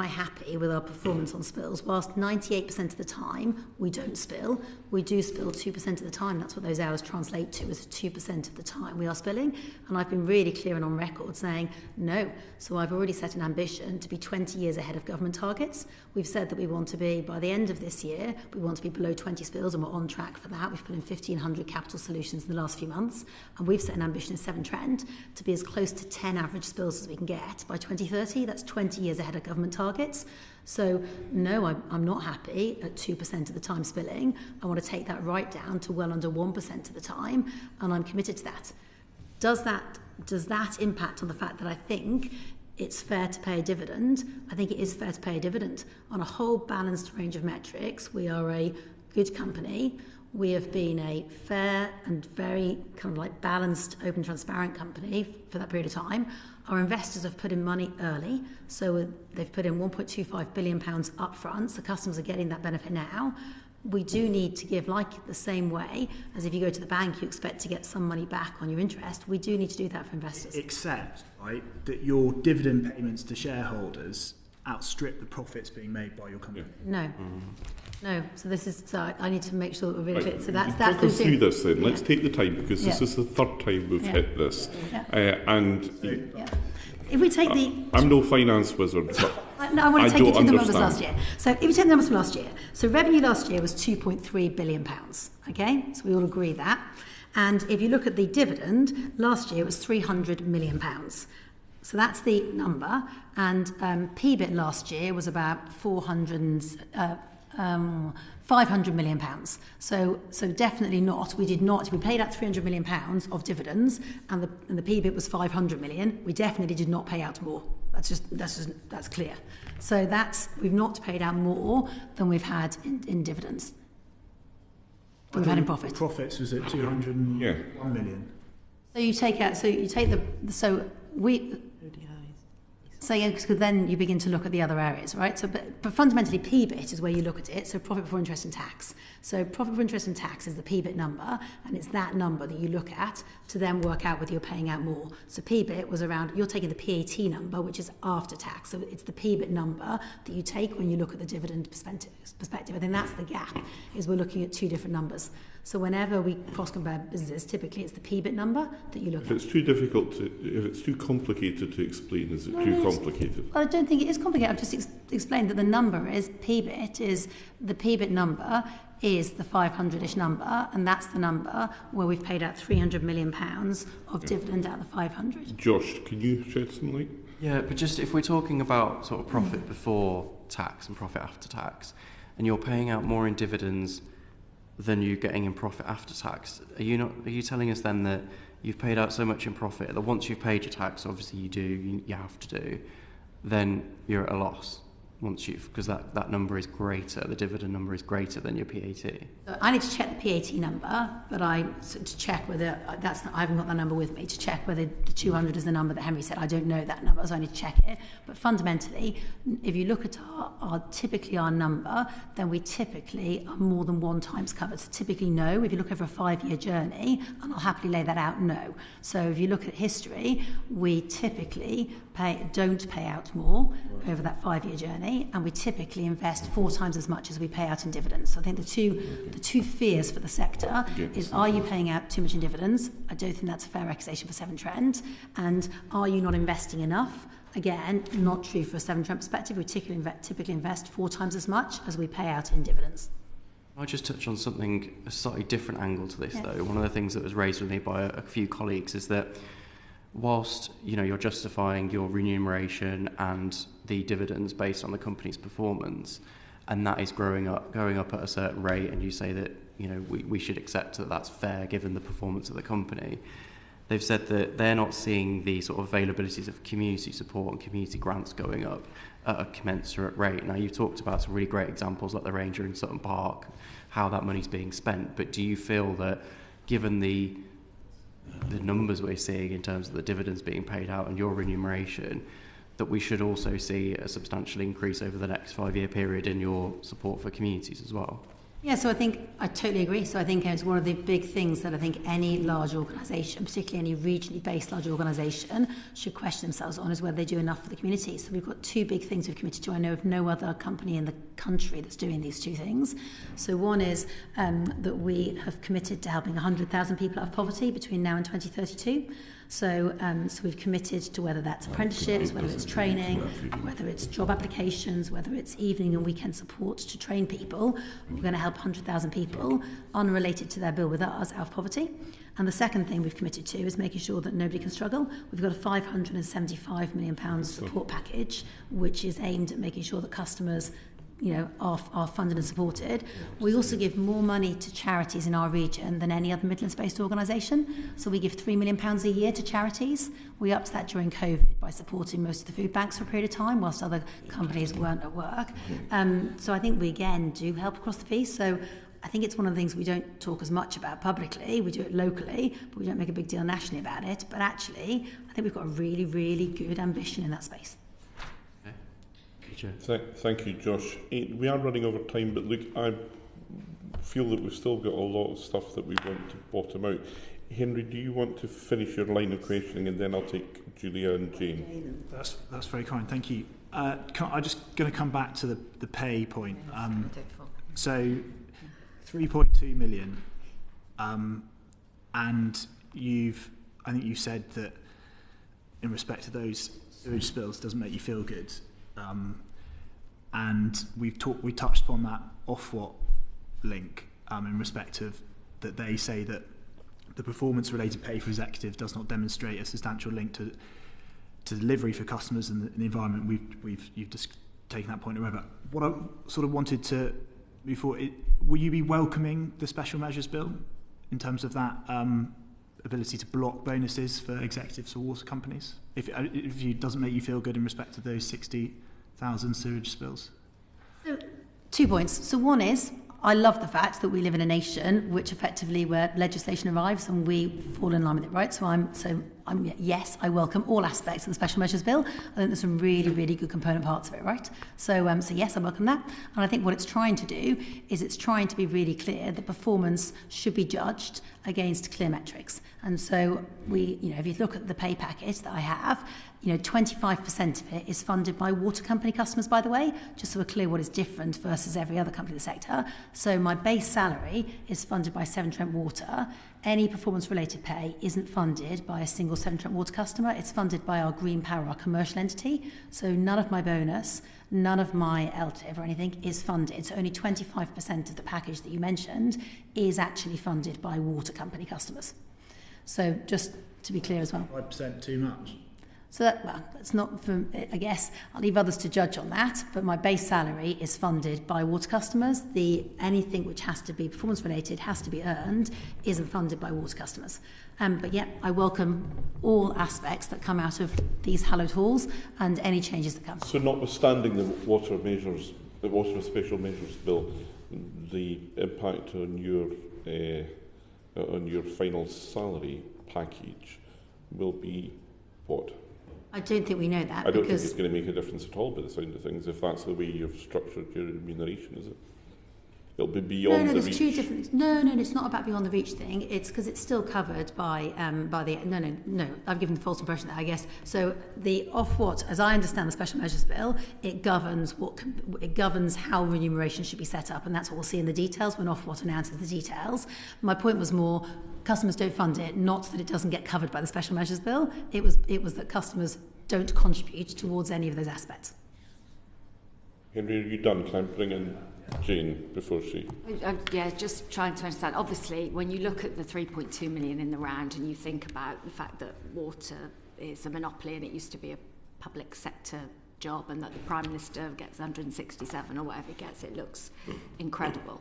happy with our performance on spills? Whilst 98% of the time we don't spill, we do spill 2% of the time. That's what those hours translate to, is 2% of the time we are spilling. And I've been really clear and on record saying no. So I've already set an ambition to be 20 years ahead of government targets. We've said that we want to be, by the end of this year, we want to be below 20 spills, and we're on track for that. We've put in 1,500 capital solutions in the last few months, and we've set an ambition in Severn Trent to be as close to 10 average spills as we can get by 2030. That's 20 years ahead of government targets. So no, I'm not happy at 2% of the time spilling. I want to take that right down to well under 1% of the time, and I'm committed to that. Does that impact on the fact that I think it's fair to pay a dividend? I think it is fair to pay a dividend. On a whole balanced range of metrics, we are a good company. We have been a fair and very kind of balanced, open, transparent company for that period of time. Our investors have put in money early, so they've put in £1.25 billion up front, so customers are getting that benefit now. We do need to give, the same way as if you go to the bank, you expect to get some money back on your interest. We do need to do that for investors. Except, that your dividend payments to shareholders outstrip the profits being made by your company. No. No, so I need to make sure that we're really clear. So that's talk us through this then. Let's take the time, because this is the third time we've hit this. If we take I'm no finance wizard, but no, I want to take you through the numbers last year. So if you take the numbers from last year, so revenue last year was £2.3 billion. Okay, so we all agree that. And if you look at the dividend, last year it was £300 million. So that's the number. And PBIT last year was about £500 million. So definitely not. We did not. We paid out £300 million of dividends, and the PBIT was £500 million. We definitely did not pay out more. That's clear. So we've not paid out more than we've had in dividends. Than we've had in profit. Profits was at 201 million. So you take out. So then you begin to look at the other areas, right? So, but fundamentally, PBIT is where you look at it. So profit before interest and tax. So profit before interest and tax is the PBIT number, and it's that number that you look at to then work out whether you're paying out more. So PBIT was around, you're taking the PAT number, which is after tax. So it's the PBIT number that you take when you look at the dividend perspective. I think that's the gap, is we're looking at two different numbers. So whenever we cross-compare businesses, typically it's the PBIT number that you look at. If it's too complicated to explain, is it too complicated? Well, I don't think it is complicated. I've just explained that the number is PBIT, the PBIT number is the 500-ish number, and that's the number where we've paid out £300 million of dividend out of the 500. Josh, can you shed some light? Yeah, but just if we're talking about sort of profit before tax and profit after tax, and you're paying out more in dividends than you're getting in profit after tax, are you telling us then that you've paid out so much in profit that once you've paid your tax, obviously you have to do, then you're at a loss? once you've, because that number is greater, the dividend number is greater than your PAT? I need to check the PAT number, but to check whether I haven't got that number with me, to check whether the 200 is the number that Henry said. I don't know that number, so I need to check it. But fundamentally, if you look at typically our number, then we typically are more than 1 times covered. So typically no. If you look over a 5-year journey, and I'll happily lay that out, no. So if you look at history, we typically don't pay out more over that 5-year journey, and we typically invest 4 times as much as we pay out in dividends. So I think the two fears for the sector is, are you paying out too much in dividends? I don't think that's a fair accusation for Severn Trent. And are you not investing enough? Again, not true for a Severn Trent perspective. We typically invest 4 times as much as we pay out in dividends. I'll just touch on a slightly different angle to this, though. One of the things that was raised with me by a few colleagues is that whilst you're justifying your remuneration and the dividends based on the company's performance, and that is going up at a certain rate, and you say that we should accept that that's fair given the performance of the company, they've said that they're not seeing the sort of availabilities of community support and community grants going up at a commensurate rate. Now, you've talked about some really great examples like the Ranger in Sutton Park, how that money's being spent, but do you feel that given the numbers we're seeing in terms of the dividends being paid out and your remuneration, that we should also see a substantial increase over the next 5-year period in your support for communities as well? Yeah, so I think I totally agree. So I think it's one of the big things that I think any large organisation, particularly any regionally based large organisation, should question themselves on, is whether they do enough for the community. So we've got 2 big things we've committed to. I know of no other company in the country that's doing these 2 things. So one is that we have committed to helping 100,000 people out of poverty between now and 2032. So we've committed to, whether that's apprenticeships, whether it's training, whether it's job applications, whether it's evening and weekend support to train people. We're going to help 100,000 people unrelated to their bill with us out of poverty. And the second thing we've committed to is making sure that nobody can struggle. We've got a £575 million support package, which is aimed at making sure that customers are funded and supported. We also give more money to charities in our region than any other Midlands-based organisation. So we give £3 million a year to charities. We upped that during COVID by supporting most of the food banks for a period of time, whilst other companies weren't at work. So I think we, again, do help across the piece. So I think it's one of the things we don't talk as much about publicly. We do it locally, but we don't make a big deal nationally about it. But actually, I think we've got a really, really good ambition in that space. Thank you, Josh. We are running over time, but look, I feel that we've still got a lot of stuff that we want to bottom out. Henry, do you want to finish your line of questioning, and then I'll take Julia and Jane? That's very kind, thank you. I'm just going to come back to the pay point. So 3.2 million, and I think you said that in respect to those sewage spills doesn't make you feel good. And we touched upon that Ofwat link in respect of that they say that the performance-related pay for executives does not demonstrate a substantial link to delivery for customers and the environment. You've just taken that point away. But what I sort of wanted to before, will you be welcoming the special measures bill in terms of that ability to block bonuses for executives for water companies? If it doesn't make you feel good in respect to those 60,000 sewage spills? So, 2 points. So one is, I love the fact that we live in a nation which effectively where legislation arrives and we fall in line with it, right? So I'm yes, I welcome all aspects of the special measures bill. I think there's some really, really good component parts of it, right? So yes, I welcome that. And I think what it's trying to do is it's trying to be really clear that performance should be judged against clear metrics. And so if you look at the pay package that I have, 25% of it is funded by water company customers, by the way, just so we're clear what is different versus every other company in the sector. So my base salary is funded by Severn Trent Water. Any performance-related pay isn't funded by a single Severn Trent Water customer. It's funded by our Green Power, our commercial entity. So none of my bonus, none of my LTIP or anything is funded. So only 25% of the package that you mentioned is actually funded by water company customers. So just to be clear as well. 5% too much? So that's not for, I guess, I'll leave others to judge on that, but my base salary is funded by water customers. Anything which has to be performance related, has to be earned, isn't funded by water customers. But yeah, I welcome all aspects that come out of these hallowed halls and any changes that come. So notwithstanding the water special measures bill, the impact on your final salary package will be what? I don't think we know that. I don't think it's going to make a difference at all by the sound of things, if that's the way you've structured your remuneration, is it? It'll be beyond the reach. There's two different. No, it's not about beyond the reach thing. It's because it's still covered by the. No. I've given the false impression that, I guess. So the Ofwat, as I understand the Special Measures Bill, it governs how remuneration should be set up, and that's what we'll see in the details when Ofwat announces the details. My point was more, customers don't fund it, not that it doesn't get covered by the Special Measures Bill. It was that customers don't contribute towards any of those aspects. Henry, are you done? Can I bring in Jane before she... Yeah, just trying to understand. Obviously, when you look at the 3.2 million in the round and you think about the fact that water is a monopoly and it used to be a public sector job and that the Prime Minister gets 167 or whatever he gets, it looks incredible.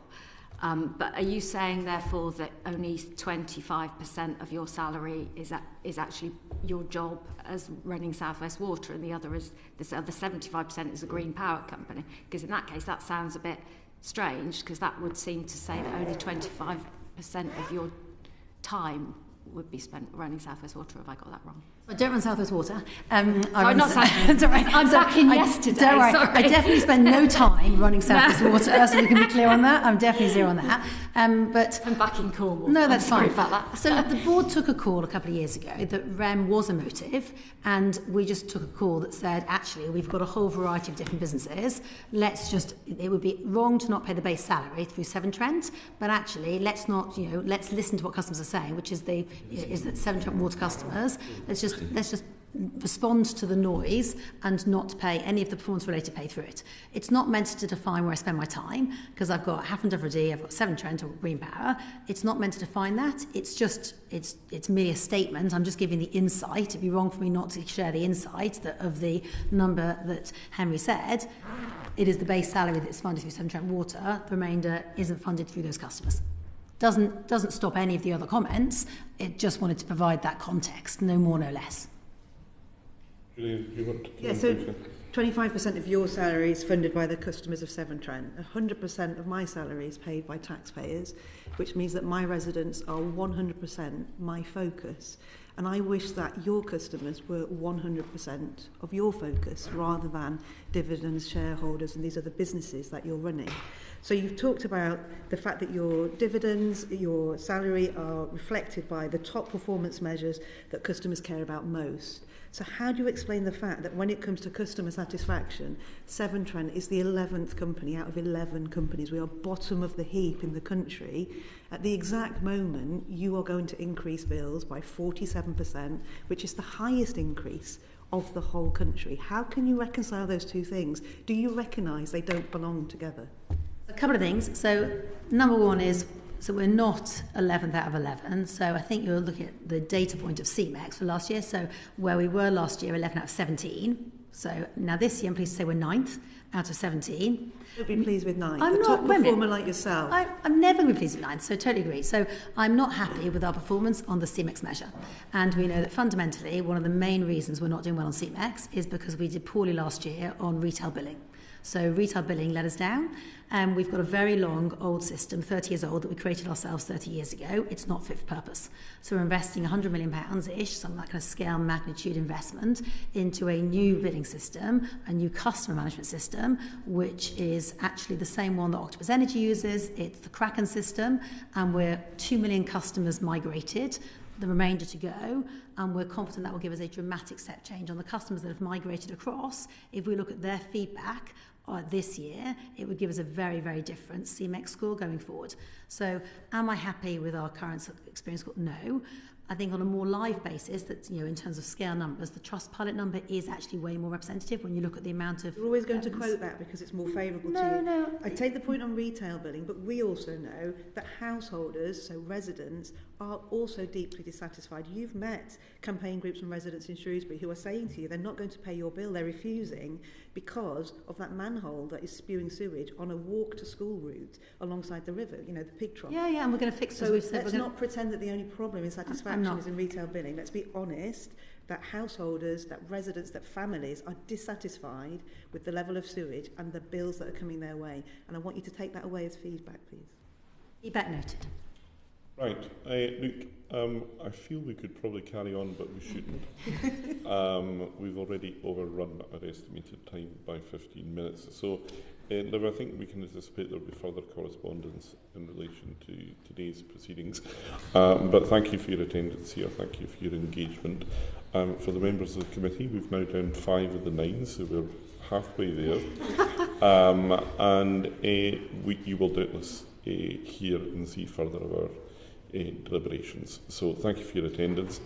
But are you saying, therefore, that only 25% of your salary is actually your job as running South West Water, and the other 75% is a green power company? Because in that case, that sounds a bit strange, because that would seem to say that only 25% of your time would be spent running South West Water. Have I got that wrong? I don't run South West Water. I'm back in yesterday. Don't worry. Sorry. I definitely spend no time running South West Water, so we can be clear on that. I'm definitely zero on that. But I'm back in Cornwall. No, that's sorry fine. about that. So the board took a call a couple of years ago that REM was a motive, and we just took a call that said, actually, we've got a whole variety of different businesses. It would be wrong to not pay the base salary through Severn Trent, but actually, let's listen to what customers are saying, which is that Severn Trent water customers, let's just respond to the noise and not pay any of the performance-related pay through it. It's not meant to define where I spend my time, because I've got Half and Dyfrdwy, I've got Severn Trent or Green Power. It's not meant to define that. It's merely a statement. I'm just giving the insight. It'd be wrong for me not to share the insight of the number that Henry said. It is the base salary that's funded through Severn Trent Water. The remainder isn't funded through those customers. Doesn't stop any of the other comments. It just wanted to provide that context, no more, no less. Julia, do you want to... Yeah, so 25% of your salary is funded by the customers of Severn Trent. 100% of my salary is paid by taxpayers, which means that my residents are 100% my focus. And I wish that your customers were 100% of your focus, rather than dividends, shareholders, and these other businesses that you're running. So you've talked about the fact that your dividends, your salary are reflected by the top performance measures that customers care about most. So how do you explain the fact that when it comes to customer satisfaction, Severn Trent is the 11th company out of 11 companies? We are bottom of the heap in the country. At the exact moment, you are going to increase bills by 47%, which is the highest increase of the whole country. How can you reconcile those two things? Do you recognise they don't belong together? A couple of things. So number one is, so we're not 11th out of 11. So I think you're looking at the data point of CMEX for last year. So where we were last year, 11 out of 17. So now this year, I'm pleased to say we're 9th out of 17. You'll be pleased with 9. I'm a not, top performer like yourself. I'm never going to be pleased with 9, so totally agree. So I'm not happy with our performance on the CMEX measure. And we know that fundamentally, one of the main reasons we're not doing well on CMEX is because we did poorly last year on retail billing. So retail billing let us down. We've got a very long old system, 30 years old, that we created ourselves 30 years ago. It's not fit for purpose. So we're investing £100 million-ish, some that kind of scale magnitude investment, into a new billing system, a new customer management system, which is actually the same one that Octopus Energy uses. It's the Kraken system, and we're 2 million customers migrated, the remainder to go, and we're confident that will give us a dramatic step change on the customers that have migrated across. If we look at their feedback this year, it would give us a very, very different CMEX score going forward. So am I happy with our current experience score? No. I think on a more live basis, that in terms of scale numbers, the Trustpilot number is actually way more representative when you look at the amount of... We're always going to quote that because it's more favourable to you. No. I take the point on retail billing, but we also know that householders, so residents, are also deeply dissatisfied. You've met campaign groups and residents in Shrewsbury who are saying to you they're not going to pay your bill, they're refusing because of that manhole that is spewing sewage on a walk to school route alongside the river, the pig trough. Yeah, and we're going to fix it. So let's not pretend that the only problem in satisfaction is in retail billing. Let's be honest that householders, that residents, that families are dissatisfied with the level of sewage and the bills that are coming their way. And I want you to take that away as feedback, please. Feedback noted. Right. Luke, I feel we could probably carry on, but we shouldn't. We've already overrun our estimated time by 15 minutes. So, Liv, I think we can anticipate there will be further correspondence in relation to today's proceedings. But thank you for your attendance here. Thank you for your engagement. For the members of the committee, we've now done 5 of the 9, so we're halfway there. You will doubtless hear and see further of our deliberations. So thank you for your attendance.